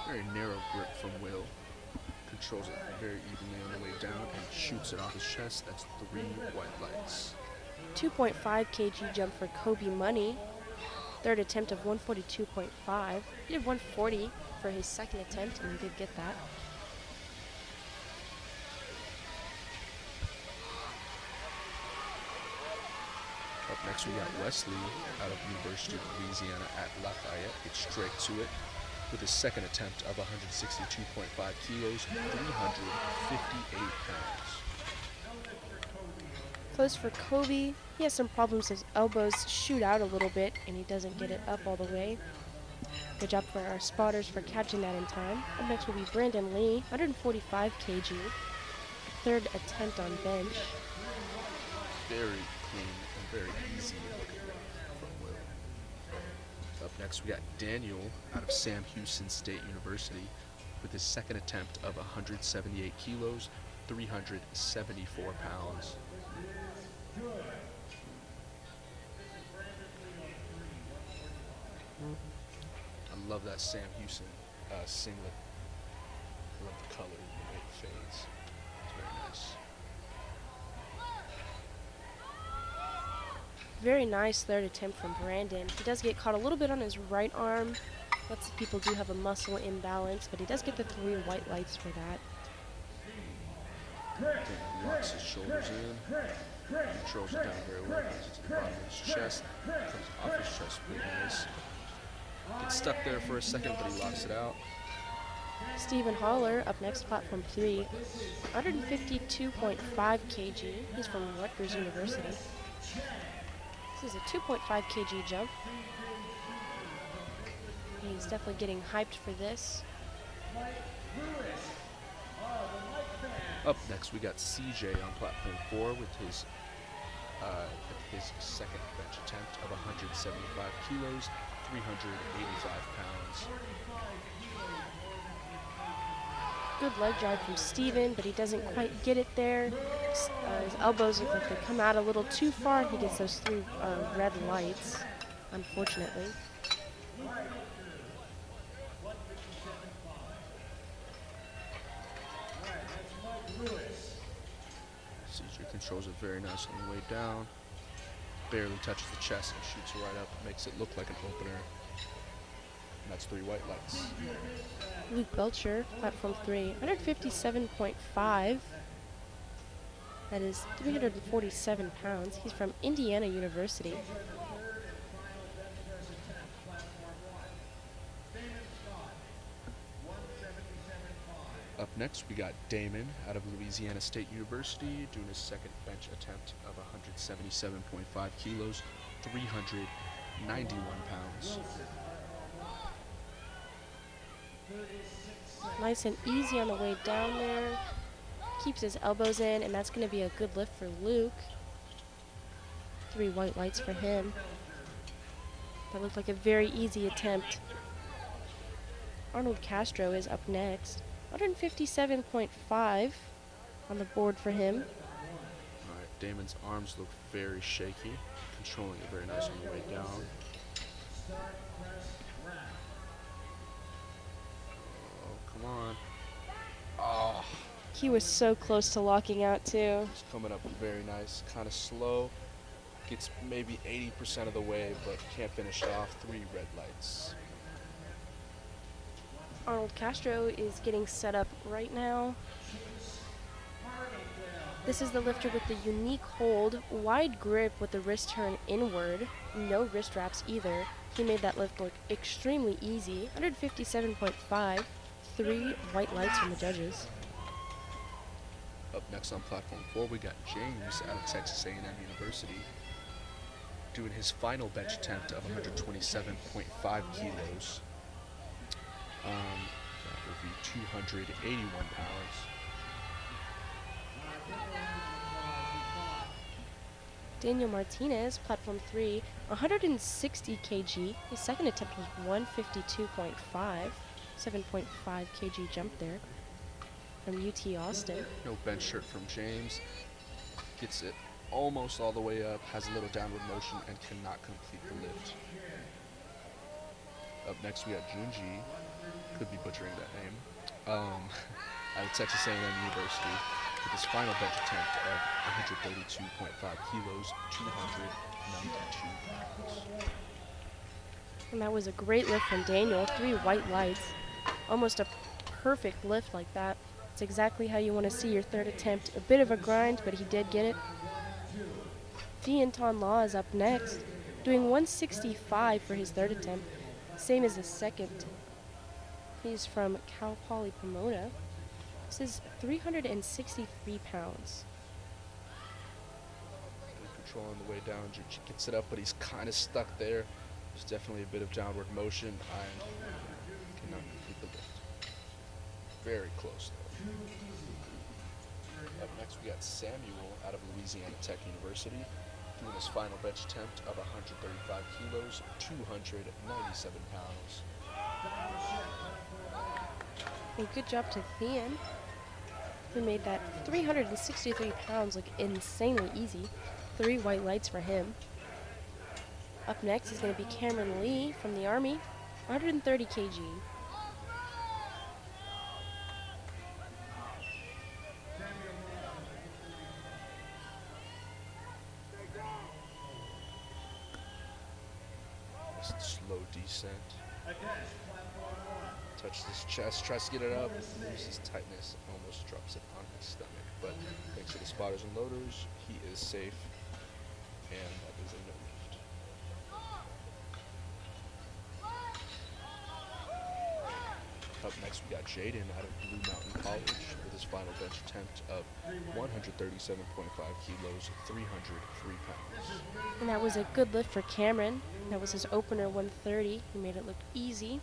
S4: Very narrow grip from Will. Controls it very evenly on the way down and shoots it off his chest. That's 3 white lights.
S3: 2.5 kg jump for Kobe Money. Third attempt of 142.5. He did 140 for his second attempt, and he did get that.
S4: Up next, we got Wesley out of University of Louisiana at Lafayette. Gets straight to it with his second attempt of 162.5 kilos, 358 pounds.
S3: Close for Kobe. He has some problems. His elbows shoot out a little bit, and he doesn't get it up all the way. Good job for our spotters for catching that in time. Up next will be Brandon Lee, 145 kg. Third attempt on bench.
S4: Very clean and very easy looking from Will. Up next, we got Daniel out of Sam Houston State University with his second attempt of 178 kilos, 374 pounds. I love that Sam Houston singlet. I love the color, the way it fades. It's very nice.
S3: Very nice third attempt from Brandon. He does get caught a little bit on his right arm. Lots of people do have a muscle imbalance, but he does get the 3 white lights for that.
S4: Then locks his shoulders in. Controls it down very well. Brings it to the bottom of his chest. Comes off his chest pretty nice. Gets stuck there for a second, but he locks it out.
S3: Stephen Haller up next, platform 3, 152.5 kg. He's from Rutgers University. This is a 2.5 kg jump. He's definitely getting hyped for this.
S4: Up next, we got CJ on platform 4 with his second bench attempt of 175 kilos, 385 pounds.
S3: Good leg drive from Steven, but he doesn't quite get it there. His elbows look like they come out a little too far, and he gets those 3 red lights, unfortunately.
S4: CJ controls it very nice on the way down. Barely touches the chest and shoots it right up. Makes it look like an opener. And that's 3 white lights.
S3: Luke Belcher, platform 3, 157.5. That is 347 pounds. He's from Indiana University.
S4: Up next, we got Damon out of Louisiana State University doing his second bench attempt of 177.5 kilos, 391 pounds.
S3: Nice and easy on the way down there. Keeps his elbows in, and that's going to be a good lift for Luke. 3 white lights for him. That looked like a very easy attempt. Arnold Castro is up next. 157.5 on the board for him.
S4: All right, Damon's arms look very shaky, controlling it very nice on the way down. Oh, come on. Oh,
S3: He was so close to locking out too.
S4: he's coming up very nice, kind of slow. Gets maybe 80% of the way, but can't finish it off. 3 red lights.
S3: Arnold Castro is getting set up right now. This is the lifter with the unique hold, wide grip with the wrist turn inward, no wrist wraps either. He made that lift look extremely easy. 157.5, 3 white lights from the judges.
S4: Up next on platform 4, we got James out of Texas A&M University doing his final bench attempt of 127.5 kilos. That would be 281 pounds.
S3: Daniel Martinez, platform 3, 160 kg. His second attempt was 152.5, 7.5 kg jump there from UT Austin.
S4: No bench shirt from James. Gets it almost all the way up, has a little downward motion, and cannot complete the lift. Up next, we got Junji. Could be butchering that name. Out of Texas A&M University with his final bench attempt of 132.5 kilos, 292 pounds.
S3: And that was a great lift from Daniel. 3 white lights. Almost a perfect lift like that. It's exactly how you want to see your third attempt. A bit of a grind, but he did get it. Vianton Law is up next, doing 165 for his third attempt. Same as his second. He's from Cal Poly Pomona. This is 363 pounds.
S4: Good control on the way down. Junji gets it up, but he's kind of stuck there. There's definitely a bit of downward motion. I cannot complete the lift. Very close, though. Up next, we got Samuel out of Louisiana Tech University doing his final bench attempt of 135 kilos, 297 pounds.
S3: And good job to Thean, who made that 363 pounds look insanely easy. 3 white lights for him. Up next is going to be Cameron Lee from the Army, 130 kg.
S4: Just slow descent. Touches his chest, tries to get it up, loses tightness, almost drops it on his stomach. But thanks to the spotters and loaders, he is safe, and that is a no lift. Up next, we got Jaden out of Blue Mountain College with his final bench attempt of 137.5 kilos, 303 pounds.
S3: And that was a good lift for Cameron. That was his opener, 130. He made it look easy.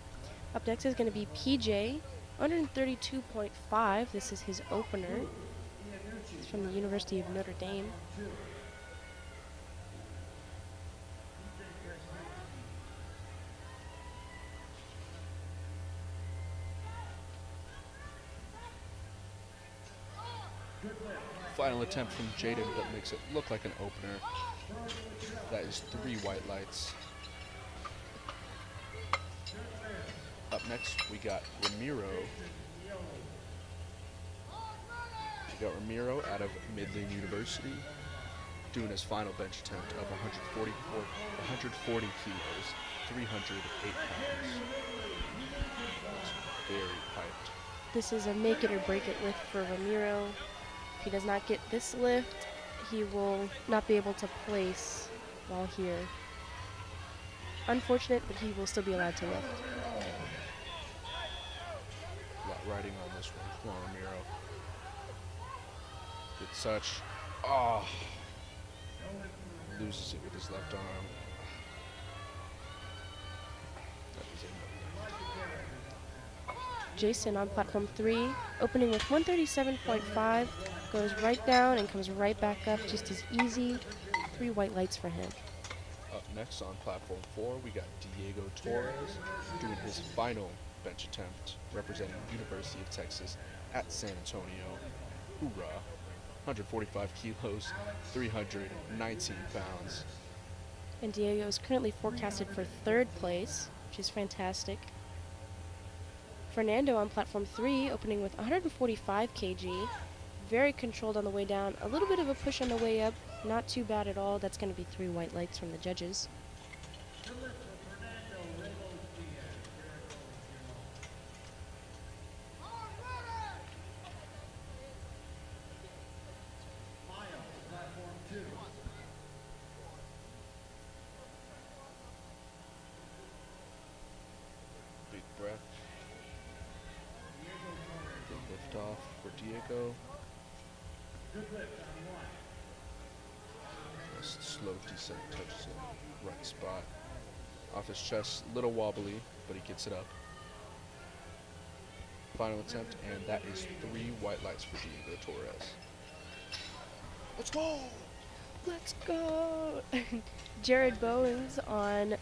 S3: Up next is going to be PJ, 132.5. This is his opener. He's from the University of Notre Dame.
S4: Final attempt from Jaden that makes it look like an opener. That is 3 white lights. Up next, we got Ramiro. We got Ramiro out of Midland University doing his final bench attempt of 140 kilos, 308 pounds. That's very piped.
S3: This is a make it or break it lift for Ramiro. If he does not get this lift, he will not be able to place while here. Unfortunate, but he will still be allowed to lift.
S4: A lot riding on this one. Come on, Ramiro. Good touch. Oh. Loses it with his left arm. That was a no lift.
S3: Jason on platform 3, opening with 137.5, goes right down and comes right back up just as easy. 3 white lights for him.
S4: Up next on platform 4, we got Diego Torres doing his final bench attempt, representing University of Texas at San Antonio. Hoorah! 145 kilos, 319 pounds.
S3: And Diego is currently forecasted for 3rd place, which is fantastic. Fernando on platform 3, opening with 145 kg. Very controlled on the way down. A little bit of a push on the way up. Not too bad at all. That's going to be 3 white lights from the judges.
S4: Big breath. Good lift off for Diego. Just slow descent, touches the right spot. Off his chest, little wobbly, but he gets it up. Final attempt, and that is 3 white lights for Diego Torres. Let's go!
S3: Let's go! Jared Bowens on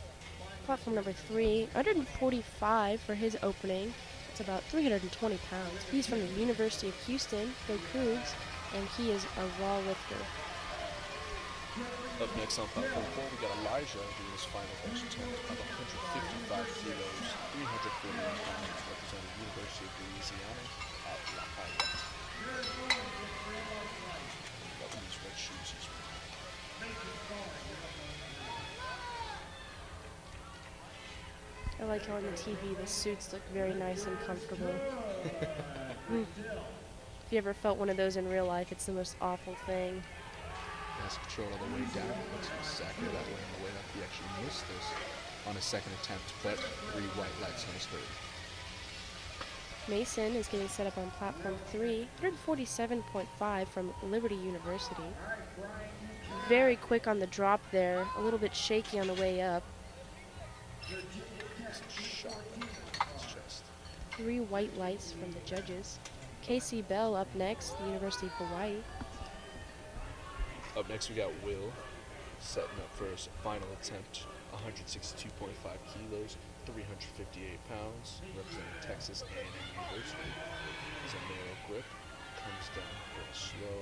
S3: platform number 3, 145 for his opening. It's about 320 pounds. He's from the University of Houston, Go Cougs, and he is a raw lifter.
S4: Up next on platform 4, we got Elijah doing his final bench attempt of 155 kilos, 341 pounds, representing University of Louisiana at Lafayette. Loving these red shoes he's wearing.
S3: I like how on the TV the suits look very nice and comfortable. If you ever felt one of those in real life, it's the most awful thing.
S4: Has control on the way down. Looks exactly that way on the way up. He actually missed this on his 2nd attempt, but 3 white lights on his 3rd.
S3: Mason is getting set up on platform 3, 147.5 from Liberty University. Very quick on the drop there, a little bit shaky on the way up.
S4: Shot in his chest.
S3: 3 white lights from the judges. Casey Bell up next, the University of Hawaii.
S4: Up next, we got Will setting up for his final attempt, 162.5 kilos, 358 pounds, representing Texas A&M University. He's a narrow grip, comes down very slow,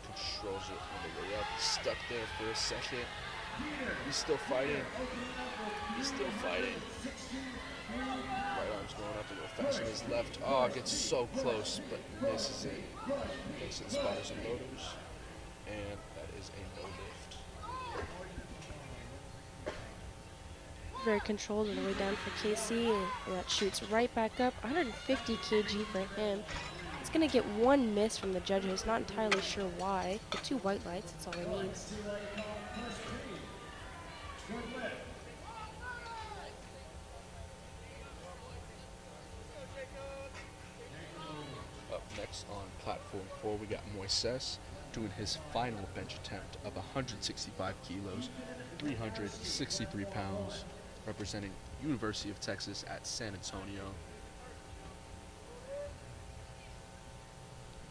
S4: controls it on the way up, stuck there for a second. He's still fighting. He's still fighting. Right arm's going up a little faster than his left. Oh, gets so close, but misses it. Makes it spotters and loaders. And that is a no lift.
S3: Very controlled on the way down for Casey, and that shoots right back up. 150 kg for him. It's going to get 1 miss from the judges, not entirely sure why. But 2 white lights, that's all he needs.
S4: Up next on platform 4, we got Moises doing his final bench attempt of 165 kilos, 363 pounds, representing University of Texas at San Antonio.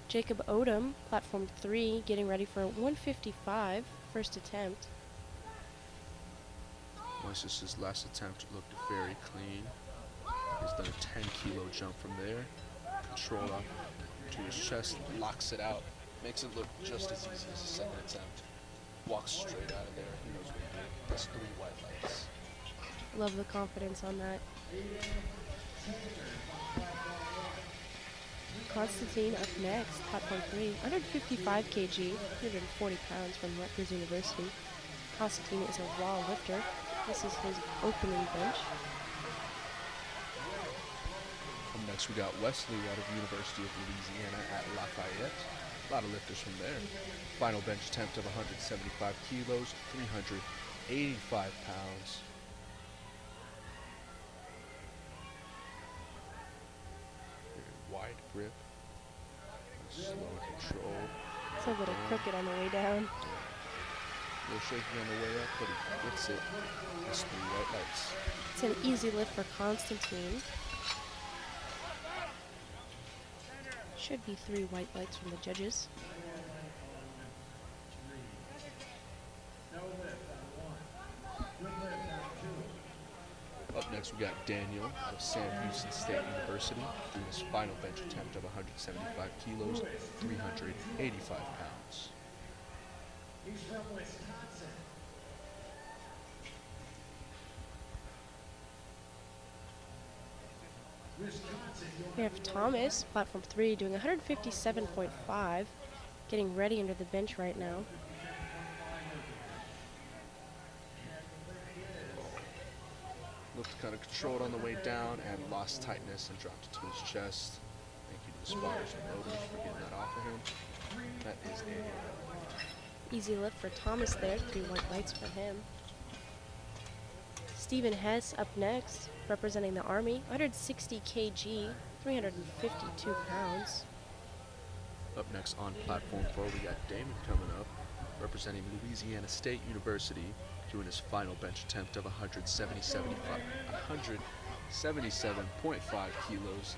S3: Jacob Odom, platform 3, getting ready for 155, first attempt.
S4: Moises' last attempt looked very clean. He's done a 10 kilo jump from there. Control up to his chest, locks it out, makes it look just as easy as a 2nd attempt. Walks straight out of there. He knows what he did. That's 3 white lights.
S3: Love the confidence on that. Constantine up next, platform 3, 155 kg, 340 pounds from Rutgers University. Constantine is a raw lifter. This is his opening bench.
S4: Up next, we got Wesley out of University of Louisiana at Lafayette. A lot of lifters from there. Final bench attempt of 175 kilos, 385 pounds. Very wide grip. Slow control.
S3: It's a little crooked on the way down.
S4: A little shaky on the way up, but he gets it. That's 3 white lights.
S3: It's an easy lift for Constantine. Should be 3 white lights from the judges.
S4: Up next, we got Daniel out of Sam Houston State University doing his final bench attempt of 175 kilos, 385 pounds.
S1: He's from Wisconsin.
S3: We have Thomas, platform 3, doing 157.5, getting ready under the bench right now.
S4: Looked kind of controlled on the way down and lost tightness and dropped it to his chest. Thank you to the spotters and loaders for getting that off of him. That is Daniel.
S3: Easy lift for Thomas there, 3 white lights for him. Stephen Hess up next, representing the Army, 160 kg, 352 pounds.
S4: Up next on platform 4, we got Damon coming up, representing Louisiana State University, doing his final bench attempt of 177.5 kilos,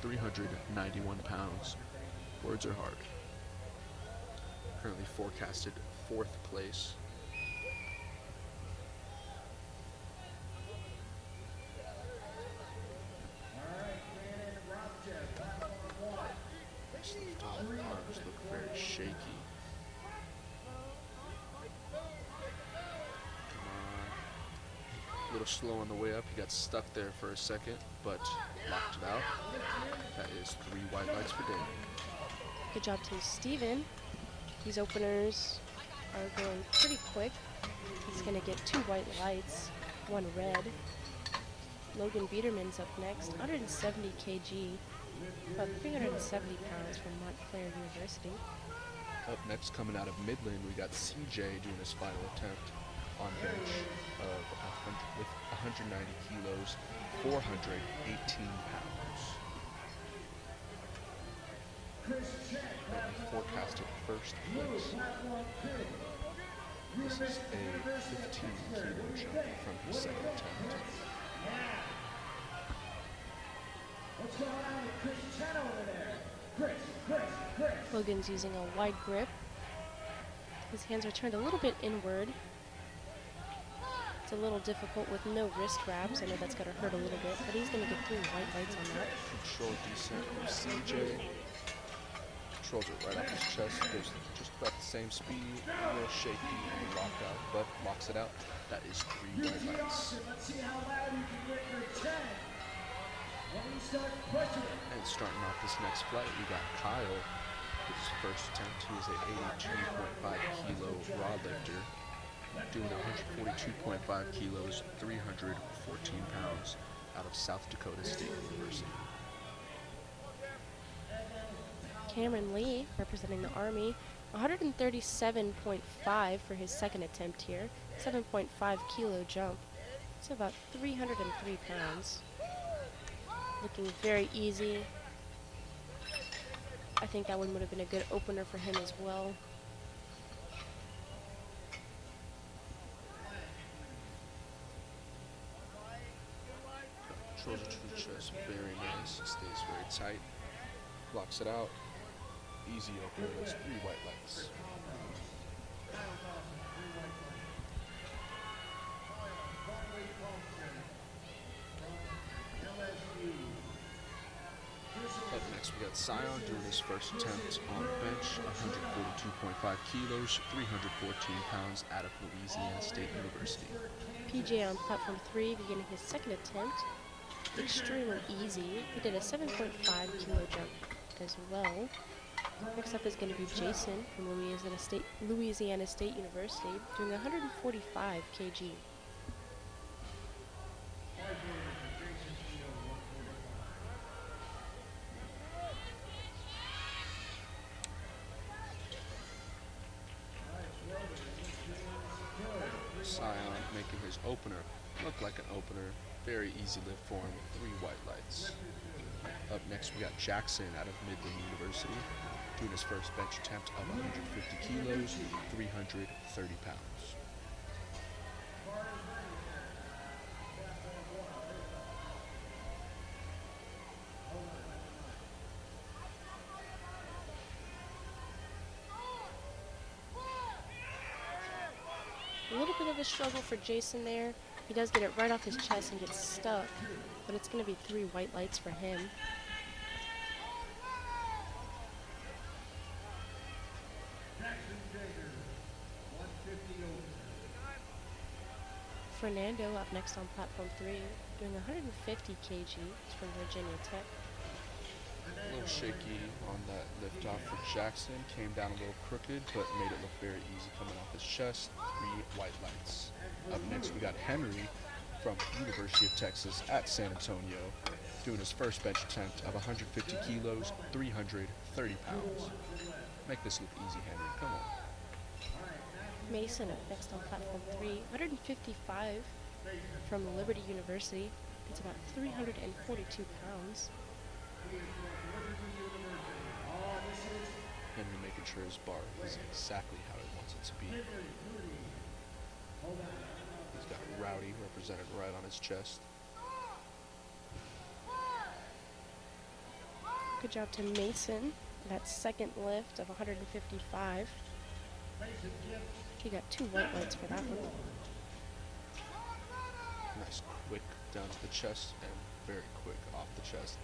S4: 391 pounds. Words are hard. Currently forecasted 4th place. His left arms look very shaky. A little slow on the way up. He got stuck there for a second, but locked it out. That is 3 white lights for Daniel.
S3: Good job to Stephen. These openers are going pretty quick. He's going to get 2 white lights, 1 red. Logan Biederman's up next, 170 kg, about 370 pounds from Montclair University.
S4: Up next, coming out of Midland, we got CJ doing his final attempt on bench of 190 kilos, 418 pounds. Forecasted 1st place. This is a 15 kilo jump from his 2nd attempt.
S1: What's going on with Chris Chen over there? Chris.
S3: Logan's using a wide grip. His hands are turned a little bit inward. It's a little difficult with no wrist wraps. I know that's going to hurt a little bit, but he's going to get 3 white lights on that.
S4: Control descent from CJ. Controls it right off his chest. Goes just about the same speed. A little shaky and lockout, but locks it out. That is 3 white lights.
S1: Let's see how loud you can get your 10. When you start pushing it.
S4: And starting off this next flight, we got Kyle. His first attempt, he is a 82.5 kilo raw lifter, doing 142.5 kilos, 314 pounds, out of South Dakota State University.
S3: Cameron Lee, representing the Army, 137.5 for his 2nd attempt here, 7.5 kilo jump. It's about 303 pounds. Looking very easy. I think that one would have been a good opener for him as well.
S4: Controls it to the chest, very nice. Stays very tight. Blocks it out. Easy opener. That's 3 white lights. Up next, we got Sion doing his first attempt on the bench, 142.5 kilos, 314 pounds, out of Louisiana State University.
S3: PJ on platform 3, beginning his 2nd attempt. Extremely easy. He did a 7.5 kilo jump as well. Next up is going to be Jason from Louisiana State University, doing 145 kg.
S4: Sion making his opener look like an opener. Very easy lift for him, 3 white lights. Up next, we got Jackson out of Midland University, doing his first bench attempt of 150 kilos, 330 pounds.
S3: bit of a struggle for Jason there. He does get it right off his chest and gets stuck, but it's going to be 3 white lights for him. Fernando up next on platform 3, doing 150 kg. He's from Virginia Tech.
S4: A little shaky on that lift off for Jackson. Came down a little crooked, but made it look very easy coming off his chest. 3 white lights. Up next, we got Henry from University of Texas at San Antonio, doing his first bench attempt of 150 kilos, 330 pounds. Make this look easy, Henry. Come on.
S3: Mason up next on platform 3, 155 from Liberty University. It's about 342 pounds.
S4: Henry making sure his bar is exactly how he wants it to be. He's got Rowdy represented right on his chest.
S3: Good job to Mason. That second lift of 155. He got 2 white lights for that one.
S4: Nice quick down to the chest and very quick off the chest.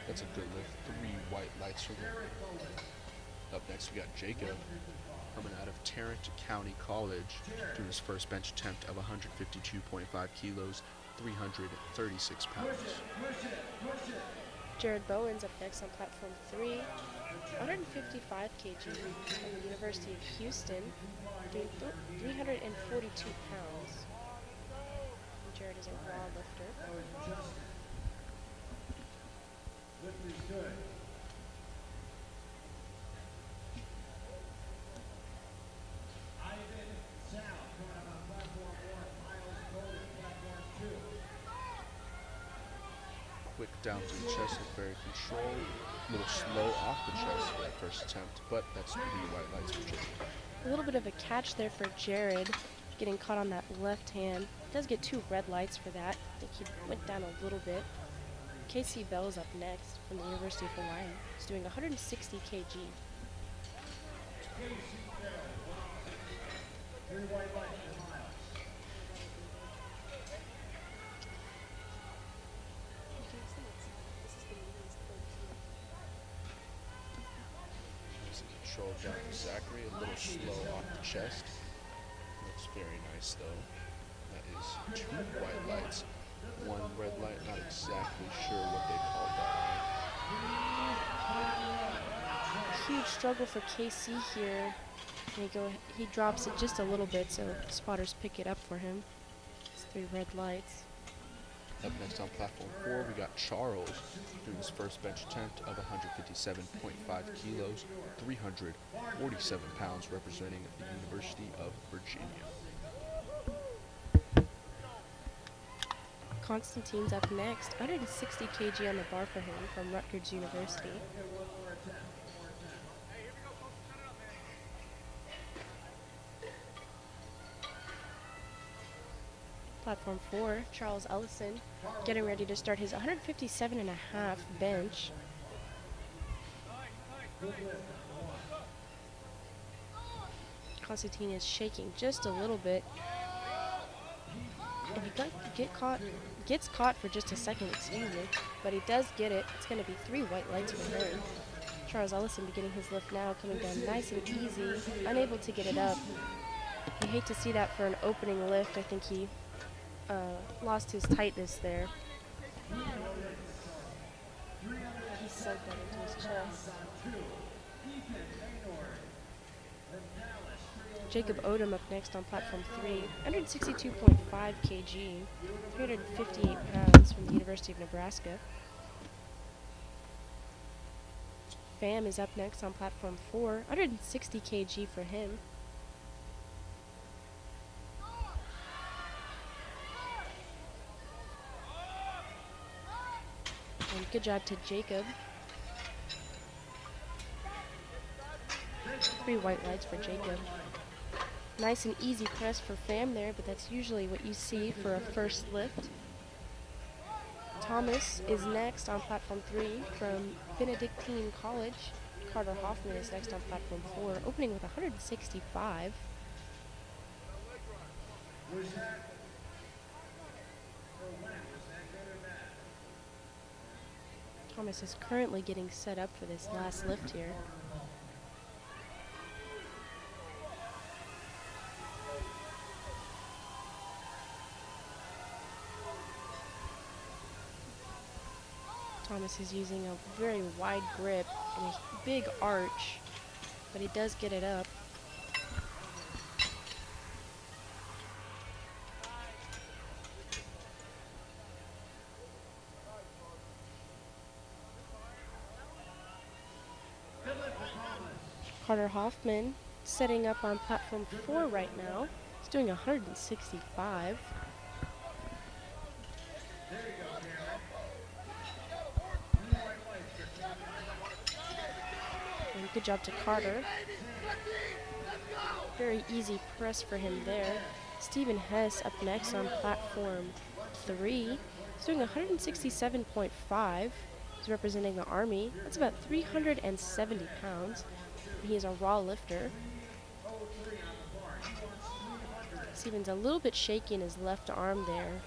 S4: That's a good lift. 3 white lights for him. Up next we got Jacob coming out of Tarrant County College, doing his first bench attempt of 152.5 kilos, 336 pounds.
S3: Jared Bowen's up next on platform 3, 155 kg from the University of Houston, doing 342 pounds. And Jared is a raw lifter.
S4: Quick down to the chest, look very controlled. A little slow off the chest for the first attempt, but that's 3 white lights for Jacob.
S3: A little bit of a catch there for Jared, getting caught on that left hand. Does get 2 red lights for that. I think he went down a little bit. Casey Bell's up next from the University of Hawaii. He's doing 160 kg.
S4: Easy control down to Zachary, a little slow off the chest. Looks very nice though. That is 2 white lights, 1 red light. Not exactly sure what they called that.
S3: Huge struggle for KC here. And he drops it just a little bit, so spotters pick it up for him. It's 3 red lights.
S4: Up next on platform 4, we got Charles doing his first bench attempt of 157.5 kilos, 347 pounds, representing the University of Virginia.
S3: Constantine's up next, 160 kg on the bar for him from Rutgers University. Platform 4, Charles Ellison, getting ready to start his 157.5 bench. Constantine is shaking just a little bit. If he gets caught for just a second, excuse me, but he does get it. It's going to be 3 white lights for him. Charles Ellison beginning his lift now, coming down nice and easy, unable to get it up. You hate to see that for an opening lift. I think he lost his tightness there. He sunk that into his chest. Jacob Odom up next on platform 3, 162.5 kg, 358 pounds from the University of Nebraska. Pham is up next on platform 4, 160 kg for him. And good job to Jacob. 3 white lights for Jacob. Nice and easy press for Pham there, but that's usually what you see for a first lift. Thomas is next on platform 3 from Benedictine College. Carter Hoffman is next on platform 4, opening with 165. Thomas is currently getting set up for this last lift here. Thomas is using a very wide grip and a big arch, but he does get it up. Carter Hoffman setting up on platform 4 right now. He's doing 165. And good job to Carter. Very easy press for him there. Stephen Hess up next on platform 3. He's doing 167.5. He's representing the Army. That's about 370 pounds. He is a raw lifter. Stephen's a little bit shaky in his left arm there.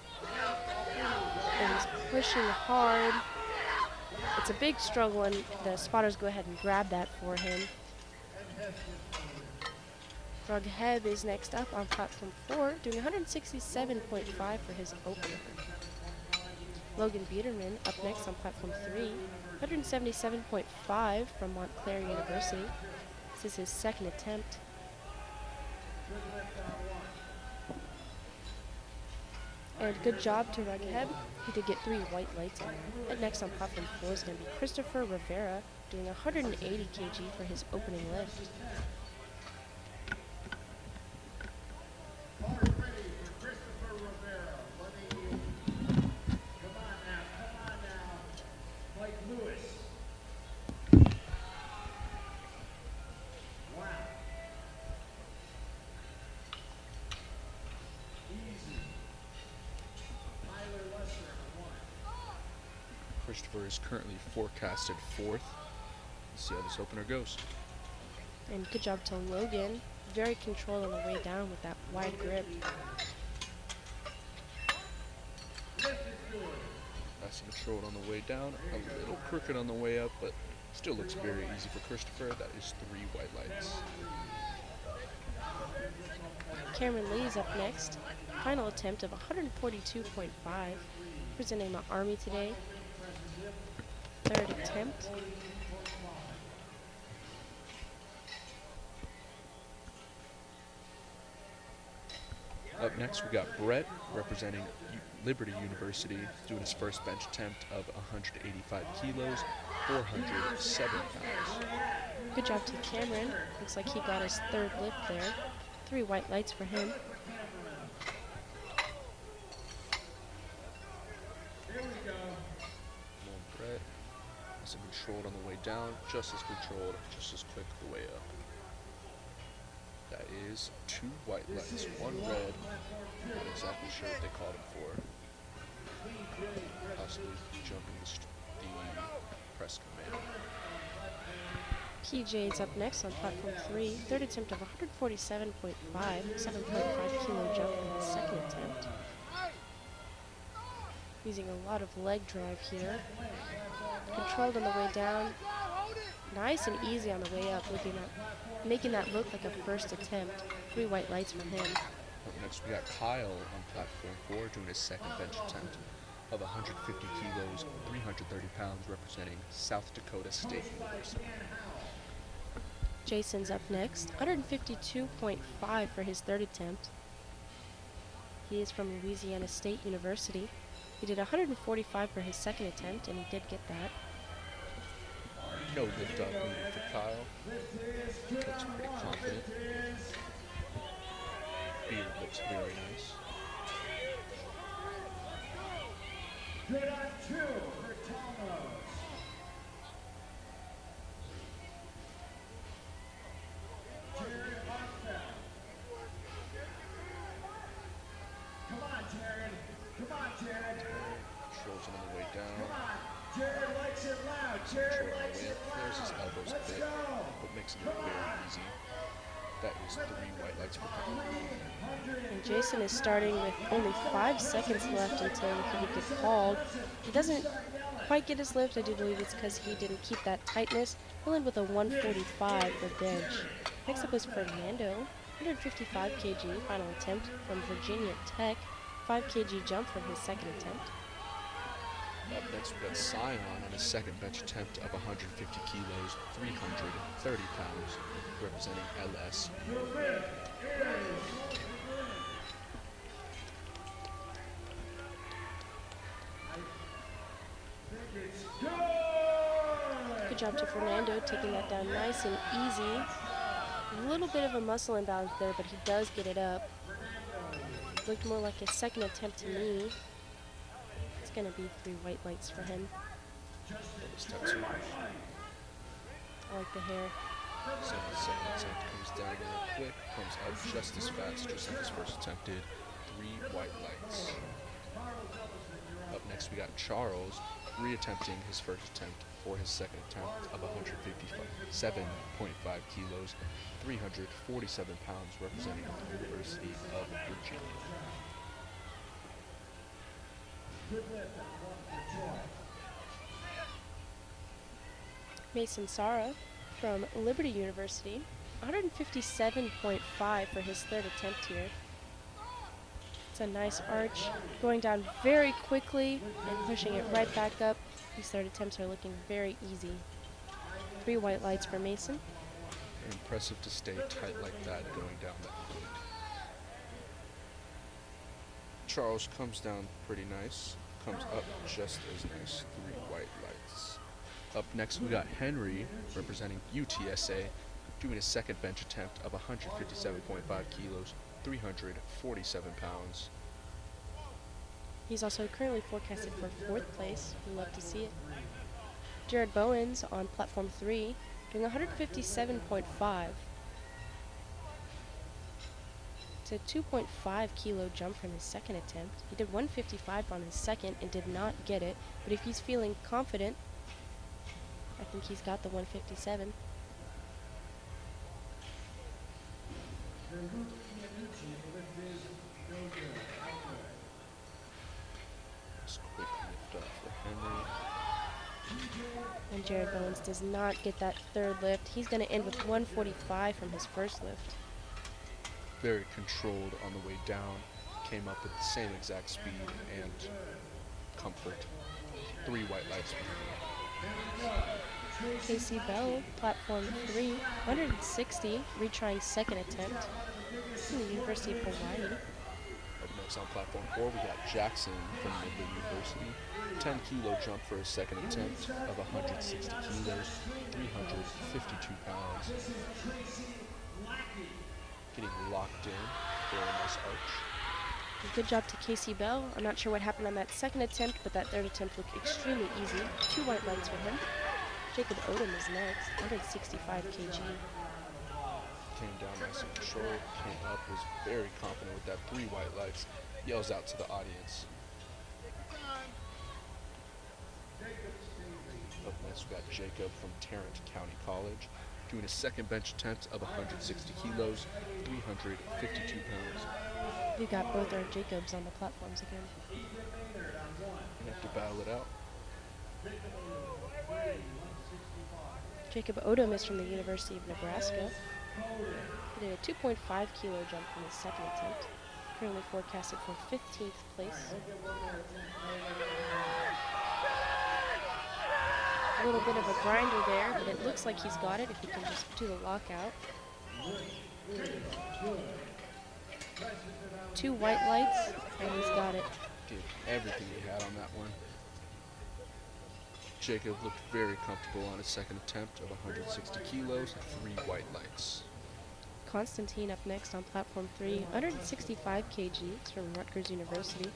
S3: And he's pushing hard. It's a big struggle, and the spotters go ahead and grab that for him. Doug Hebb is next up on platform 4, doing 167.5 for his opener. Logan Biederman up next on platform 3, 177.5 from Montclair University. This is his second attempt. And good job to Doug Hebb. He did get 3 white lights on there. And next on platform 4 is going to be Christopher Rivera, doing 180 kg for his opening lift.
S4: Christopher is currently forecasted 4th. Let's see how this opener goes.
S3: And good job to Logan. Very controlled on the way down with that wide grip.
S4: Nice and controlled on the way down. A little crooked on the way up, but still looks very easy for Christopher. That is 3 white lights.
S3: Cameron Lee is up next. Final attempt of 142.5. Presenting the Army today. 3rd attempt.
S4: Up next, we got Brett representing Liberty University, doing his first bench attempt of 185 kilos, 407 pounds.
S3: Good job to Cameron. Looks like he got his 3rd lift there. 3 white lights for him.
S4: Brett, nice and controlled on the way down, just as controlled, just as quick the way up. That is 2 white lights, 1 red. Not exactly sure what they called him for. Possibly jumping the press command.
S3: PJ's up next on platform 3. 3rd attempt of 147.5. 7.5 kilo jump in his 2nd attempt. Using a lot of leg drive here. Controlled on the way down. Nice and easy on the way up, making that look like a first attempt. 3 white lights from him.
S4: Up next, we got Kyle on platform 4, doing his 2nd bench attempt of 150 kilos, 330 pounds, representing South Dakota State University.
S3: Jason's up next. 152.5 for his 3rd attempt. He is from Louisiana State University. He did 145 for his 2nd attempt, and he did get that.
S4: No lift up needed for Kyle. Looks pretty confident. Beard looks very nice.
S1: Good on 2 for Thomas. Jared Hoffman. Come on, Jared. Come on, Jared.
S4: Controls him on the way down.
S1: Come on. Jared likes it loud. Jared
S4: Control on
S1: likes
S4: the way
S1: it
S4: up. There's his
S1: loud.
S4: elbows
S1: Let's
S4: a bit,
S1: go.
S4: but makes it look very easy. That is 3 white lights for him.
S3: And Jason is starting with only 5 seconds left until he would get called. He doesn't quite get his lift. I do believe it's because he didn't keep that tightness. He'll end with a 145 for bench. Next up is Fernando, 155 kg, final attempt from Virginia Tech. 5 kg jump from his second attempt.
S4: Up next, we got Scion on his second bench attempt of 150 kilos, 330 pounds, representing LS.
S3: Good job to Fernando, taking that down nice and easy. A little bit of a muscle imbalance there, but he does get it up. Looked more like his second attempt to me. It's going to be 3 white lights for him. I like the hair.
S4: So the second attempt comes down real quick, comes up just as fast, just like his first attempt did. 3 white lights. Up next, we got Charles reattempting his first attempt for his second attempt of 157.5 kilos, 347 pounds, representing the University of Virginia.
S3: Mason Sara from Liberty University, 157.5 for his third attempt here. It's a nice arch, going down very quickly and pushing it right back up. These third attempts are looking very easy. 3 white lights for Mason.
S4: Impressive to stay tight like that going down that quick. Charles comes down pretty nice, comes up just as nice, 3 white lights. Up next, we got Henry, representing UTSA, doing a second bench attempt of 157.5 kilos, 347 pounds.
S3: He's also currently forecasted for 4th place. We love to see it. Jared Bowens on platform 3, doing 157.5. It's a 2.5 kilo jump from his second attempt. He did 155 on his second and did not get it, but if he's feeling confident, I think he's got the 157.
S4: Just quick lift up for Henry.
S3: And Jared Bowens does not get that third lift. He's going to end with 145 from his first lift.
S4: Very controlled on the way down. Came up with the same exact speed and comfort. 3 white lights for Henry.
S3: Casey Bell, platform 3, 160, retrying second attempt from the University of Hawaii.
S4: Up next on platform 4, we got Jackson from Liberty University. 10 kilo jump for his second attempt of 160 kilos, 352 pounds. Getting locked in. Very nice arch.
S3: Good job to Casey Bell. I'm not sure what happened on that second attempt, but that third attempt looked extremely easy. 2 white lights for him. Jacob Odom is next, 165 kg.
S4: Came down nice and controlled, came up, was very confident with that 3 white lights. Yells out to the audience. Up next, we got Jacob from Tarrant County College, doing a second bench attempt of 160 kilos, 352 pounds.
S3: We've got both our Jacobs on the platforms again.
S4: You have to battle it out.
S3: Jacob Odom is from the University of Nebraska. He did a 2.5 kilo jump from his second attempt. Currently forecasted for 15th place. A little bit of a grinder there, but it looks like he's got it if he can just do the lockout. 2 white lights, and he's got it.
S4: Did everything he had on that one. Jacob looked very comfortable on his second attempt of 160 kilos, 3 white lights.
S3: Constantine up next on platform 3, 165 kg. It's from Rutgers University.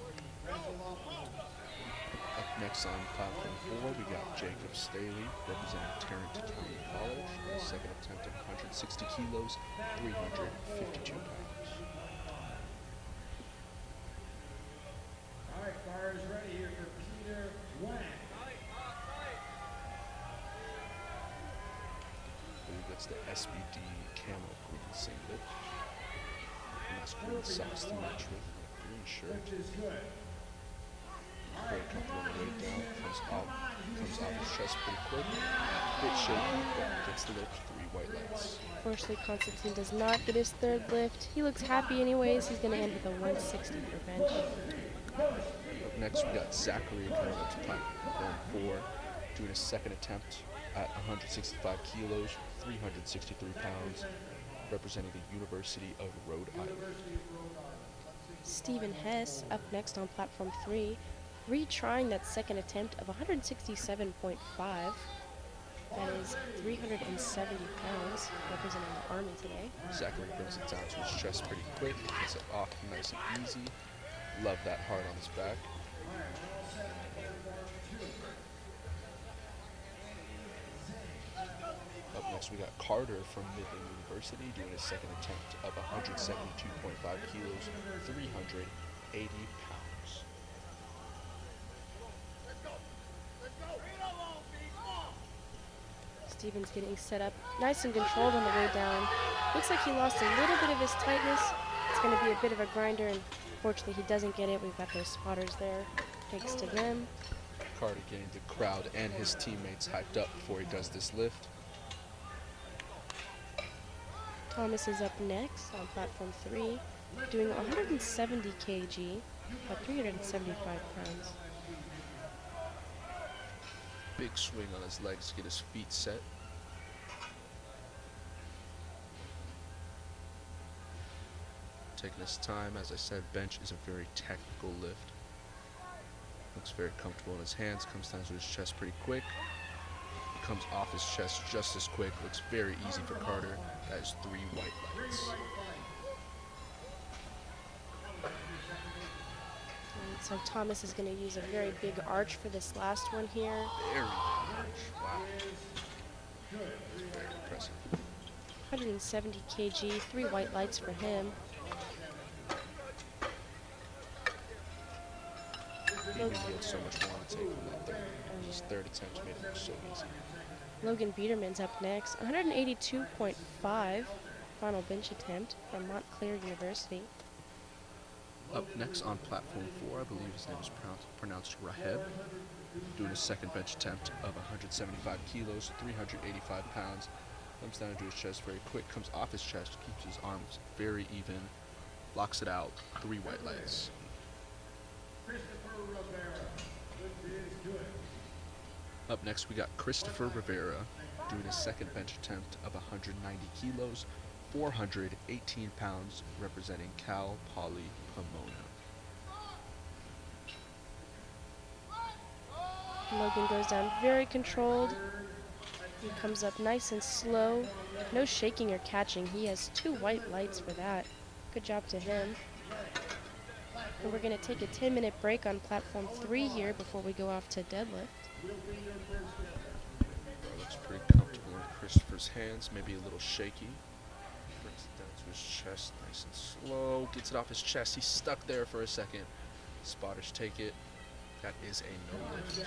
S4: Up next on platform 4, we got Jacob Staley, representing Tarrant County College, on his second attempt of 160 kilos, 352 pounds.
S1: All right, fire is ready here for Peter Wang.
S4: Believe the It's the SBD camo green singlet. Nice green socks to match with. Green shirt. Very comfortable on the way down. Comes off his chest pretty quick. Bit shaky, but gets the lift. 3 white lights.
S3: Unfortunately, Constantine does not get his third lift. He looks happy anyways. He's going to end with a 160 for bench.
S4: Up next, we got Zachary coming up to platform 4, doing a second attempt at 165 kilos, 363 pounds, representing the University of Rhode Island.
S3: Stephen Hess up next on platform 3, retrying that second attempt of 167.5. That is 370 pounds, representing the Army today.
S4: Zachary brings it down to his chest pretty quick, gets it off nice and easy. Love that hard on his back. Up next, we got Carter from Midland University doing his second attempt of 172.5 kilos, 380 pounds.
S3: Stephen's getting set up nice and controlled on the way down. Looks like he lost a little bit of his tightness. It's going to be a bit of a grinder, and fortunately he doesn't get it. We've got those spotters there. Thanks to them.
S4: Carter getting the crowd and his teammates hyped up before he does this lift.
S3: Thomas is up next on platform 3, doing 170 kg, about 375 pounds.
S4: Big swing on his legs to get his feet set. Taking his time, as I said, bench is a very technical lift. Looks very comfortable in his hands, comes down to his chest pretty quick. Comes off his chest just as quick, looks very easy for Carter. That is 3 white lights.
S3: And so Thomas is going to use a very big arch for this last one here.
S4: Very large, wow. Very impressive.
S3: 170 kg, 3 white lights for him.
S4: He knew he had so much more to take from that third. His third attempt made it look so easy.
S3: Logan Biederman's up next, 182.5, final bench attempt from Montclair University.
S4: Up next on platform 4, I believe his name is pronounced Raheb, doing a second bench attempt of 175 kilos, 385 pounds. Comes down to his chest very quick, comes off his chest, keeps his arms very even, locks it out, 3 white lights. Up next, we got Christopher Rivera doing a second bench attempt of 190 kilos, 418 pounds, representing Cal Poly Pomona.
S3: Logan goes down very controlled. He comes up nice and slow. No shaking or catching. He has 2 white lights for that. Good job to him. And we're going to take a 10-minute break on platform 3 here before we go off to deadlift.
S4: Looks pretty comfortable in Christopher's hands, maybe a little shaky. Brings it down to his chest, nice and slow. Gets it off his chest. He's stuck there for a second. Spotters take it. That is a no lift. 3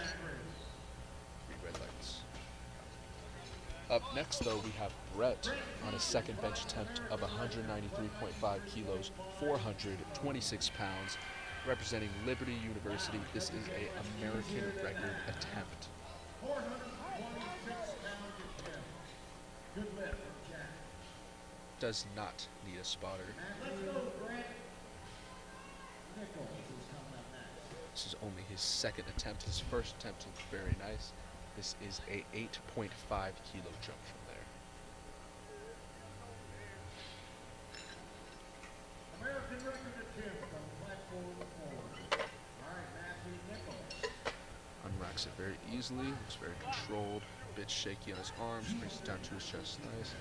S4: red lights. Up next, though, we have Brett on a second bench attempt of 193.5 kilos, 426 pounds, representing Liberty University. This is an American record attempt. Does not need a spotter. This is only his second attempt. His first attempt looked very nice. This is a 8.5 kilo jump from there.
S6: American record attempt on platform 4. All right, Matthew Nichols.
S4: Unracks it very easily, looks very controlled, a bit shaky on his arms, brings it down to his chest, nice.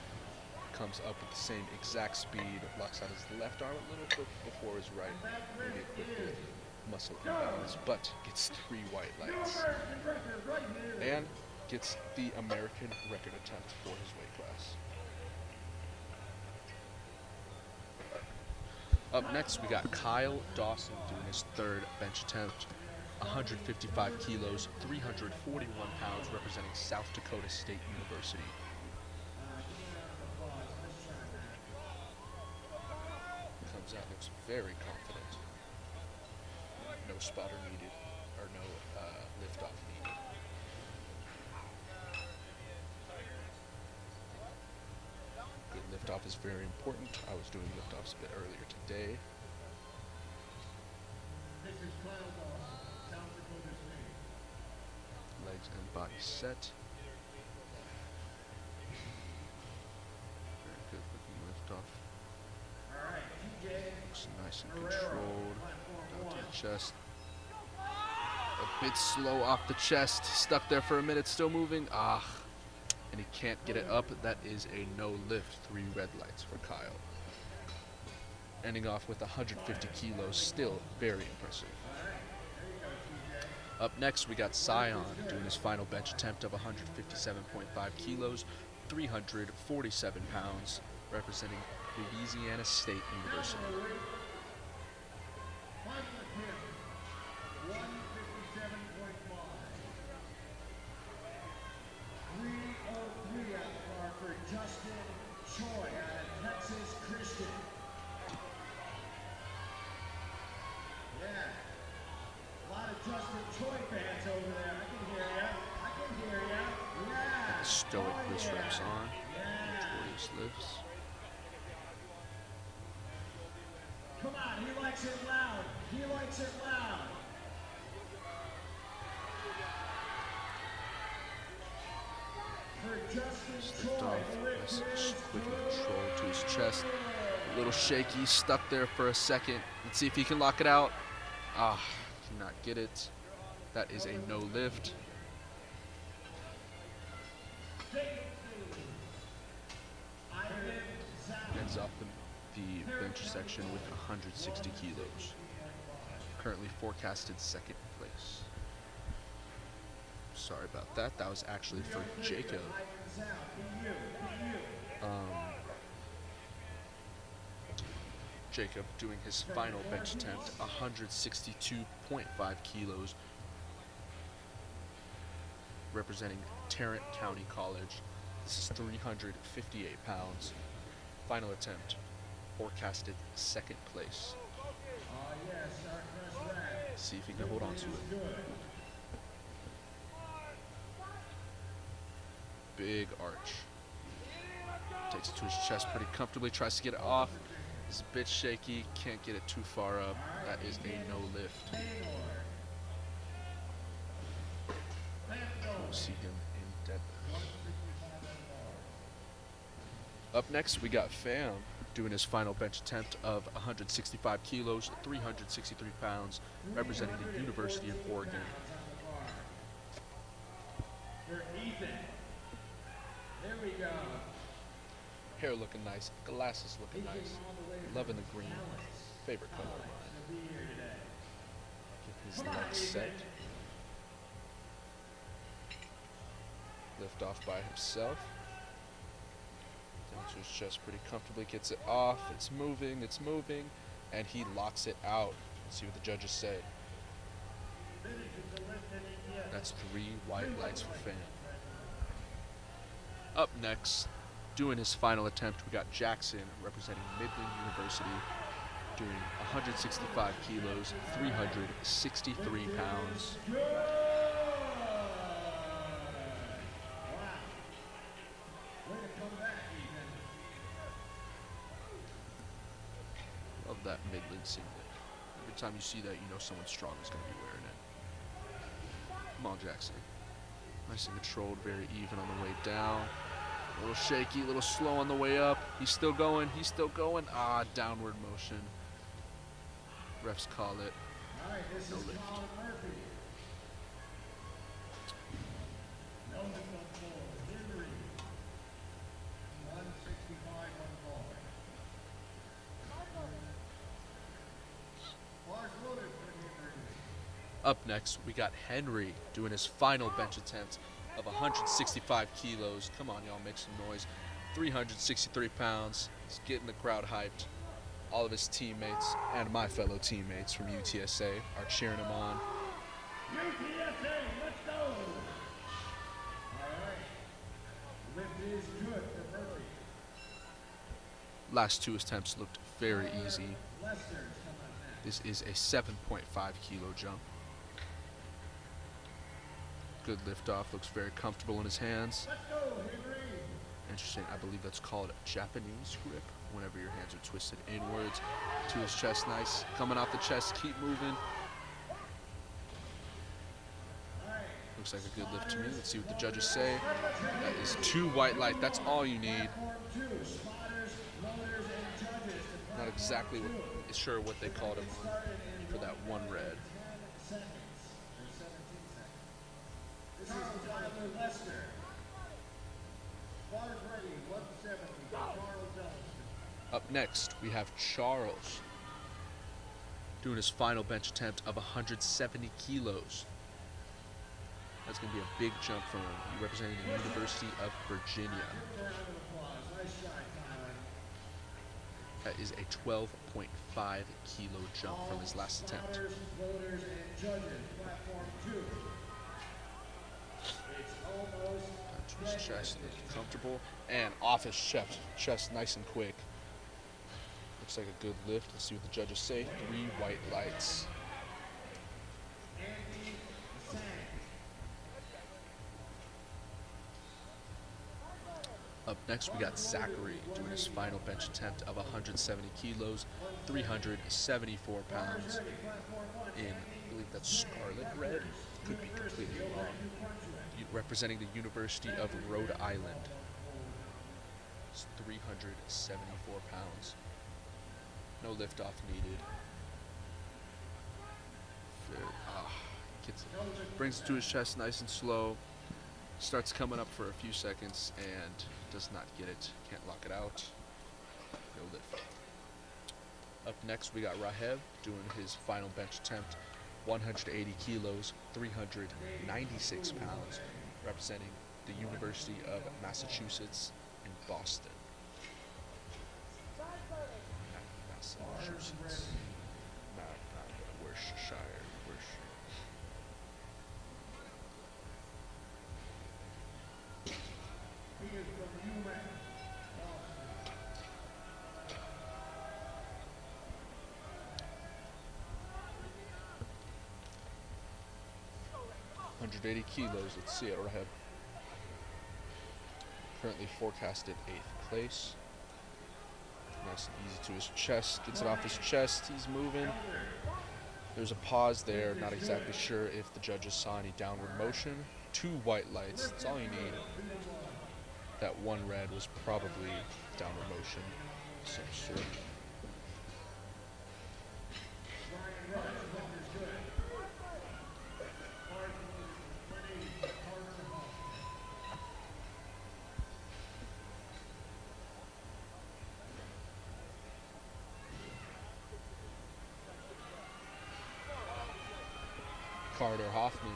S4: Comes up with the same exact speed, locks out his left arm a little bit before his right, maybe a quick bit muscle imbalance, but gets 3 white lights. And gets the American record attempt for his weight class. Up next, we got Kyle Dawson doing his third bench attempt. 155 kilos, 341 pounds, representing South Dakota State University. very confident. No spotter needed, or no liftoff needed. Good liftoff is very important. I was doing liftoffs a bit earlier today.
S6: This is Cloud Ball, South Dakota State.
S4: Legs and body set. Very good looking liftoff.
S6: All right, TJ.
S4: Looks nice and
S6: Herrera,
S4: controlled.
S6: platform
S4: Down to
S6: one.
S4: the chest. A bit slow off the chest. Stuck there for a minute, still moving. Ah. And he can't get it up. That is a no lift. 3 red lights for Kyle. Ending off with 150 kilos. Still very impressive. Up next, we got Sion doing his final bench attempt of 157.5 kilos, 347 pounds, representing Louisiana State University.
S6: Final attempt, 157.5. 303 out the bar for Justin Choi out of Texas Christian. Yeah. A lot of Justin Choi fans over there. I can hear ya. I can hear ya. Yeah.
S4: Stoic
S6: Oh,
S4: wrist
S6: yeah.
S4: reps on,
S6: Yeah.
S4: notorious lifts.
S6: Come on, he likes it loud. He likes it loud. For Justin
S4: Slipped
S6: Choi,
S4: off,
S6: the lift
S4: nice
S6: is
S4: quick control to his chest. A little shaky, stuck there for a second. Let's see if he can lock it out. Ah, cannot get it. That is a no lift. Ends off the bench section with 160 kilos. Currently forecasted second place. Sorry about that. That was actually for Jacob. Jacob doing his final bench attempt, 162.5 kilos, representing Tarrant County College. This is 358 pounds. Final attempt, forecasted second place. See if he can hold on to it. Big arch. Takes it to his chest pretty comfortably, tries to get it off. It's a bit shaky, can't get it too far up. That is a no lift. We'll see him in deadlift. Up next, we got Pham doing his final bench attempt of 165 kilos, 363 pounds, representing the University of Oregon.
S6: For Ethan. There we go.
S4: Hair looking nice, glasses looking nice. Loving the green. Favorite color of mine. Get his legs set. Lift off by himself. Down to his chest pretty comfortably, gets it off. It's moving, and he locks it out. Let's see what the judges say. That's 3 white lights for Pham. Up next, doing his final attempt, we got Jackson representing Midland University, doing 165 kilos, 363 pounds. Love that Midland singlet. Every time you see that, you know someone strong is going to be wearing it. Come on, Jackson. Nice and controlled, very even on the way down. A little shaky, a little slow on the way up. He's still going, Ah, downward motion. Refs call it.
S6: All right, this
S4: No
S6: is
S4: lift.
S6: Colin Murphy. No lift on floor. Henry. 165 on ball. Bars loaded for Henry.
S4: Up next, we got Henry doing his final bench attempt of 165 kilos. Come on, y'all, make some noise. 363 pounds. He's getting the crowd hyped. All of his teammates and my fellow teammates from UTSA are cheering him on.
S6: UTSA, let's go! All right. Lift is good for Murphy.
S4: Last 2 attempts looked very easy.
S6: Lester's coming up next.
S4: This is a 7.5 kilo jump. Good liftoff, looks very comfortable in his hands.
S6: Let's go, Henry.
S4: Interesting, I believe that's called Japanese grip, whenever your hands are twisted inwards to his chest. Nice, coming off the chest, keep moving. Looks like a good lift to me. Let's see what the judges say. That is 2 white light, that's all you need.
S6: Platform 2, spotters, loaders, and judges. To
S4: Not exactly sure what they called him on for that 1 red.
S6: 10 seconds, or 17 seconds. This is Tyler Lester. Spotters ready, 170. Charles Ellison.
S4: Up next, we have Charles doing his final bench attempt of 170 kilos. That's going to be a big jump from him, representing the University of Virginia.
S6: Round of applause. Nice shot, Tyler.
S4: That is a 12.5 kilo jump from his last attempt.
S6: Spotters, loaders, and judges. Platform 2. It's almost
S4: To his chest, looks comfortable, and off his chest nice and quick. Looks like a good lift. Let's see what the judges say. 3 white lights.
S6: Andy Sang.
S4: Up next, we got Zachary doing his final bench attempt of 170 kilos, 374 pounds in, I believe that's scarlet red. Could be completely wrong. Representing the University of Rhode Island. It's 374 pounds. No liftoff needed. Brings it to his chest nice and slow. Starts coming up for a few seconds and does not get it. Can't lock it out. No lift. Up next, we got Raheb doing his final bench attempt. 180 kilos, 396 pounds, representing the University of Massachusetts in Boston. Massachusetts. Not Worcestershire.
S6: He is from UMass.
S4: 180 kilos. Let's see it. Raheb. Currently forecasted 8th place. Nice and easy to his chest. Gets it off his chest. He's moving. There's a pause there. Not exactly sure if the judges saw any downward motion. 2 white lights. That's all you need. That 1 red was probably downward motion of some sort. Carter Hoffman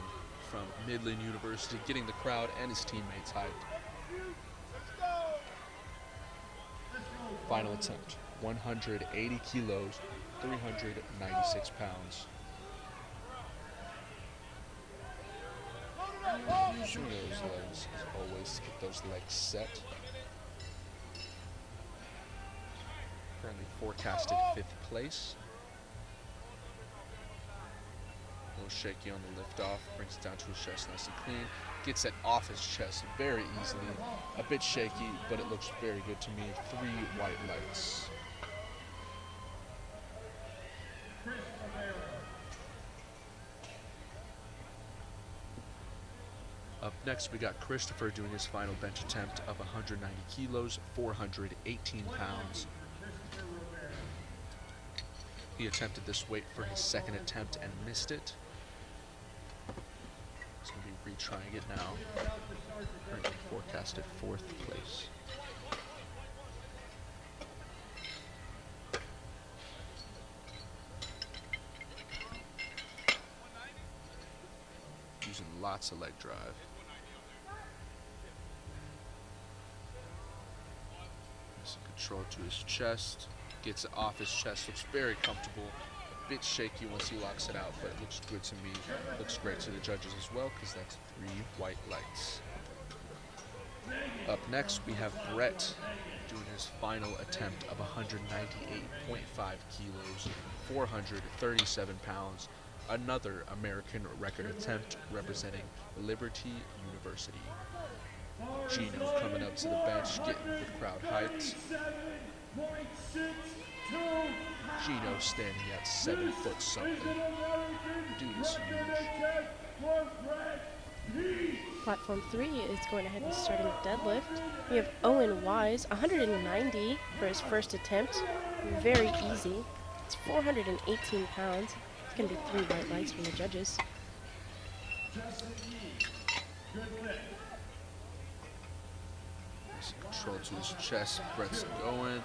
S4: from Midland University getting the crowd and his teammates hyped. Final attempt, 180 kilos, 396 pounds. Swing those legs, as always, get those legs set. Currently forecasted 5th place. A little shaky on the lift off, brings it down to his chest nice and clean. Gets it off his chest very easily. A bit shaky, but it looks very good to me. 3 white lights. Up next, we got Christopher doing his final bench attempt of 190 kilos, 418 pounds. He attempted this weight for his 2nd attempt and missed it. He's going to be retrying it now. Currently forecasted 4th place. Using lots of leg drive. Some control to his chest. Gets it off his chest. Looks very comfortable. A bit shaky once he locks it out, but it looks good to me. Looks great to the judges as well, because that's 3 white lights. Up next, we have Brett doing his final attempt of 198.5 kilos, 437 pounds. Another American record attempt representing Liberty University. Gino coming up to the bench, getting the crowd hyped. Gino standing at 7 foot something. Dude is huge.
S3: Platform 3 is going ahead and starting a deadlift. We have Owen Wise, 190 for his first attempt. Very easy. It's 418 pounds. It's going to be 3 white lights from the judges.
S4: Nice control to his chest. Brett's going.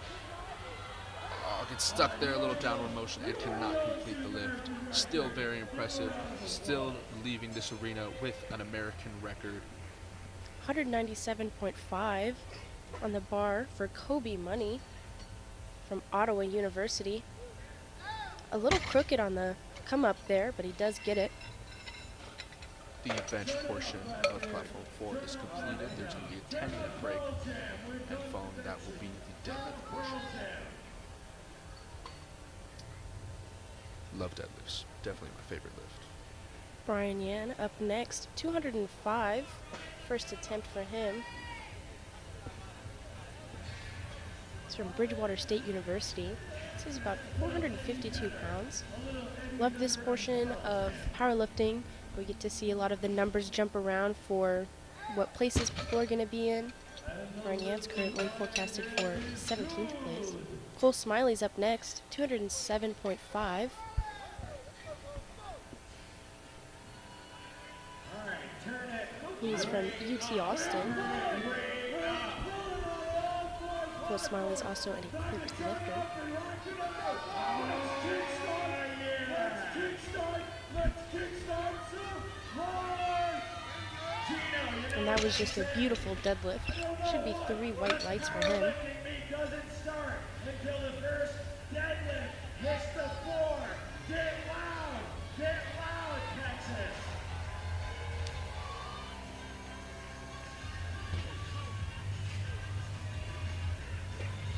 S4: Oh, gets stuck there, a little downward motion, and cannot complete the lift. Still very impressive. Still leaving this arena with an American record.
S3: 197.5 on the bar for Kobe Money from Ottawa University. A little crooked on the come up there, but he does get it.
S4: The bench portion of platform 4 is completed. There's going to be a 10-minute break, and following that will be the deadlift portion. Love deadlifts. Definitely my favorite lift.
S3: Brian Yan up next, 205. First attempt for him. It's from Bridgewater State University. This is about 452 pounds. Love this portion of powerlifting. We get to see a lot of the numbers jump around for what places people are going to be in. Brian Yan's currently forecasted for 17th place. Cole Smiley's up next, 207.5. He's from UT Austin. Cole Smiley's also an equipped lifter. And that was just a beautiful deadlift. Should be 3 white lights for him.
S6: Doesn't start until the first deadlift hits the floor. Get loud, Texas.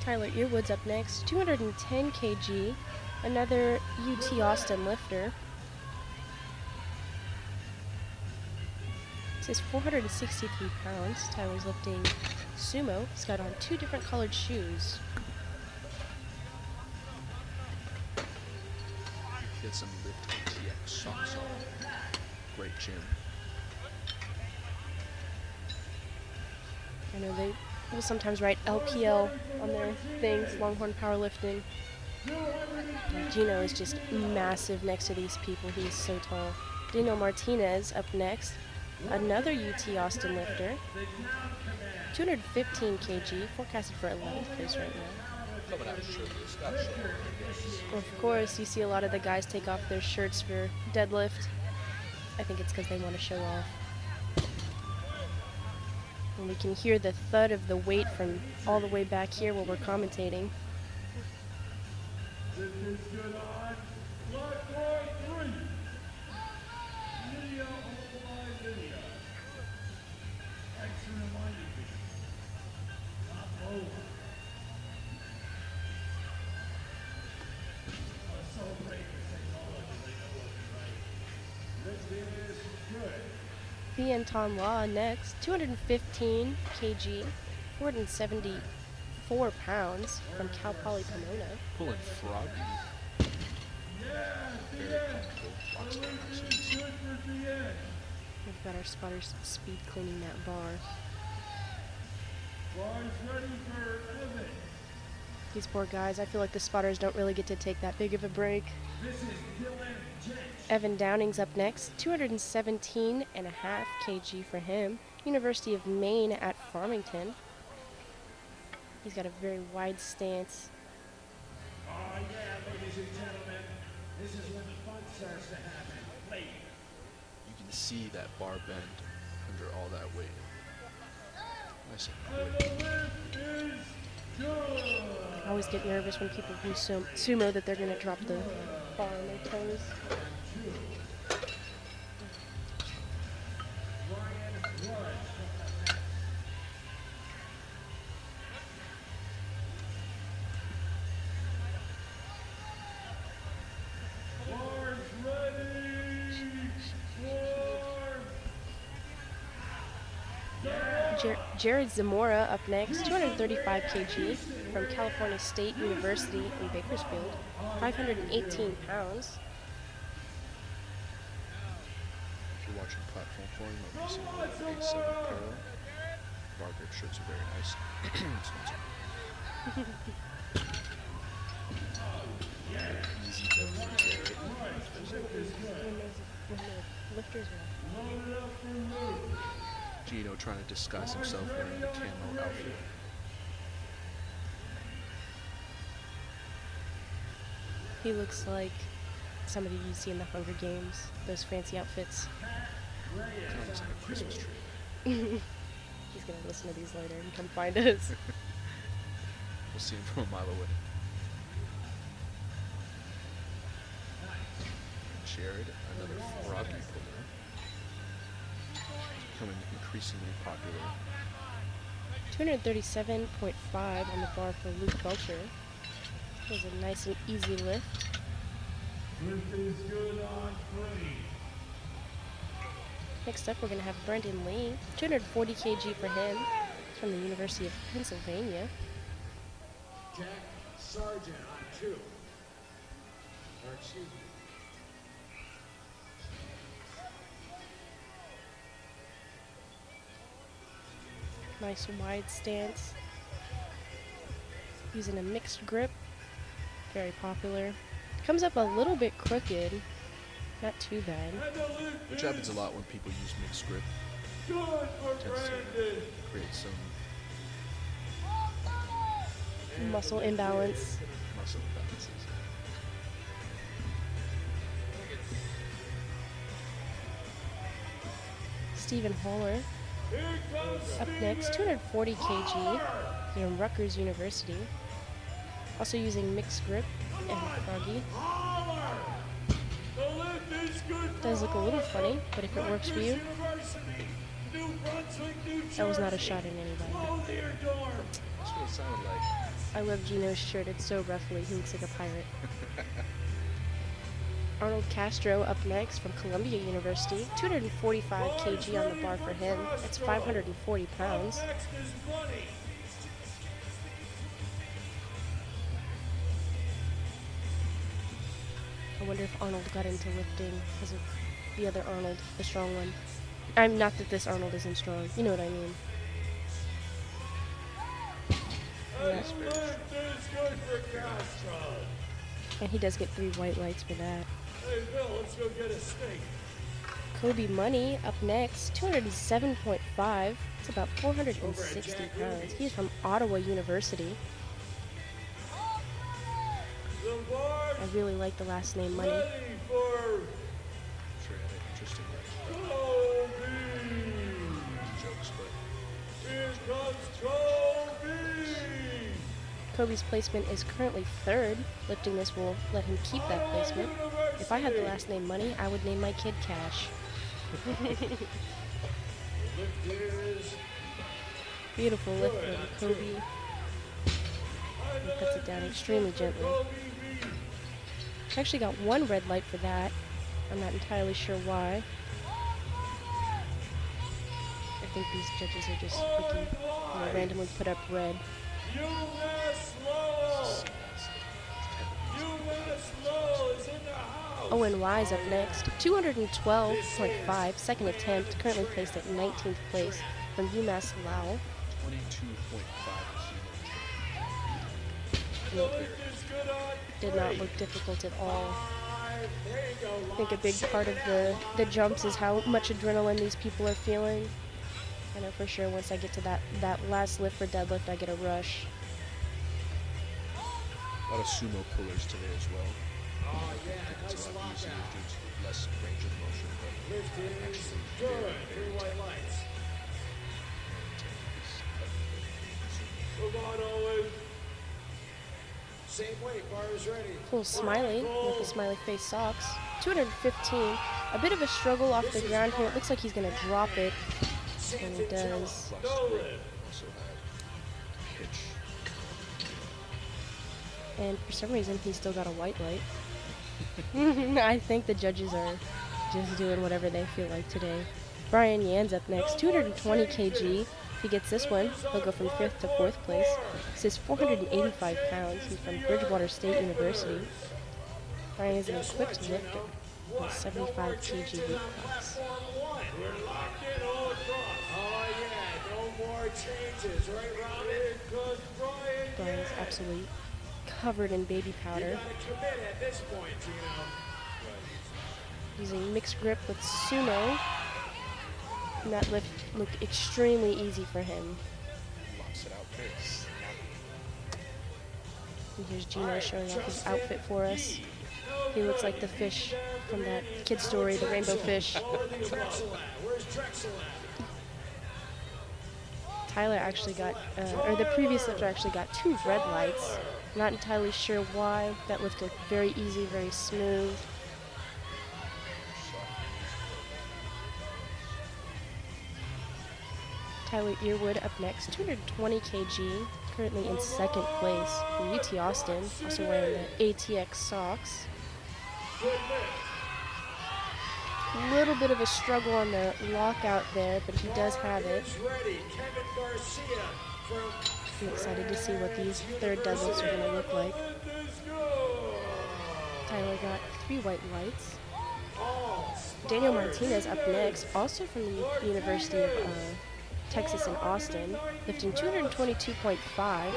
S3: Tyler Earwood's up next, 210 kg, another UT Austin lifter. This is 463 pounds. Tyler's lifting sumo. He's got on 2 different colored shoes.
S4: Get some lift TX socks on. Great gym.
S3: I know they will sometimes write LPL on their things, Longhorn Powerlifting. And Gino is just massive next to these people. He is so tall. Dino Martinez up next, another UT Austin lifter. 215 kg, forecasted for 11th place right now.
S4: Coming out shirtless, got shoulder.
S3: Of course, you see a lot of the guys take off their shirts for deadlift. I think it's because they want to show off. And we can hear the thud of the weight from all the way back here while we're commentating.
S6: This is good on platform 3. Lydia, oh my Lydia. Thanks for reminding me. Not over. I'm so great to say all of it, they know what to write. This is good.
S3: Bien Ton Law next, 215 kg, 474 pounds from Cal Poly Pomona.
S4: Pulling froggy. Very comfortable. Lots of exercise.
S3: We've got our spotters speed cleaning that bar.
S6: Bars ready for Evan.
S3: These poor guys, I feel like the spotters don't really get to take that big of a break.
S6: This is Dylan Jenks.
S3: Evan Downing's up next, 217.5 kg for him. University of Maine at Farmington. He's got a very wide stance.
S6: Oh yeah, ladies and gentlemen, this is when the fun starts to happen. Late.
S4: You can see that bar bend under all that weight. Nice and
S6: And
S4: quick.
S6: the lift is good.
S3: I always get nervous when people do sumo that they're going to drop the bar on their toes.
S6: Ryan Rush.
S3: Jared Zamora up next, 235 kg from California State University in Bakersfield, 518 pounds.
S4: If you're watching platform 4, you might be seeing a little 87 apparel. Bar grip shirts are very nice. Easy belt for Jared.
S3: Lifters are
S4: Gino trying to disguise himself wearing the camo outfit.
S3: He looks like somebody you see in the Hunger Games, those fancy outfits.
S4: Kind of looks like a Christmas tree.
S3: He's gonna listen to these later and come find us.
S4: We'll see him from a mile away. Jared, another froggy puller. Becoming increasingly popular.
S3: 237.5 on the bar for Luke Belcher. That was a nice and easy lift.
S1: Lifting's good on 3.
S3: Next up, we're going to have Brendan Lee, 240 kg for him. He's from the University of Pennsylvania.
S6: Jack Sargent on 2. Or excuse me.
S3: Nice wide stance. Using a mixed grip. Very popular. Comes up a little bit crooked. Not too bad.
S1: And the lift
S4: Which
S1: is
S4: happens a lot when people use mixed grip.
S1: good for
S4: Tends to
S1: Brandon.
S4: create some
S3: Muscle imbalance.
S4: muscle imbalances.
S3: Stephen Haller
S1: Here comes
S3: up next, 240 kg from Rutgers University. Also using mixed grip and froggy.
S1: Holler. The lift is good for
S3: Does look a little funny, but if it works for you,
S1: University, New Brunswick, New
S3: that was not a
S1: Jersey.
S3: shot at anybody.
S1: Clothier dorm.
S4: That's what it sounded like.
S3: I love Gino's shirt. It's so ruffly. He looks like a pirate. Arnold Castro up next from Columbia University. 245 kg on the bar for him. That's 540 pounds.
S1: Up next is Bunny.
S3: I wonder if Arnold got into lifting because of the other Arnold, the strong one. I'm not that this Arnold isn't strong. You know what I mean.
S1: And the lift is good for Castro.
S3: And he does get 3 white lights for that.
S1: Hey, Bill, let's go get a steak.
S3: Kobe Money up next, 207.5. It's about 460 pounds. He's from Ottawa University.
S1: The bar
S3: I really like the last name Money.
S1: ready for
S4: Sure had an interesting
S1: Kobe.
S4: jokes, but
S1: Here comes Kobe.
S3: Kobe's placement is currently 3rd. Lifting this will let him keep that placement. If I had the last name Money, I would name my kid Cash.
S1: Lift is
S3: Beautiful lift from Kobe. He puts it down extremely gently.
S1: Kobe B.
S3: I actually got 1 red light for that. I'm not entirely sure why. I think these judges are just freaking, randomly put up red.
S1: UMass Lowell. UMass Lowell is in the house.
S3: Owen Wise up next, 212.5, second attempt, currently placed at 19th place from UMass Lowell.
S4: 22.5
S1: The lift is good on
S3: Did not look difficult at all.
S1: 5. There you go.
S3: I think a big part of the jumps is how much adrenaline these people are feeling. I know for sure once I get to that last lift for deadlift, I get a rush.
S4: A lot of sumo pullers today as well.
S6: Oh, yeah,
S4: It's
S6: nice
S4: a lot easier
S6: lockout.
S4: due to less range of motion, but
S1: Lift is
S4: actually
S1: good.
S4: very,
S1: 3
S4: very
S1: white lights.
S4: technical.
S1: Move on, Owen.
S6: Same weight, bar is ready.
S3: Full smiley with the smiley face socks. 215. A bit of a struggle off the ground here. It looks like he's going to drop it. And he does.
S4: Plus,
S1: Go
S4: they
S1: lift.
S4: also have pitch.
S3: And for some reason, he's still got a white light. I think the judges are just doing whatever they feel like today. Brian Yan's up next. 220 kg he gets this one, he'll go from 5th to 4th place. This is 485 pounds. He's from Bridgewater State University. Brian is an equipped lifter in the 75 kg weight class.
S1: We're locked in all across.
S2: Oh yeah, no more changes, right, Robin?
S1: Because Brian
S3: Brian's absolutely covered in baby
S2: You
S3: powder.
S2: gotta commit at this point,
S3: Using mixed grip with sumo. And that lift looked extremely easy for him.
S4: Locks it out very snappy.
S3: And here's Gino showing off his outfit for us. He looks like the fish from that kid story, the rainbow fish.
S2: Where's Drexel at?
S3: Tyler actually got, or the previous lifter actually got 2 red lights. Not entirely sure why. That lift looked very easy, very smooth. Tyler Earwood up next, 220 kg, currently in 2nd place from UT Austin, also wearing the ATX socks. A little bit of a struggle on the lockout there, but he does have it.
S2: Ready. Kevin Garcia from
S3: I'm excited to see what these third deadlifts are going to look like. Tyler got 3 white lights. Daniel Martinez up next, also from the University of Texas in Austin, lifting 222.5.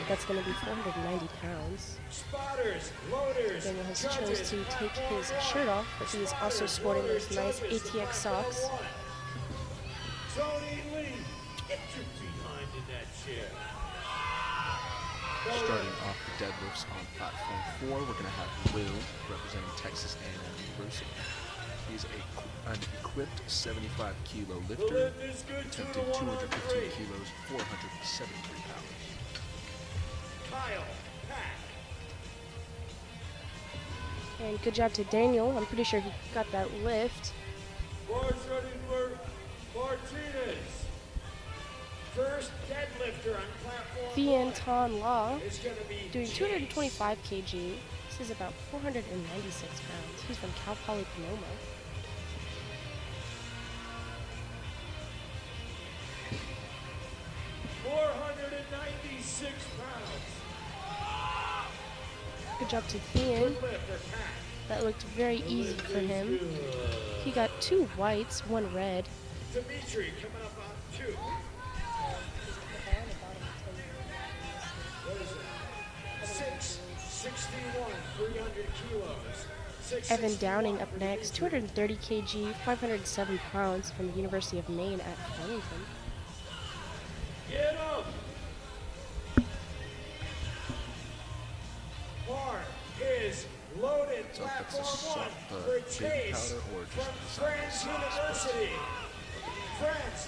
S3: That's going to be 490 pounds.
S2: spotters, loaders.
S3: Daniel has chose to take his shirt off, but he is also sporting those nice ATX socks.
S1: Tony Lee, get your behind in that chair.
S4: Starting off the deadlifts on platform 4, we're going to have Will representing Texas A&M University. He's an equipped 75 kilo
S1: The
S4: lifter,
S1: lift is good,
S4: attempting
S1: 2 to 1 on
S4: 215
S1: 3.
S4: kilos, 473 pounds.
S2: Kyle, Pat.
S3: And good job to Daniel. I'm pretty sure he got that lift.
S1: Bars ready for Martinez.
S2: First deadlifter on platform
S3: Fian Ton Law
S2: is going to be
S3: doing 225 kg. This is about 496 pounds. He's from Cal Poly Pomona.
S1: $496.
S3: Good job to Fian.
S2: Lifter Pat.
S3: That looked very easy for him. He got 2 whites, 1 red.
S2: Dimitri coming up on 2. What is it? 661, 300 kilos. 661,
S3: Evan Downing up next, 230 kg, 507 pounds from the University of Maine at Farmington.
S1: Get up.
S2: Bar is loaded.
S4: So that's a
S2: Platform 1
S4: soft,
S2: for
S4: baby
S2: Chase
S4: powder or just
S2: from
S4: designed
S2: France
S4: socks?
S2: University. France.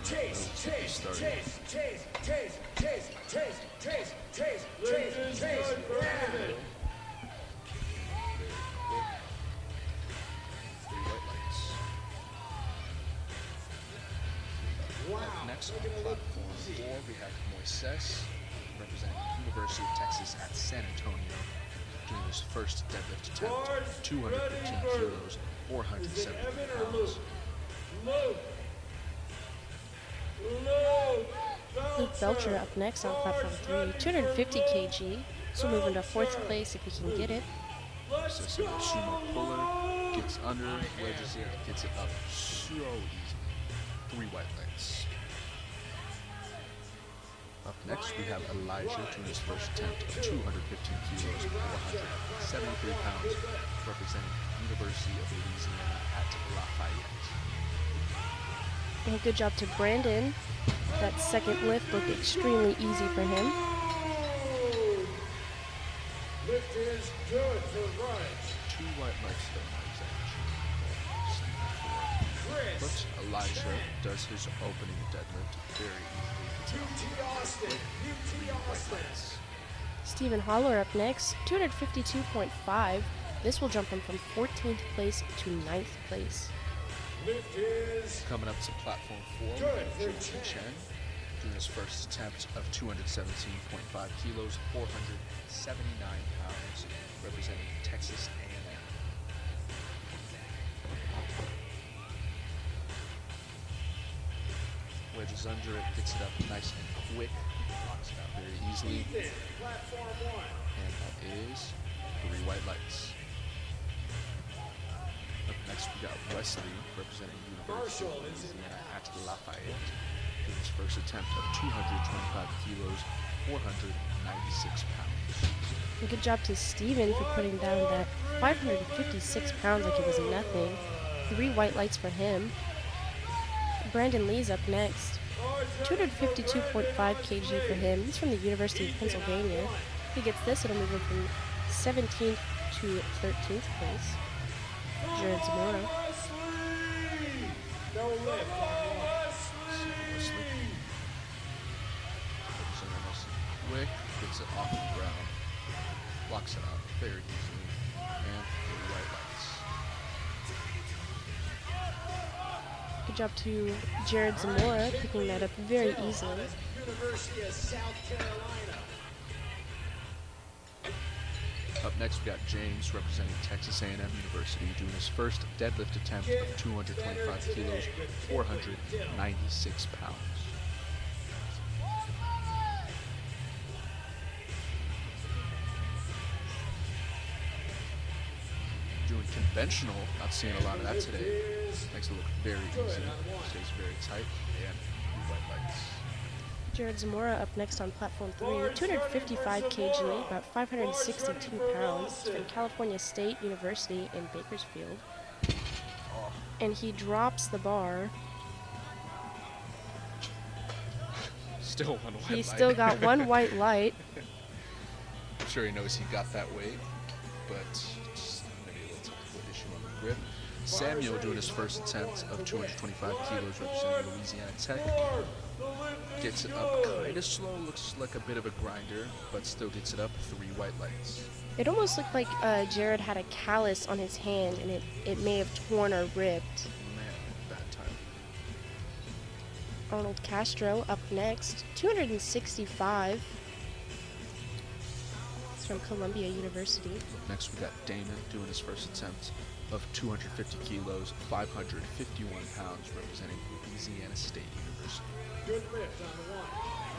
S2: Chase,
S4: Let's get this
S2: Chase,
S4: started.
S2: Chase, Chase, Chase, Chase, Chase, Chase, Chase,
S1: Lift
S2: Chase,
S1: is
S2: Chase.
S1: good for
S2: Yeah.
S1: Evan.
S4: 3 white lights.
S2: Wow.
S4: Next on platform 4, we have Moises representing University of Texas at San Antonio, doing his first deadlift attempt, 215 kilos, 470
S1: Evan or Luke?
S4: pounds.
S1: Luke.
S3: Luke Belcher up next on platform 3, 250 kg. This will move into 4th place if he can get it.
S4: So it's a sumo puller, gets under, wedges it, gets it up so easy. 3 white lights. Up next, we have Elijah doing his first attempt of 215 kilos, 473 pounds, representing University of Louisiana at Lafayette.
S3: And good job to Brandon. That second lift looked extremely easy for him.
S1: Lift is good for Raj.
S4: 2 white lights though, not exactly.
S2: Chris.
S4: But Elijah does his opening deadlift very easily.
S2: UT Austin. UT
S4: White
S2: Austin.
S4: lights.
S3: Stephen Holler up next, 252.5. This will jump him from 14th place to 9th place.
S2: Lift is
S4: Coming up to platform 4, we
S2: Good
S4: have
S2: for
S4: Jordan
S2: Chen.
S4: Chen doing his first attempt of 217.5 kilos, 479 pounds, representing Texas A&M. charges under it, gets it up nice and quick, knocks it out very easily. And that is 3 white lights. Up next, we got Wesley representing University of Louisiana at Lafayette. Doing his first attempt of 225 kilos, 496 pounds.
S3: And good job to Steven for putting down that 556 pounds like it was nothing. 3 white lights for him. Brandon Lee's up next. 252.5 kg for him. He's from the University of Pennsylvania. If he gets this, it'll move him from 17th to 13th place. Jared Zamora.
S4: Quick, gets it off the ground, blocks it out very easily, and 3 white lights.
S3: Good job to Jared Zamora, picking that up very easily.
S6: University of South Carolina.
S4: Up next, we got James representing Texas A&M University, doing his first deadlift attempt of 225 kilos, 496 pounds. Doing conventional, not seeing a lot of that today. Makes it look very easy, stays very tight, and 3 white lights.
S3: Jared Zamora up next on platform 3, 255 kg, about 562 pounds. He's from California State University in Bakersfield. And he drops the bar.
S4: Still 1 white light.
S3: He's still got 1 white light.
S4: I'm sure he knows he got that weight, but just maybe a little technical issue on the grip. Samuel doing his first attempt of 225 kilos representing Louisiana Tech. Gets it up kind of slow, looks like a bit of a grinder, but still gets it up, 3 white lights.
S3: It almost looked like Jared had a callus on his hand and it may have torn or ripped.
S4: Man, bad time.
S3: Arnold Castro up next, 265. He's from Columbia University.
S4: Up next, we got Damon doing his first attempt of 250 kilos, 551 pounds, representing Louisiana State University.
S6: Good lift on the 1.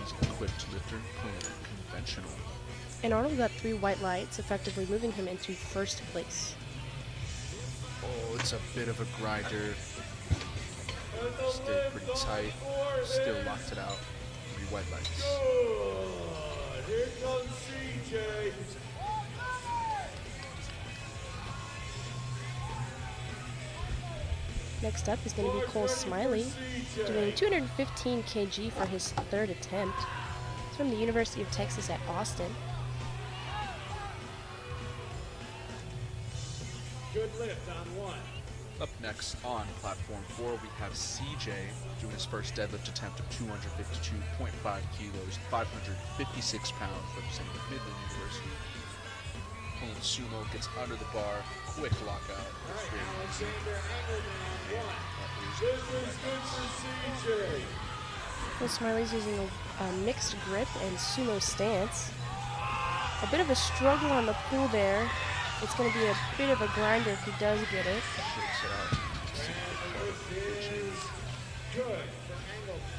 S4: He's an equipped lifter, pulling conventional.
S3: And Arnold got 3 white lights, effectively moving him into first place.
S4: Oh, it's a bit of a grinder. Stayed pretty tight. Still locked it out. 3 white lights.
S1: Good. Here comes CJ.
S3: Next up is going to be Cole Smiley, doing 215 kg for his 3rd attempt. He's from the University of Texas at Austin.
S6: Good lift on 1.
S4: Up next on platform 4, we have CJ doing his first deadlift attempt of 252.5 kilos, 556 pounds, representing Midland University. Pulling sumo, gets under the bar, quick lockout. That's very easy.
S6: Alexander Engelman on 1.
S1: This is good for CJ.
S3: Cole Smiley's using a mixed grip and sumo stance. A bit of a struggle on the pull there. It's going to be a bit of a grinder if he does get it.
S4: Shakes it out.
S6: This is good for Engelman.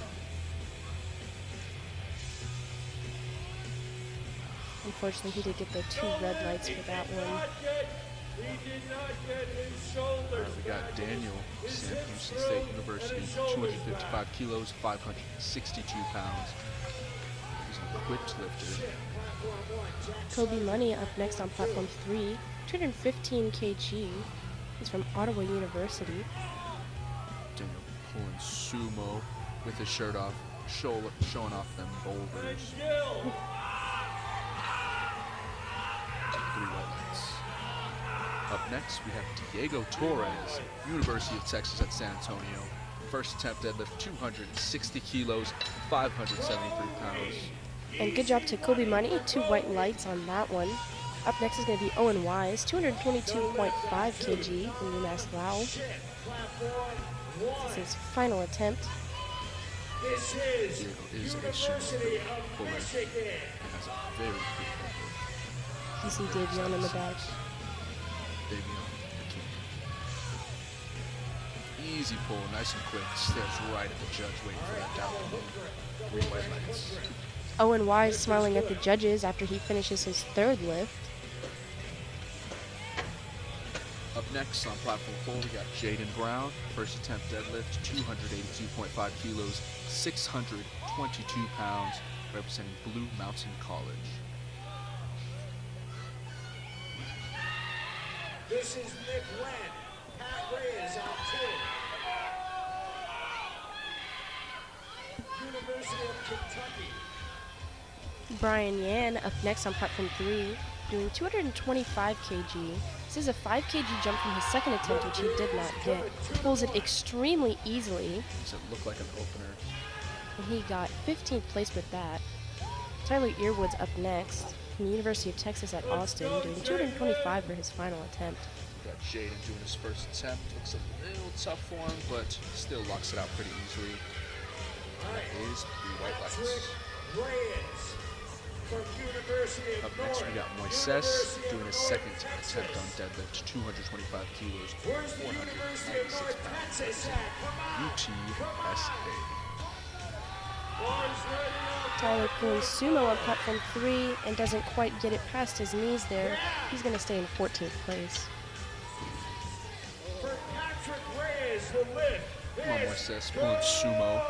S3: Unfortunately, he did get the 2 red lights for that one.
S1: He did not get his shoulders.
S4: We got Daniel, Sam Houston State University, 255 kilos, 562 pounds. He's an equipped lifter.
S3: Kobe Money up next on platform 3, 215 kg. He's from Ottawa University.
S4: Daniel pulling sumo with his shirt off, showing off them boulders. 3 white lights. Up next, we have Diego Torres, University of Texas at San Antonio. First attempt deadlift, 260 kilos, 573 pounds.
S3: And good job to Kobe Money, 2 white lights on that one. Up next is going to be Owen Wise, 222.5 kg from UMass Lowell. This is his final attempt.
S1: This is
S4: Diego is a
S1: University
S4: sumo
S1: of
S4: puller and
S1: Michigan.
S4: has a very good record.
S3: You see Davion in the back.
S4: Davion, the king. Easy pull, nice and quick. Stares right at the judge, waiting for that down to move. 3 white lights.
S3: Owen Wise smiling at the judges after he finishes his third lift.
S4: Up next on platform 4, we got Jaden Brown. First attempt deadlift, 282.5 kilos, 622 pounds, representing Blue Mountain College.
S6: This is Nick Len. Pat Reyes on 2. University of Kentucky.
S3: Brian Yan up next on platform 3, doing 225 kg. This is a 5 kg jump from his second attempt, which he did not get. He pulls it extremely easily,
S4: Does it look like an opener?
S3: and he got 15th place with that. Tyler Earwood's up next from the University of Texas at Austin, doing 225 for his final attempt.
S4: We got Jaden doing his first attempt. Looks a little tough for him, but still locks it out pretty easily. And that is 3 white lights.
S6: Reyes from University of
S4: Up next, we got Moises doing his second attempt on deadlift, 225 kilos,
S6: Where's the University of
S4: 496
S6: North
S4: pounds.
S6: Texas at? Come on.
S4: UTSA.
S6: Lars ready up.
S3: Tyler pulling sumo on platform 3 and doesn't quite get it past his knees there. He's going to stay in 14th place.
S6: For Patrick Reyes, the lift.
S4: Come on, Moises, pulling sumo,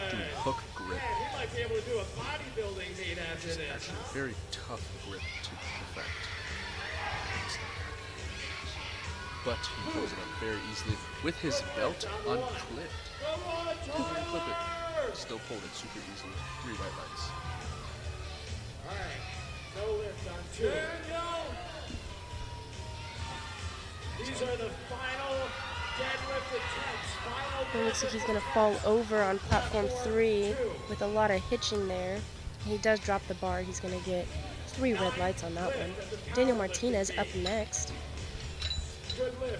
S4: doing hook grip.
S6: Man, he might be able to do a bodybuilding meet after
S4: It's
S6: this.
S4: actually a very tough grip to perfect. But he pulls it up very easily with his belt unclipped.
S6: Come on,
S4: Couldn't even clip it.
S6: Tyler!
S4: Still pulled it super easily. 3 white lights.
S6: All right, no lift on 2. These are the final deadlift attempts.
S3: It looks like he's going to fall over on platform 3 with a lot of hitching there. He does drop the bar. He's going to get 3 red lights on that one. Daniel Martinez up next.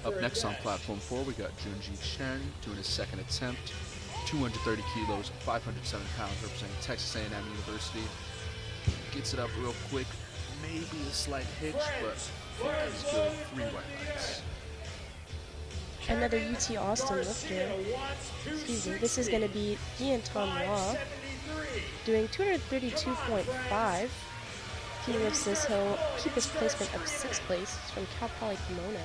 S4: Up next on platform 4, we got Junji Chen doing his second attempt. 230 kilos, 507 pounds, representing Texas A&M University. Gets it up real quick. Maybe a slight hitch, but I think he's good. 3 white lights.
S3: Another UT Austin lifter. Excuse me. This is going to be Ian Tom Law doing 232.5. If he lifts this, he'll keep his placement of 6th place. He's from Cal Poly Pomona.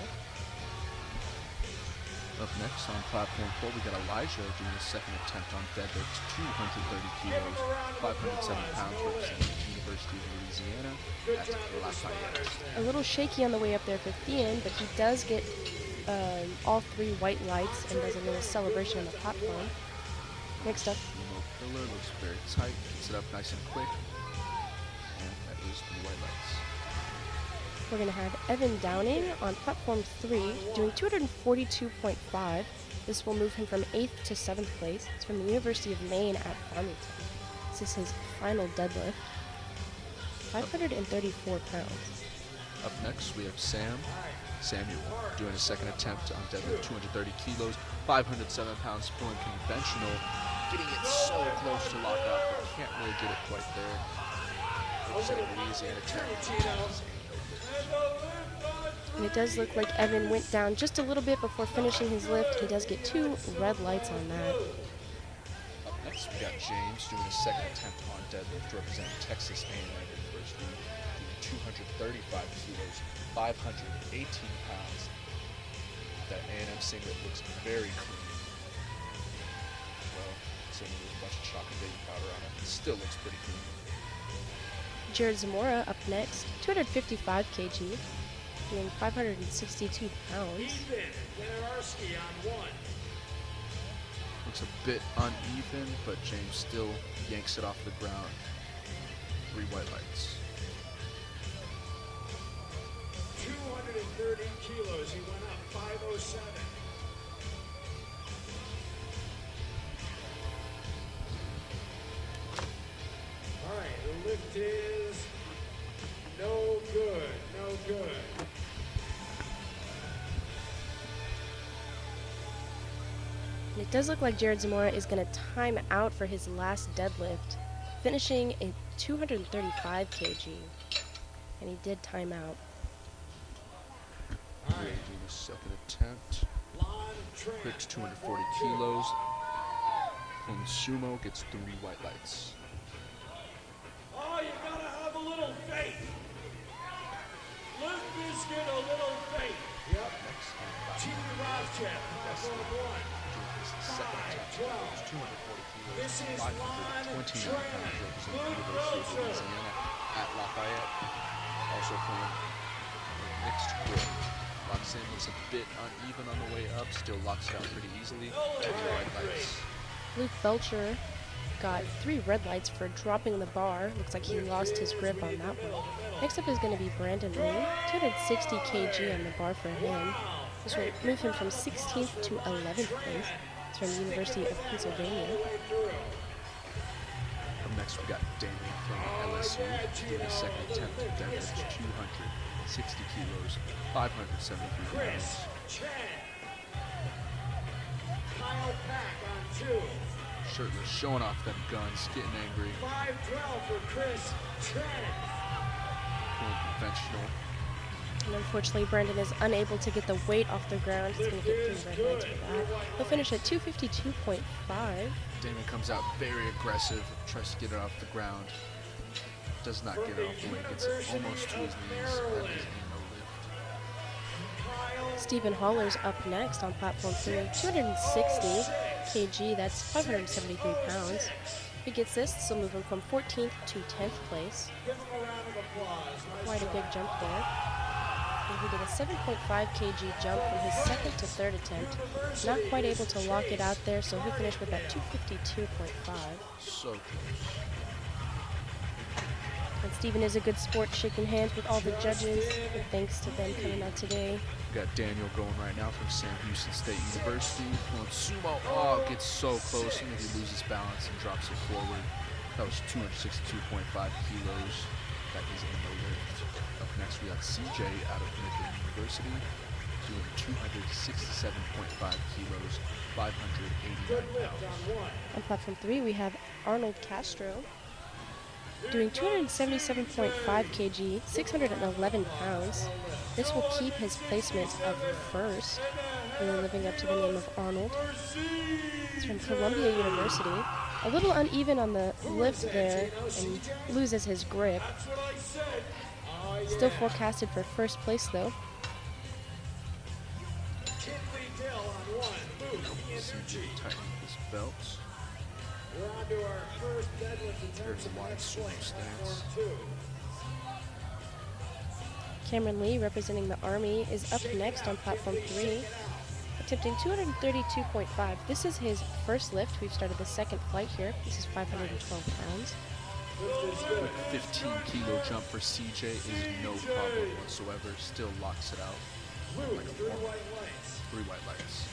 S4: Up next on platform 4, we got Elijah doing his second attempt on deadlift, 230 kilos, 507 pounds, representing the University of Louisiana at Lafayette.
S3: A little shaky on the way up there for Thean, but he does get all 3 white lights and does a little celebration on the platform. Next up,
S4: Emo pillar looks very tight, gets it up nice and quick, and that is 3 white lights.
S3: we're going to have Evan Downing on platform 3 doing 242.5. This will move him from 8th to 7th place. It's from the University of Maine at Farmington. This is his final deadlift. 534 pounds.
S4: Up next, we have Samuel doing his second attempt on deadlift, 230 kilos, 507 pounds, pulling conventional, getting it so close to lockout, but can't really get it quite there. Representing Louisiana Tech.
S3: And it does look like Evan went down just a little bit before finishing his lift. He does get 2 red lights on that.
S4: Up next, we got James doing his second attempt on deadlift, representing Texas A&M University, doing 235 kilos, 518 pounds. That A&M singlet looks very clean. Well, singlet with a bunch of chalk and baby powder on it. It still looks pretty clean.
S3: Jared Zamora up next, 255 kg, doing 562 pounds.
S6: Ethan Winiarski on 1.
S4: Looks a bit uneven, but James still yanks it off the ground. 3 white lights.
S6: 230 kilos. He went up 507. All right, the lift is no good. No good.
S3: And it does look like Jared Zamora is going to time out for his last deadlift, finishing a 235 kg. And he did time out.
S6: All right.
S4: Doing his second attempt.
S6: Lon
S4: Quick's 240 kilos. From sumo gets 3 white lights.
S1: Oh, you gotta have a little faith. Limp Bizkit, a little faith. Yep. Team Rothschild, platform 1.
S4: Second attempt. 240 kilos.
S1: This is
S4: 529
S1: Lon
S4: pounds representing the
S1: Luke
S4: University of
S1: Belcher.
S4: Louisiana at Lafayette. Also playing mixed grip. Locks in, looks a bit uneven on the way up, still locks it out pretty easily. 3 white lights.
S3: Luke Belcher got 3 red lights for dropping the bar. Looks like he lost his grip on that one. Next up is going to be Brandon Lee. 260 kg on the bar for him. This will move him from 16th to 11th place. He's from the University of Pennsylvania.
S4: Up next, we got Daniel from LSU doing a second attempt to deadlift 260 kilos, 573
S1: Chris
S4: pounds.
S1: Chen. Kyle Pack on 2.
S4: Shirtless, showing off them guns, getting angry,
S1: 512 for Chris Chen.
S4: going conventional.
S3: And unfortunately, Brandon is unable to get the weight off the ground. He's going to get 3 red lights for that. He'll finish at 252.5.
S4: Damon comes out very aggressive, tries to get it off the ground. Does not get it off the way, gets it almost to his knees. That is a no lift.
S3: Stephen Haller's up next on platform 3. 260 kg, that's 573 pounds. If he gets this, this will move him from 14th to 10th place.
S1: Give him a round of applause. Nice
S3: Quite a
S1: job.
S3: big jump there. And he did a 7.5 kg jump from his second to third attempt. Not quite able to lock it out there, so he finished with that 252.5.
S4: So close.
S3: And Stephen is a good sport, shaking hands with all the judges. And thanks to them coming out today.
S4: We got Daniel going right now from Sam Houston State University. Going sumo. Oh, gets so close. And he loses balance and drops it forward. That was 262.5 kilos. That is a no lift. Up next, we got CJ out of Midland University doing 267.5 kilos, 589 pounds.
S3: On platform 3, we have Arnold Castro doing 277.5 kg, 611 pounds. This will keep his placement of first. Really living up to the name of Arnold. He's from Columbia University. A little uneven on the lift there and loses his grip.
S1: That's what I said. Oh,
S3: Still
S1: yeah.
S3: forecasted for first place though.
S1: Kinley Dill on 1. Luke
S4: CJ
S1: Iannucci.
S4: tightening his belt.
S1: We're on to our first deadlift attempt
S4: Here's
S1: of
S4: the
S1: the
S4: wide
S1: next
S4: sumo
S1: flight.
S4: stance.
S1: Platform 2.
S3: Cameron Lee, representing the Army, is up next on platform 3, attempting 232.5. This is his first lift. We've started the second flight here. This is 512 pounds.
S4: Quick 15 kilo jump for CJ is no problem whatsoever. Still locks it out. Like a
S1: 3
S4: formal.
S1: white lights.
S4: 3 white lights.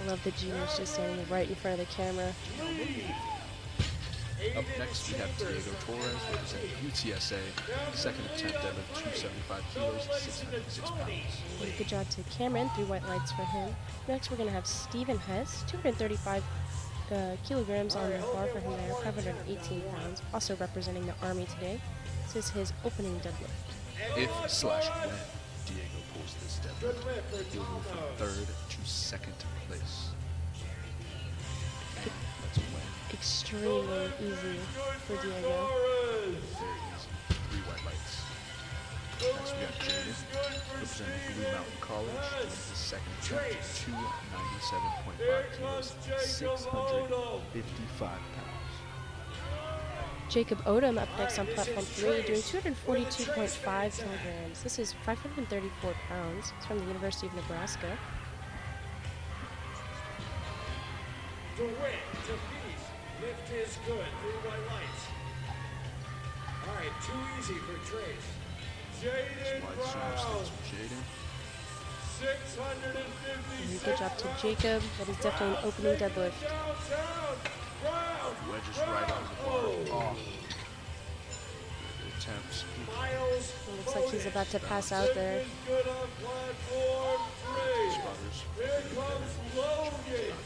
S3: I love the juniors just standing right in front of the camera.
S4: Up next, we have Diego Torres representing UTSA. Second attempt deadlift 275 kilos, 606 pounds.
S3: Good job to Cameron, 3 white lights for him. Next, we're going to have Stephen Hess, 235 kilograms on the bar for him there, 518 pounds. Also representing the Army today. This is his opening deadlift.
S4: If/when Diego pulls this
S1: Good
S4: deadlift,
S1: lift for
S4: he'll move from
S1: Thomas.
S4: third to second place. And that's a win.
S3: Extremely easy for Diego.
S1: Torres.
S4: Very easy. 3 white lights. Next, we got Jaden representing Blue Mountain College doing his second attempt at 297.5 kilos, 655 pounds.
S3: Jacob Odom up next on platform 3, doing 242.5 kilograms. This is 534 pounds. He's from the University of Nebraska.
S1: DeWitt to Peace. Lift is good. 3 white lights. All right, too easy for Trace. Jaden
S4: Wide sumo
S1: Brown.
S4: stance for Jaden.
S1: 656.
S3: Good job to Jacob. That is definitely an opening deadlift.
S1: Downtown. Brown.
S4: Wedges right on the bar. Oh. Good attempts.
S1: Miles.
S3: Looks like he's about to pass out there.
S1: Lift is good on platform 3.
S4: Spotters.
S1: Here comes Logan.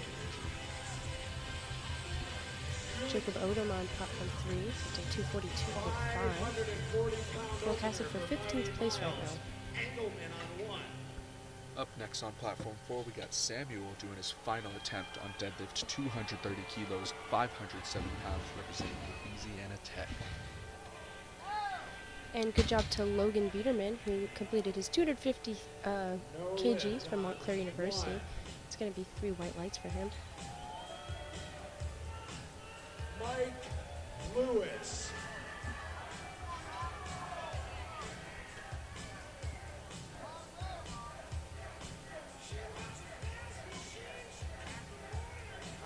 S3: Jacob Odom on platform 3, lifting 242.5.
S1: 540 pounds.
S3: Forecasted for 15th place right now.
S2: Engelman on 1.
S4: Up next on platform 4, we got Samuel doing his final attempt on deadlift, 230 kilos, 570 pounds, representing Louisiana Tech.
S3: And good job to Logan Biederman, who completed his 250 kgs from Montclair University. It's going to be 3 white lights for him.
S1: Mike Lewis.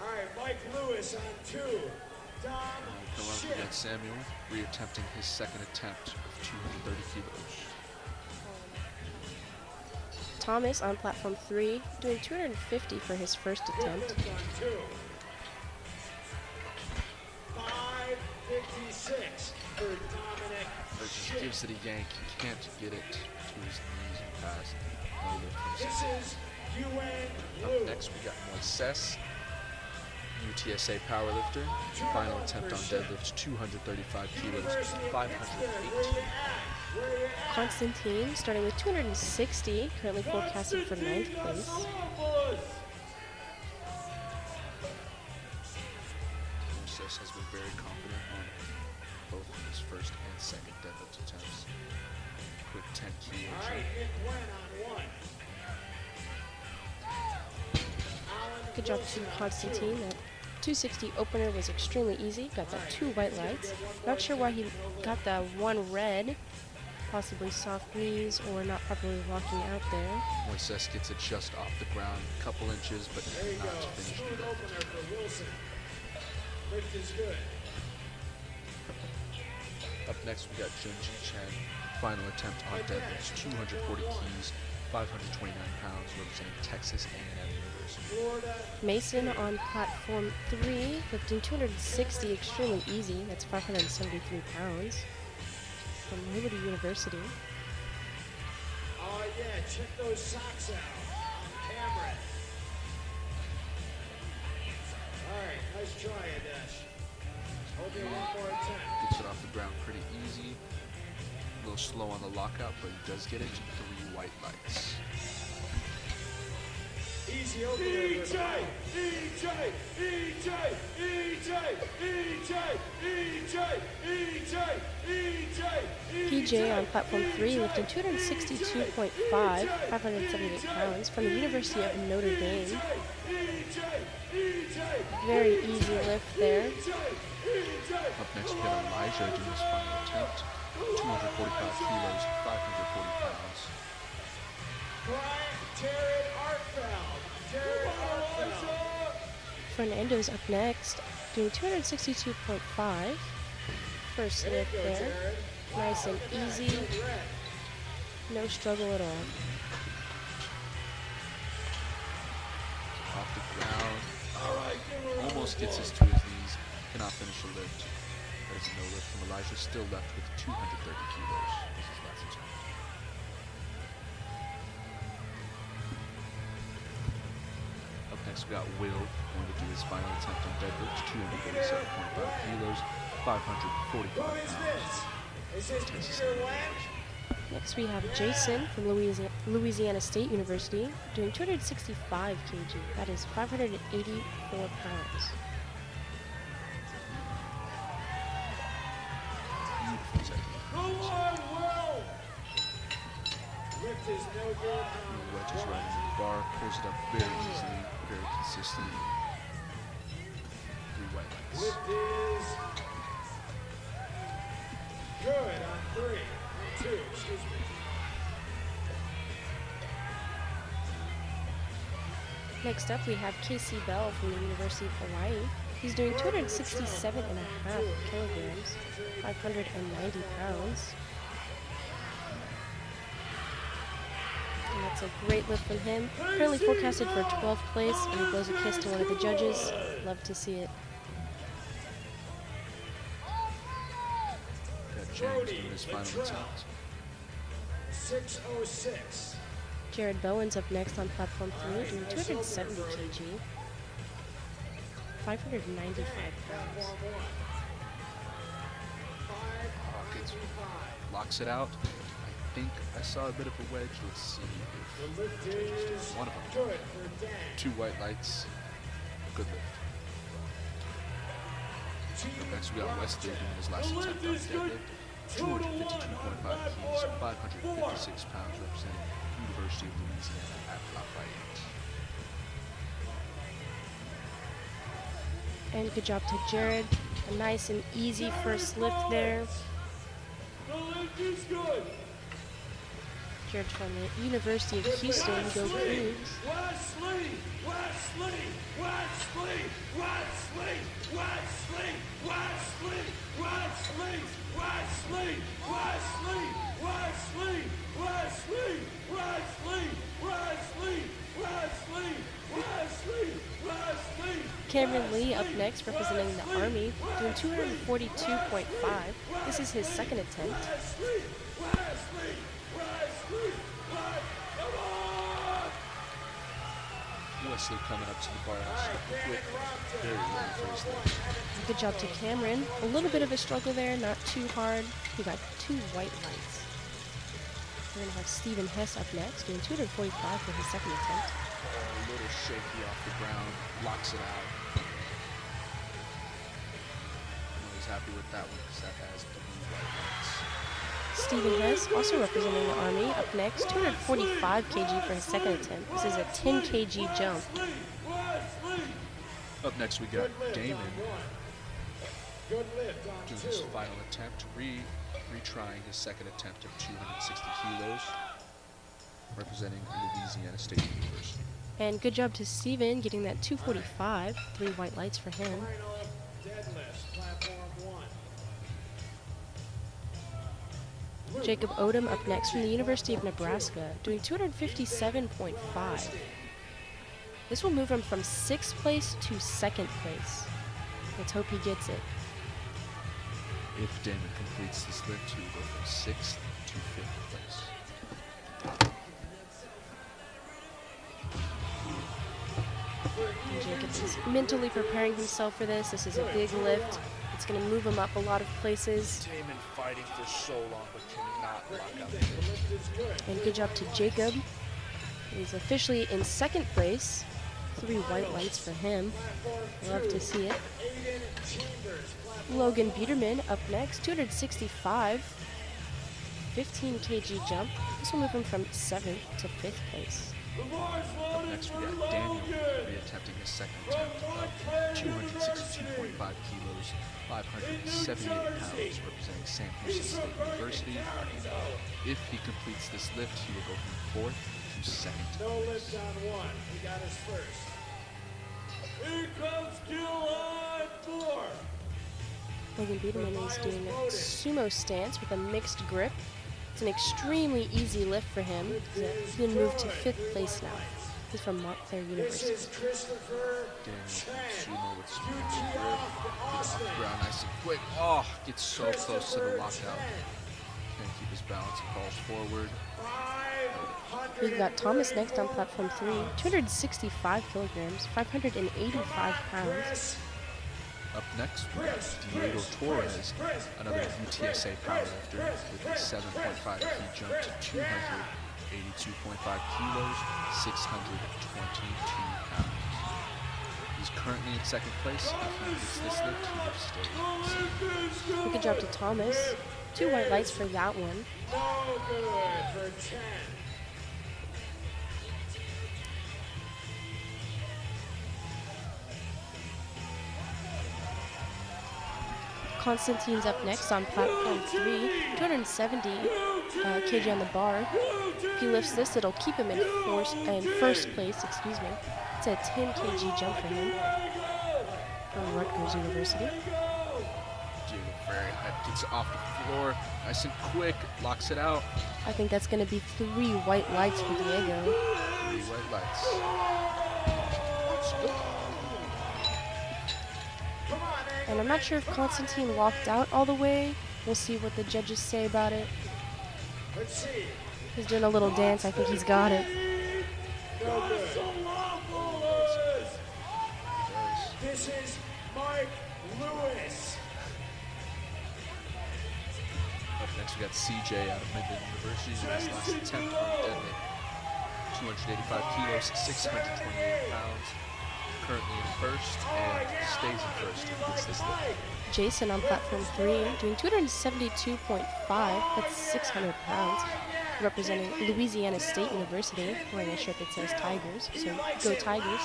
S2: All right, Mike Lewis on 2. Dom
S4: Come on, we
S2: Schiff.
S4: got Samuel reattempting his second attempt of 230 kilos.
S3: Thomas on platform 3, doing 250 for his first attempt.
S2: Griffith on 2. 556 for Dominic
S4: But just
S2: Schiff.
S4: gives it a yank. He can't get it to his knees and past. No lift from
S2: This
S4: Samuel.
S2: is Yuen
S4: Up
S2: Liu.
S4: next, we got Moises, UTSA powerlifter. Final attempt on deadlift, 235 kilos,
S2: University of Pittsburgh, where
S4: 518.
S2: you at? Where you at?
S3: Constantine starting with 260, currently forecasted for 9th place.
S4: Moises has been very confident on both his first and second deadlift attempts. Quick 10 kilo
S2: All right,
S4: jump.
S2: Nick Wen on 1. Alan
S3: Good job
S2: Wilson
S3: to
S2: on
S3: Constantine.
S2: 2.
S3: That 260 opener was extremely easy. Got that 2 white lights. Not sure why he got that 1 red. Possibly soft knees or not properly locking out there.
S4: Moises gets it just off the ground, a couple inches, but
S2: There you go.
S4: not finished.
S2: Smooth opener for Wilson. Lift is good.
S4: Up next, we got Junji Chen. Final attempt on deadlifts, 240 keys, 529 pounds, representing Texas A&M University.
S2: Florida.
S3: Mason on platform 3, lifting 260, extremely easy. That's 573 pounds. From Liberty University.
S2: Oh yeah, check those socks out on camera. All right, nice try, Adesh. Hope you one more attempt.
S4: Gets it off the ground pretty easy. A little slow on the lockout, but he does get it. 3 white lights.
S2: Easy opener.
S1: EJ, EJ, EJ, EJ, EJ, EJ, EJ, EJ,
S3: PJ on platform 3, lifting 262.5, 578 pounds, from the University of Notre Dame. Very easy lift there.
S4: Up next, we got Elijah doing his final attempt. 245 kilos, 540 pounds.
S2: Brian Jared Artfeld. Jared Artfeld.
S3: Fernando's up next, doing 262.5. First
S2: There you
S3: lift
S2: go,
S3: there.
S2: Jared.
S3: Nice and
S2: Look at that,
S3: easy.
S2: good red.
S3: No struggle at all.
S4: Off the ground. Almost gets us to his knees. Cannot finish the lift. That is a no lift from Elijah. Still left with 230 kilos. This is last attempt. Up next, we got Will going to do his final attempt on deadlift. 237.5 kilos, 545
S2: Who is
S4: pounds.
S2: this? Is this Peter Wen?
S3: Next we have Jason from Louisiana State University, doing 265 kg. That is 584 pounds.
S4: Beautiful technique.
S2: Go on, Will! Lift is no good
S4: He
S2: on
S4: wedges right into the bar, pulls it up very easily, very consistent. 3 white lights.
S2: Lift is good on 3. On 2, excuse me.
S3: Next up we have Casey Bell from the University of Hawaii. He's doing 267.5 kilograms, 590 pounds. And that's a great lift from him. Currently forecasted for 12th place, and he blows a kiss to one of the judges. Love to see it.
S4: Got James doing his final attempt.
S2: 606.
S3: Jared Bowen's up next on platform 3, doing 270 kg, 595 pounds.
S2: Platform 1.
S4: Hawkins locks it out. think I saw a bit of a wedge. Let's see if
S1: The lift is
S4: one of them.
S1: good for Dan.
S4: 2 white lights. Good lift. Up next, we got Wesley doing his last attempt on deadlift. 252.5 keys, 556 pounds, representing University of Louisiana at Lafayette.
S3: And good job to Jared. A nice and easy first lift there.
S1: The lift is good.
S3: Jared from the University of Houston, go Cougs.
S1: Wesley, Wesley, Wesley, Wesley, Wesley, Wesley, Wesley, Wesley, Wesley, Wesley, Wesley, Wesley, Wesley, Wesley, Wesley, Wesley.
S3: Cameron Lee up next, representing the Army, doing 242.5. This is his second attempt.
S1: Wesley, Wesley, Wesley, come on!
S4: Wesley coming up to the bar house quick, very ready for his lift.
S3: Good job to Cameron. A little bit of a struggle there, not too hard. He got 2 white lights. We're gonna have Stephen Hess up next, doing 245 for his second attempt.
S4: A little shaky off the ground, locks it out. He's happy with that one because that has 3 white lights.
S3: Stephen Hess, also representing the Army, up next, 245 kg for his second attempt. This is a 10 kg jump.
S4: Up next, we got Damon
S1: Good lift on
S4: doing his
S1: 2.
S4: final attempt, retrying his second attempt of 260 kilos, representing Louisiana State University.
S3: And good job to Stephen, getting that 245, 3 white lights for him.
S1: Final deadlift, platform 1.
S3: Jacob Odom up next from the University of Nebraska, doing 257.5. This will move him from 6th place to 2nd place. Let's hope he gets it.
S4: If Damon completes this lift, he will go from 6th to 5th place.
S3: And Jacob is mentally preparing himself for this. This is a big lift. It's going to move him up a lot of places.
S4: Damon fighting for so long, but cannot lock up.
S3: And good job to Jacob. He's officially in 2nd place. 3 white lights for him. Love to see it. Logan Biederman up next, 265. 15 kg jump. This will move him from 7th to 5th place.
S4: Up next, we got Daniel re-attempting his second attempt of 262.5 kilos, 578 pounds, representing Sam Houston State University. If he completes this lift, he will go from 4th to 2nd.
S1: No lift on 1. He got his first. Here comes Gil on 4.
S3: Logan Biederman is doing a sumo stance with a mixed grip. It's an extremely easy lift for him. He's been moved to 5th place now. He's from Montclair
S1: This
S3: University.
S1: is Christopher
S4: Daniel
S1: Chen.
S4: sumo with some
S1: UT
S4: grip. Get off the ground nice and quick. Oh, gets so close to the lockout. Can't keep his balance and falls forward.
S3: We've got Thomas next on platform 3, 265 kilograms, 585 pounds.
S4: Up next, we got Diego Torres, another UTSA powerlifter with a 7.5 key jump to 282.5 kilos, 622 pounds. He's currently in 2nd place. If he gets this lift, he will stay.
S3: Good job to Thomas. 2 white lights for that one.
S1: No good for Chen.
S3: Constantine's up next on platform 3, 270 kg on the bar. If he lifts this, it'll keep him in first place. Excuse me. It's a 10 kg jump for him from Rutgers University.
S4: Diego very high, gets it off the floor, nice and quick, locks it out.
S3: I think that's going to be 3 white lights for Diego.
S4: 3 white lights.
S3: And I'm not sure if Constantine walked out all the way. We'll see what the judges say about it.
S1: Let's see.
S3: He's doing a little dance. I think he's got it.
S1: No good. This is Mike Lewis.
S4: Up next, next we got CJ out of Midland University doing his last attempt on deadlift. 285 kilos, 628 pounds. Currently in first and stays in first if he gets this lift.
S3: Jason on platform 3 doing 272.5, that's 600 pounds, representing Louisiana State University, wearing a shirt that says Tigers, so go Tigers.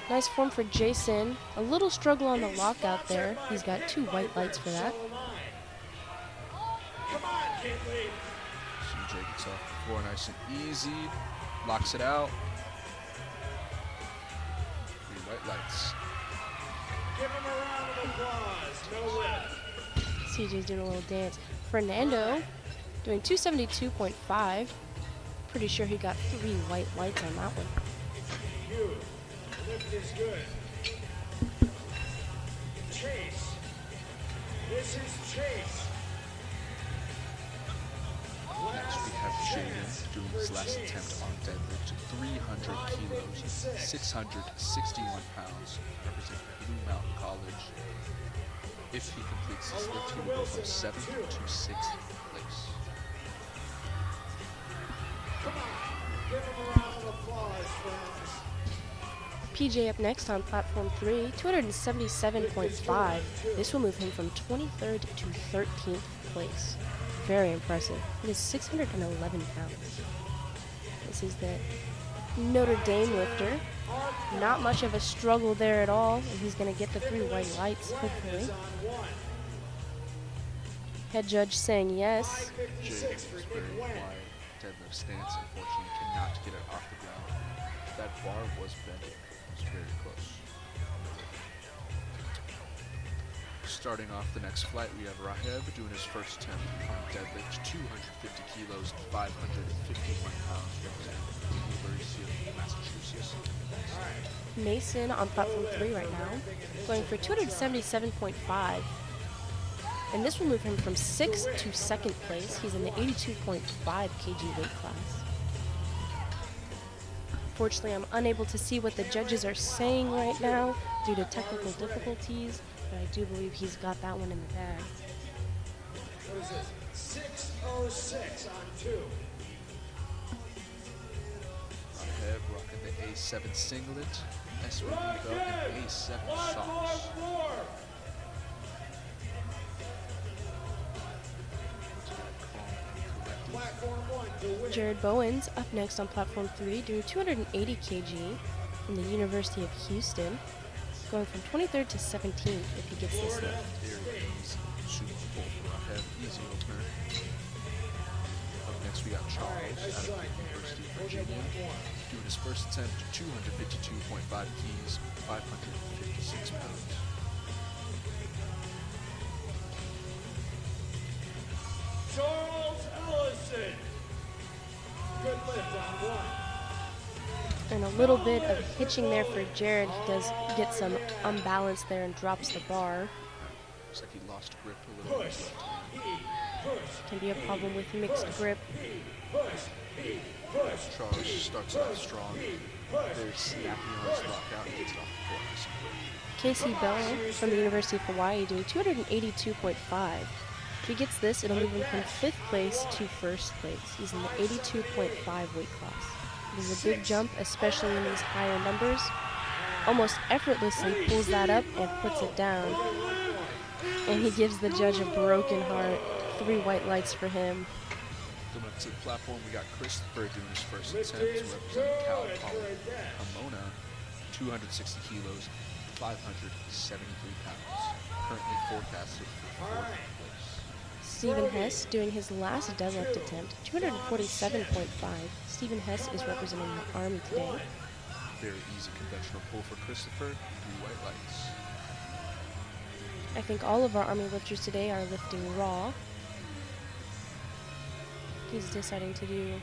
S3: Nice form for Jason. A little struggle on the lockout there. He's got 2 white lights for that.
S4: CJ gets off the floor nice and easy. Locks it out. 3 white lights.
S1: Give him a round of applause. No whip.
S3: CJ's doing a little dance. Fernando doing 272.5. Pretty sure he got 3 white lights on that one.
S1: You. Lift is good. Chase. This is Chase.
S4: Next we have Jaden doing his last attempt on deadlift. 300 kilos, 661 pounds, representing Blue Mountain College. If he completes this lift, he will go from 7th to 6th place.
S1: Come on. Give him a round of applause, friends.
S3: PJ up next on platform 3, 277.5. This will move him from 23rd to 13th place. Very impressive. It is 611 pounds. This is the Notre Dame lifter. Not much of a struggle there at all, and he's going to get the 3 white lights, hopefully. Head judge saying yes.
S4: Jaden is very quiet. Deadlift stance, unfortunately, cannot get it off the ground. That bar was bending. It was very close. Starting off the next flight, we have Raheb doing his first attempt on deadlift, 250 kilos, 551 pounds, representing the University of Massachusetts.
S3: Mason on platform 3 right now, going for 277.5. And this will move him from 6th to 2nd place. He's in the 82.5 kg weight class. Unfortunately, I'm unable to see what the judges are saying right now due to technical difficulties, but I do believe he's got that one in the bag.
S1: What is this? 606 on 2.
S4: Raheb rocking the A7 singlet, SVB belt, and A7 socks.
S3: Jared Bowens up next on platform 3 doing 280 kg from the University of Houston, going from 23rd to 17th if he gets this lift.
S4: Very easy Super Bowl for Raheb, easy opener. Up next we got Charles out of the University of Virginia, doing his first attempt, 252.5 keys, 556 pounds.
S1: Charles Ellison. Good lift on 1.
S3: And a little bit of hitching there for Jared. He does get some unbalance there and drops the bar.
S4: Looks like he lost grip a little bit.
S3: Can be a problem with mixed grip.
S4: Charles starts off strong, very snappy on his lockout, and gets it off the floor nice and quick.
S3: Casey Bell from the University of Hawaii doing 282.5. If he gets this, it'll move him from 5th place to 1st place. He's in the 82.5 weight class. This is a big jump, especially in these higher numbers. Almost effortlessly pulls that up and puts it down. And he gives the judge a broken heart. 3 white lights for him.
S4: Coming up to the platform, we got Christopher doing his first attempt to represent Cal Poly Pomona, 260 kilos, 573 pounds. Currently forecasted for 4th place.
S3: Stephen Hess doing his last deadlift attempt, 247.5. Stephen Hess is representing the Army today.
S4: Very easy conventional pull for Christopher, 3 white lights.
S3: I think all of our Army lifters today are lifting raw. He's deciding to do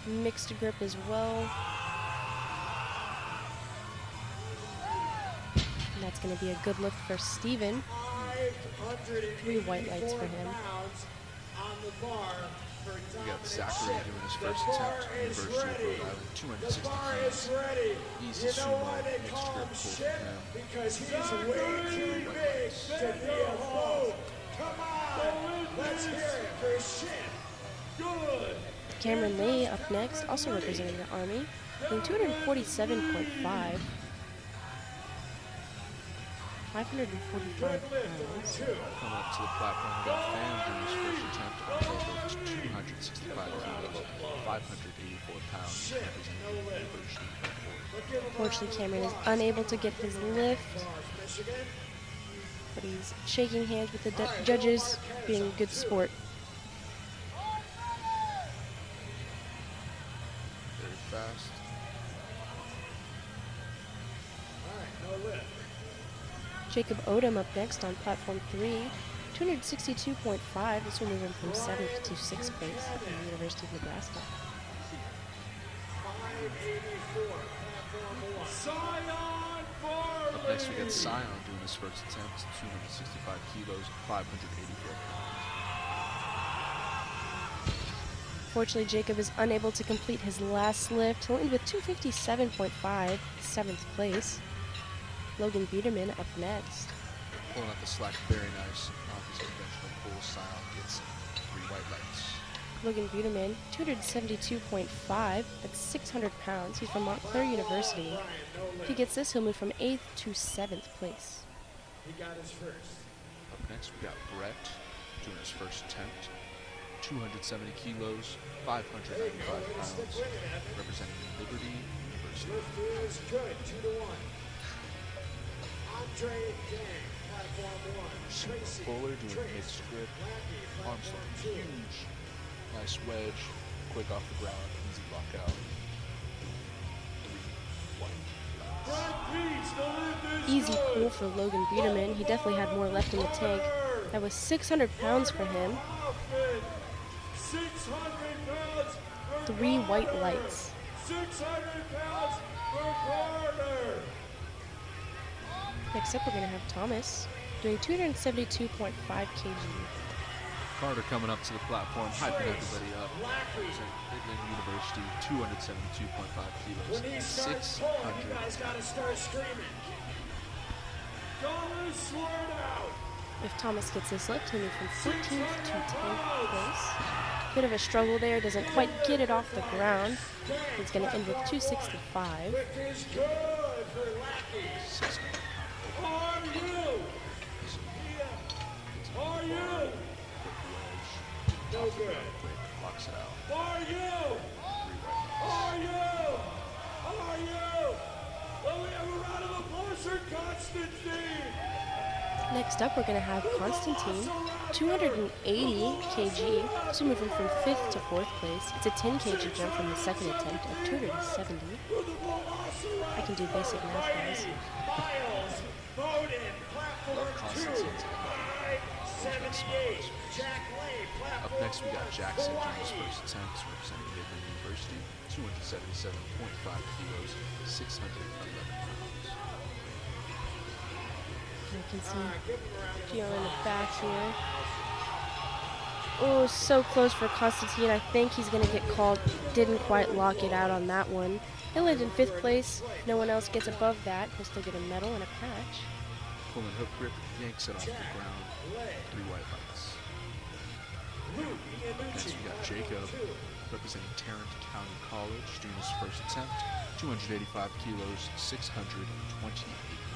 S3: mixed grip as well. And that's going to be a good lift for Stephen. 3 white lights for him.
S1: On the bar
S4: We got Zachary doing his first attempt. University of Rhode Island, 260 kilos. Easy sumo, mixed grip pull from him.
S2: Because he's way too big to be a foe. Come on, let's hear it for Shin.
S1: Good.
S3: Cameron Lee up next, also representing the Army, doing 247.5. 545 pounds.
S4: Coming up to the platform, we got Fan doing his first attempt on over 265 kilos, 584 pounds, representing the University of Fort.
S3: Unfortunately, Cameron is unable to get his lift, but he's shaking hands with the judges, being a good sport.
S4: Very fast.
S3: Jacob Odom up next on platform 3, 262.5. This will move him from 7th to 6th place at the University of Nebraska.
S4: Up next, we got Sion doing his first attempt, 265 kilos, 584 pounds.
S3: Fortunately, Jacob is unable to complete his last lift. He'll end with 257.5, 7th place. Logan Biederman up next.
S4: Pulling out the slack very nice off his conventional pull. Sion gets 3 white lights.
S3: Logan Biederman, 272.5, that's 600 pounds. He's from Montclair University. If he gets this, he'll move from 8th to 7th place.
S2: He got his first.
S4: Up next, we got Brett doing his first attempt, 270 kilos, 595 pounds, representing Liberty University.
S2: Lift is good, 2-1. Andre Gang, platform 1. Tracy,
S4: Fuller doing mixed grip, arms looking huge. Nice wedge, quick off the ground, easy lockout. 3, 1.
S3: Easy pull for Logan Biederman. He definitely had more left in the tank. That was 600 pounds for him.
S1: 600 pounds for
S3: 3 white lights.
S1: 600 pounds for Carter.
S3: Next up, we're going to have Thomas doing 272.5 kg.
S4: Carter coming up to the platform, hyping everybody up. Representing Midland University, 272.5 kilos,
S2: When he starts pulling, you
S4: 600.
S2: guys gotta start screaming.
S1: Thomas slurred out.
S3: If Thomas gets this lift, he'll move from 14th to 10th place. Bit of a struggle there, doesn't quite get it off the ground. He's going to end with 265.
S2: Lift is good for Lackey.
S4: 600.
S1: Are you? Are you?
S2: No good.
S4: Quick, locks it out.
S1: Are
S4: 3
S1: you?
S4: right
S1: Are you? Are you? Well, we have a round of applause for Constantine.
S3: Next up, we're going to have Constantine, 280 kg. So moving from 5th to 4th place. It's a 10 kg jump from his second attempt of 270. I can do basic math, guys.
S2: Miles, Bowden, platform
S4: Love
S2: 2.
S4: Constantine's
S2: 578. Jack Lane,
S4: Up
S2: platform
S4: next, we got
S2: 1.
S4: Jackson doing his
S2: Hawaii.
S4: first attempt, representing Midland University, 277.5 kilos, 611 pounds.
S3: You can see Gio in the back here. Oh, so close for Constantine. I think he's going to get called. Didn't quite lock it out on that one. He'll end in 5th place. If no one else gets above that, he'll still get a medal and a patch.
S4: Pulling hook grip, yanks it off the ground, 3 white lights. Next, we got Jacob, representing Tarrant County College, doing his first attempt, 285 kilos, 628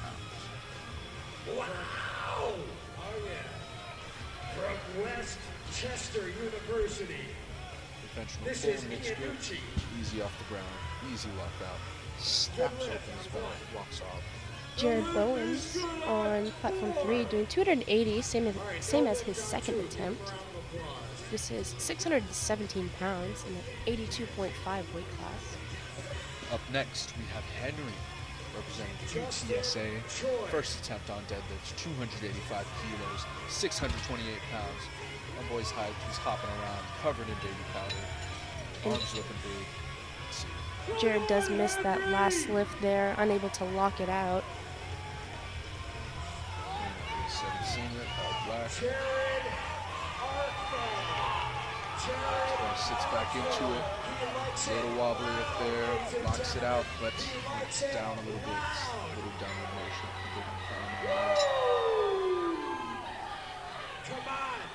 S4: pounds.
S2: Wow! Oh, yeah. From West Chester University.
S4: Conventional
S2: This
S4: pull,
S2: is
S4: mixed grip,
S2: Iannucci.
S4: easy off the ground, easy lockout, snaps open his belt, walks off.
S3: Jared Bowens on platform 3 doing 280, same as his second attempt. This is 617 pounds in the 82.5 weight class.
S4: Up next, we have Henry, representing the UTSA. First attempt on deadlifts, 285 kilos, 628 pounds. My boy's hyped, he's hopping around, covered in baby powder, arms looking big. Let's see.
S3: Jared does miss that last lift there, unable to lock it out.
S4: And 7 senior, all black.
S2: Jared Arthur.
S4: Sits back into it. A little wobbly up there. Locks it out, but it's down a little bit. A little downward motion.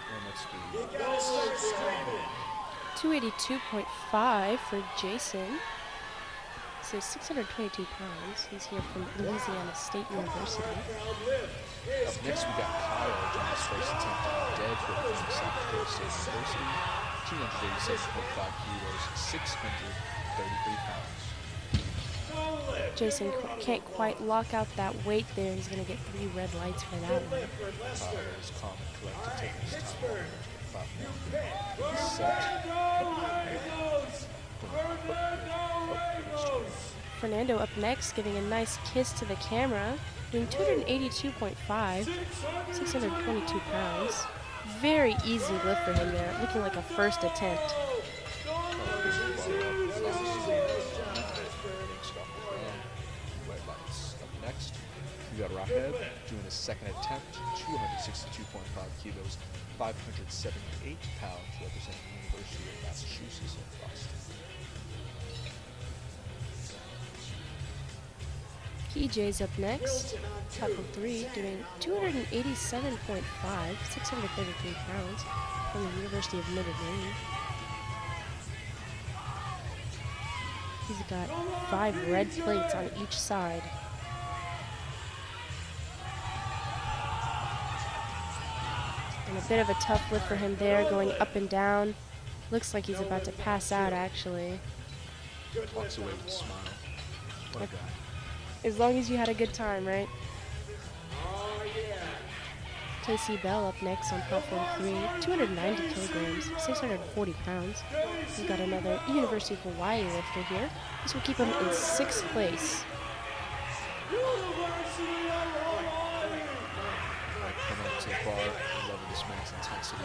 S4: And that's
S1: You gotta start screaming.
S3: 282.5 for Jason. So 622 pounds. He's here from Louisiana State University.
S4: Up next, we got Kyle doing his first attempt at deadlift from South Dakota State University. 287.5 kilos, 633 pounds.
S3: Jason can't quite lock out that weight there. He's going to get 3 red lights for that one.
S4: Kyle is calm and collected, taking his time. Set.
S3: Fernando up next, giving a nice kiss to the camera, doing 282.5, 622 pounds. Very easy lift for him there, looking like a first attempt.
S4: Up next, we got Rahed doing his second attempt, 262.5 kilos, 578 pounds, representing the University of Massachusetts in Boston.
S3: PJ's up next, platform 3, doing 287.5, 633 pounds, from the University of Notre Dame. He's got 5 red plates on each side. And a bit of a tough lift for him there, going up and down. Looks like he's about to pass out, actually.
S4: Walks away with a smile. What a guy.
S3: As long as you had a good time, right? KC Bell up next on platform 3, 290 kilograms, 640 pounds. We've got another University of Hawaii lifter here. This will keep him in 6th place.
S4: Coming up to the bar, I love this man's intensity.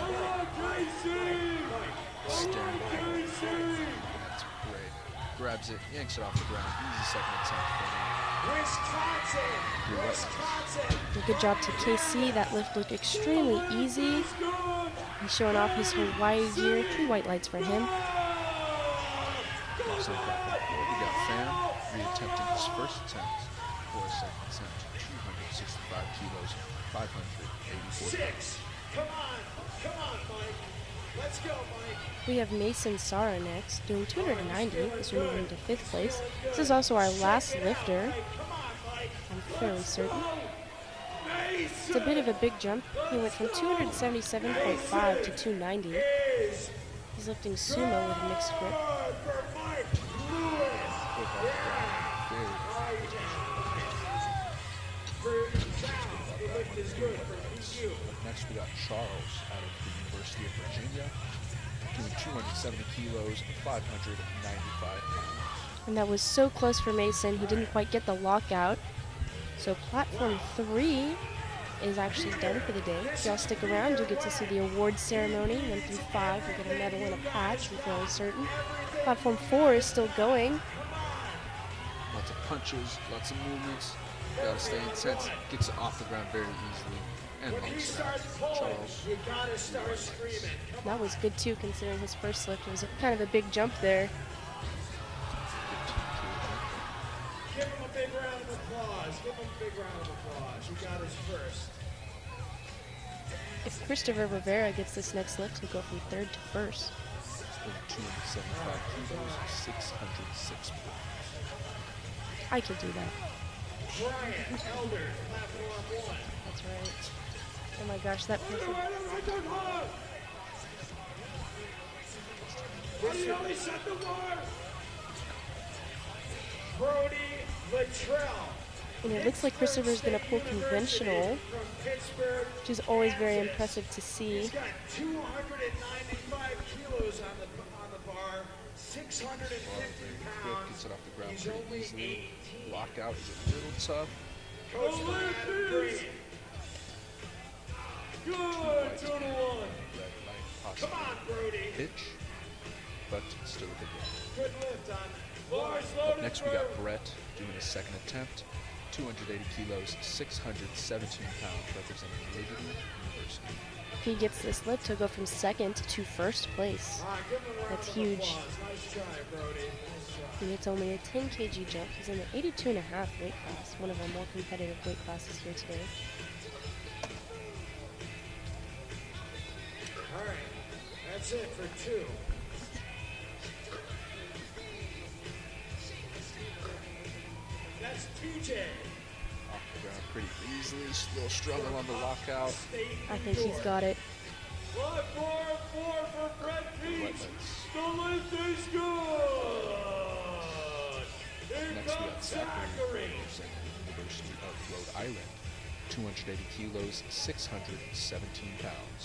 S4: Staring at him. That's great. Grabs it, yanks it off the ground. Easy second attempt for him.
S3: Good job to KC. That lift looked extremely easy. He's showing off his Hawaii gear. 3 white lights for him.
S4: We got Pham re-attempting his first attempt for a second attempt. 265 kilos, 584 pounds.
S2: Come on, Mike. Let's go, Mike.
S3: We have Mason Sara next, doing 290. This will move him to 5th place. This is also our last lifter, I'm fairly certain. It's a bit of a big jump. He went from 277.5 to 290. He's lifting sumo with a mixed grip.
S4: Next, we got Charles out of the University of Virginia, doing 270 kilos, 595 pounds.
S3: And that was so close for Mason. He didn't quite get the lockout. So platform 3 is actually done for the day. If y'all stick around, you'll get to see the awards ceremony. 1 through 5, you'll get a medal and a patch, I'm fairly certain. Platform 4 is still going.
S4: Lots of punches, lots of movements. Gotta stay intense. Gets it off the ground very easily. And locks it out. Charles.
S3: That was good too, considering his first lift. It was kind of a big jump there.
S2: Give him a big round of applause. Give him a big round of applause. He got his first.
S3: If Christopher Rivera gets this next lift, he'll go from 3rd to 1st.
S4: 275 kilos, 606 pounds.
S3: I could do that.
S2: Brian Elder, platform 1.
S3: That's right. Oh my gosh, that person.
S2: Brody Luttrell.
S3: And it looks like Christopher's going to pull conventional, which is always very impressive to see.
S2: He's got 295 kilos on the bar, 650 pounds.
S4: Gets it off the ground
S2: He's
S4: pretty
S2: only
S4: easily.
S2: 18.
S4: Lockout is a little tough.
S2: Coach Adam Green.
S1: Good, 2 to 1.
S2: Come on, Brody.
S4: Pitch, but still a good lift.
S2: Good lift on
S1: Bars
S4: Up
S1: loaded
S4: next, we
S1: for
S4: got Brett doing his second attempt. 280 kilos, 617 pounds, representing Liberty University.
S3: If he gets this lift, he'll go from second to first place.
S2: All right, give him a round
S3: That's
S2: of
S3: huge.
S2: applause. Nice try, Brody. Nice try.
S3: And it's only a 10 kg jump. He's in the 82.5 weight class, one of our more competitive weight classes here today.
S2: All right, that's it for 2. That's TJ.
S4: Off the ground pretty easily, still struggle on the lockout.
S3: I think he's got it.
S1: 5-4-4 for Brett Beach.
S4: Wetlands.
S1: The lift is good. Here
S4: Next we got
S1: comes
S4: Zachary,
S1: Zachary.
S4: representing the University of Rhode Island. 280 kilos, 617 pounds.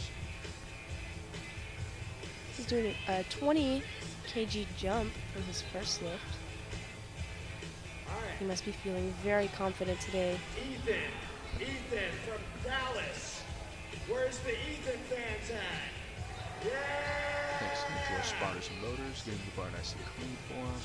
S3: He's doing a 20 kg jump from his first lift.
S2: All
S3: He
S2: right,
S3: must be feeling very confident today.
S2: Ethan from Dallas. Where's the Ethan fans at? Yeah!
S4: Thanks to Enjoy Spotters and Motors, getting the bar nice and clean for him.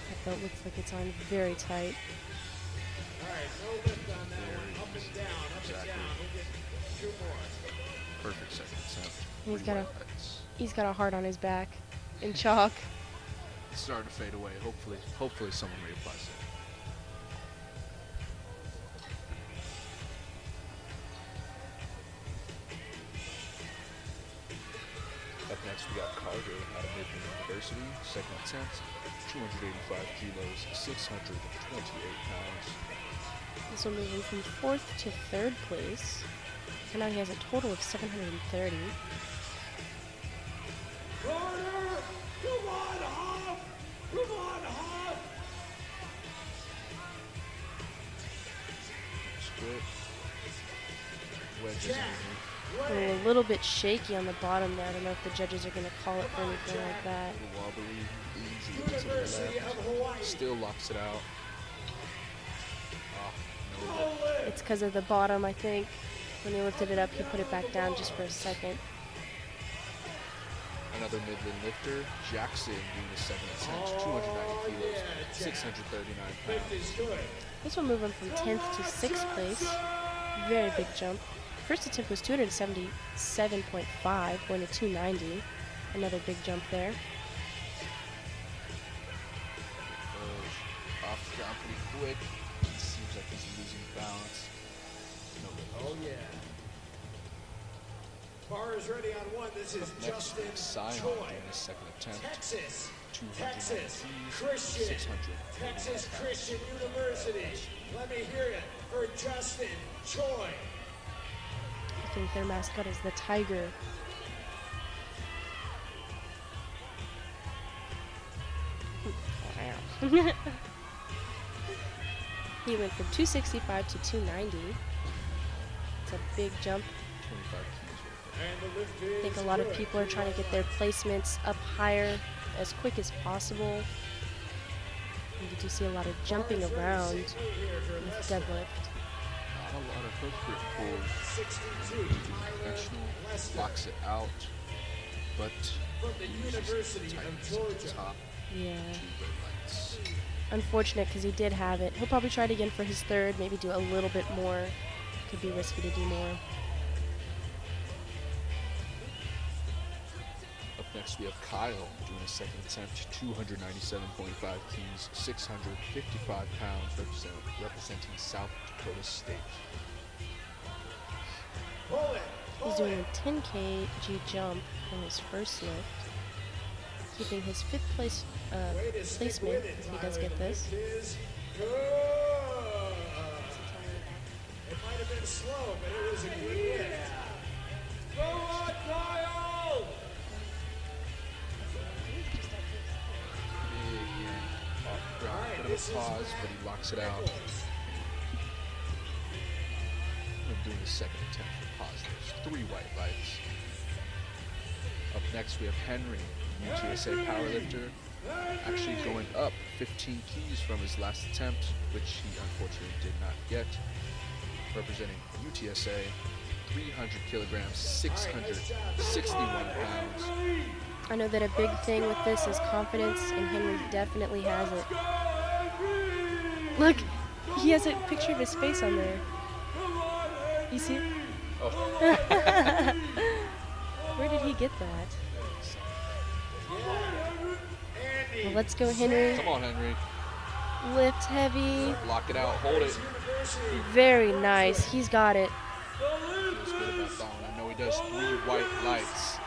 S3: That belt looks like it's on very tight.
S2: All right, no lift on that one. Up and down, up and
S4: Exactly.
S2: down. We'll get 2 more.
S4: Perfect second attempt.
S3: He's
S4: Three
S3: got a-
S4: white lights.
S3: He's got a heart on his back in chalk.
S4: It's starting to fade away. Hopefully someone reapplies it. Up next, we got Carter out of Midland University. Second attempt, 285 kilos, 628 pounds.
S3: This will move him from fourth to third place. And now he has a total of 730.
S1: Carter, come on, Hop. Come on, Hop.
S4: Split. Wedges
S2: Jack.
S4: underneath.
S3: A little bit shaky on the bottom there. I don't know if the judges are going to call it for anything like that.
S4: A little wobbly, easy to the
S2: University
S4: left.
S2: of Hawaii.
S4: Still locks it out. No
S1: Go lift.
S3: It's because of the bottom, I think. When he lifted it up, he put it back down just for a second.
S4: Another Midland lifter, Jackson, doing the second attempt, 290 kilos, 639
S2: Lift
S4: pounds.
S2: is good.
S3: This will move him from 10th to 6th place. Very big jump. First attempt was 277.5, going to 290. Another big jump there.
S4: Off the ground pretty quick. It seems like he's losing balance. No lift.
S2: Oh, yeah. Bar is ready on 1. This is
S4: Next,
S2: Justin
S4: Sion
S2: Choi.
S4: doing his second attempt,
S2: Texas.
S4: 290
S2: Texas
S4: keys,
S2: Christian.
S4: 600.
S2: Texas Christian University. Let me hear it for Justin Choi.
S3: I think their mascot is the tiger. Wow. He went from 265 to 290. It's a big jump.
S4: 25 keys right there.
S2: And the lift
S3: I
S2: is
S3: think a lot of
S2: good.
S3: people are trying to get their placements up higher as quick as possible. And you do see a lot of jumping around with deadlift.
S4: Not a lot of hook grip pull.
S2: 62.
S4: Conventional, locks it out, but
S2: From the University of
S4: tightens at
S2: Georgia.
S4: the top,
S3: Yeah.
S4: 2 red lights.
S3: Unfortunate because he did have it. He'll probably try it again for his third, maybe do a little bit more. Could be risky to do more.
S4: Up next, we have Kyle doing a second attempt, 297.5 keys, 655 pounds, representing South Dakota State.
S2: Pull it.
S3: He's
S2: Pull
S3: doing
S2: it.
S3: a 10 kg jump on his first lift, keeping his fifth place
S2: Way to stick
S3: placement
S2: with it,
S3: if he does
S2: Tyler.
S3: get
S2: The
S3: this.
S2: lift is good. It might have been slow, but it was a good lift.
S1: Go on, Kyle.
S4: Big yank off the ground,
S2: Alright,
S4: bit of
S2: this
S4: a
S2: is
S4: pause, but he locks it out. I'm doing the second attempt for positives, 3 white lights. Up next, we have Henry, UTSA powerlifter, Actually going up 15 keys from his last attempt, which he unfortunately did not get. Representing UTSA, 300 kilograms, 661 pounds.
S3: I know that a big thing with this is confidence, and Henry definitely has it. Look, he has a picture of his face on there. You see it?
S4: Oh.
S3: Where did he get that? Well, let's go, Henry.
S4: Come on, Henry.
S3: Lift heavy.
S4: Lock it out. Hold it.
S3: Very nice. He's got it.
S4: Feels good about that one. I know he does 3 white lights.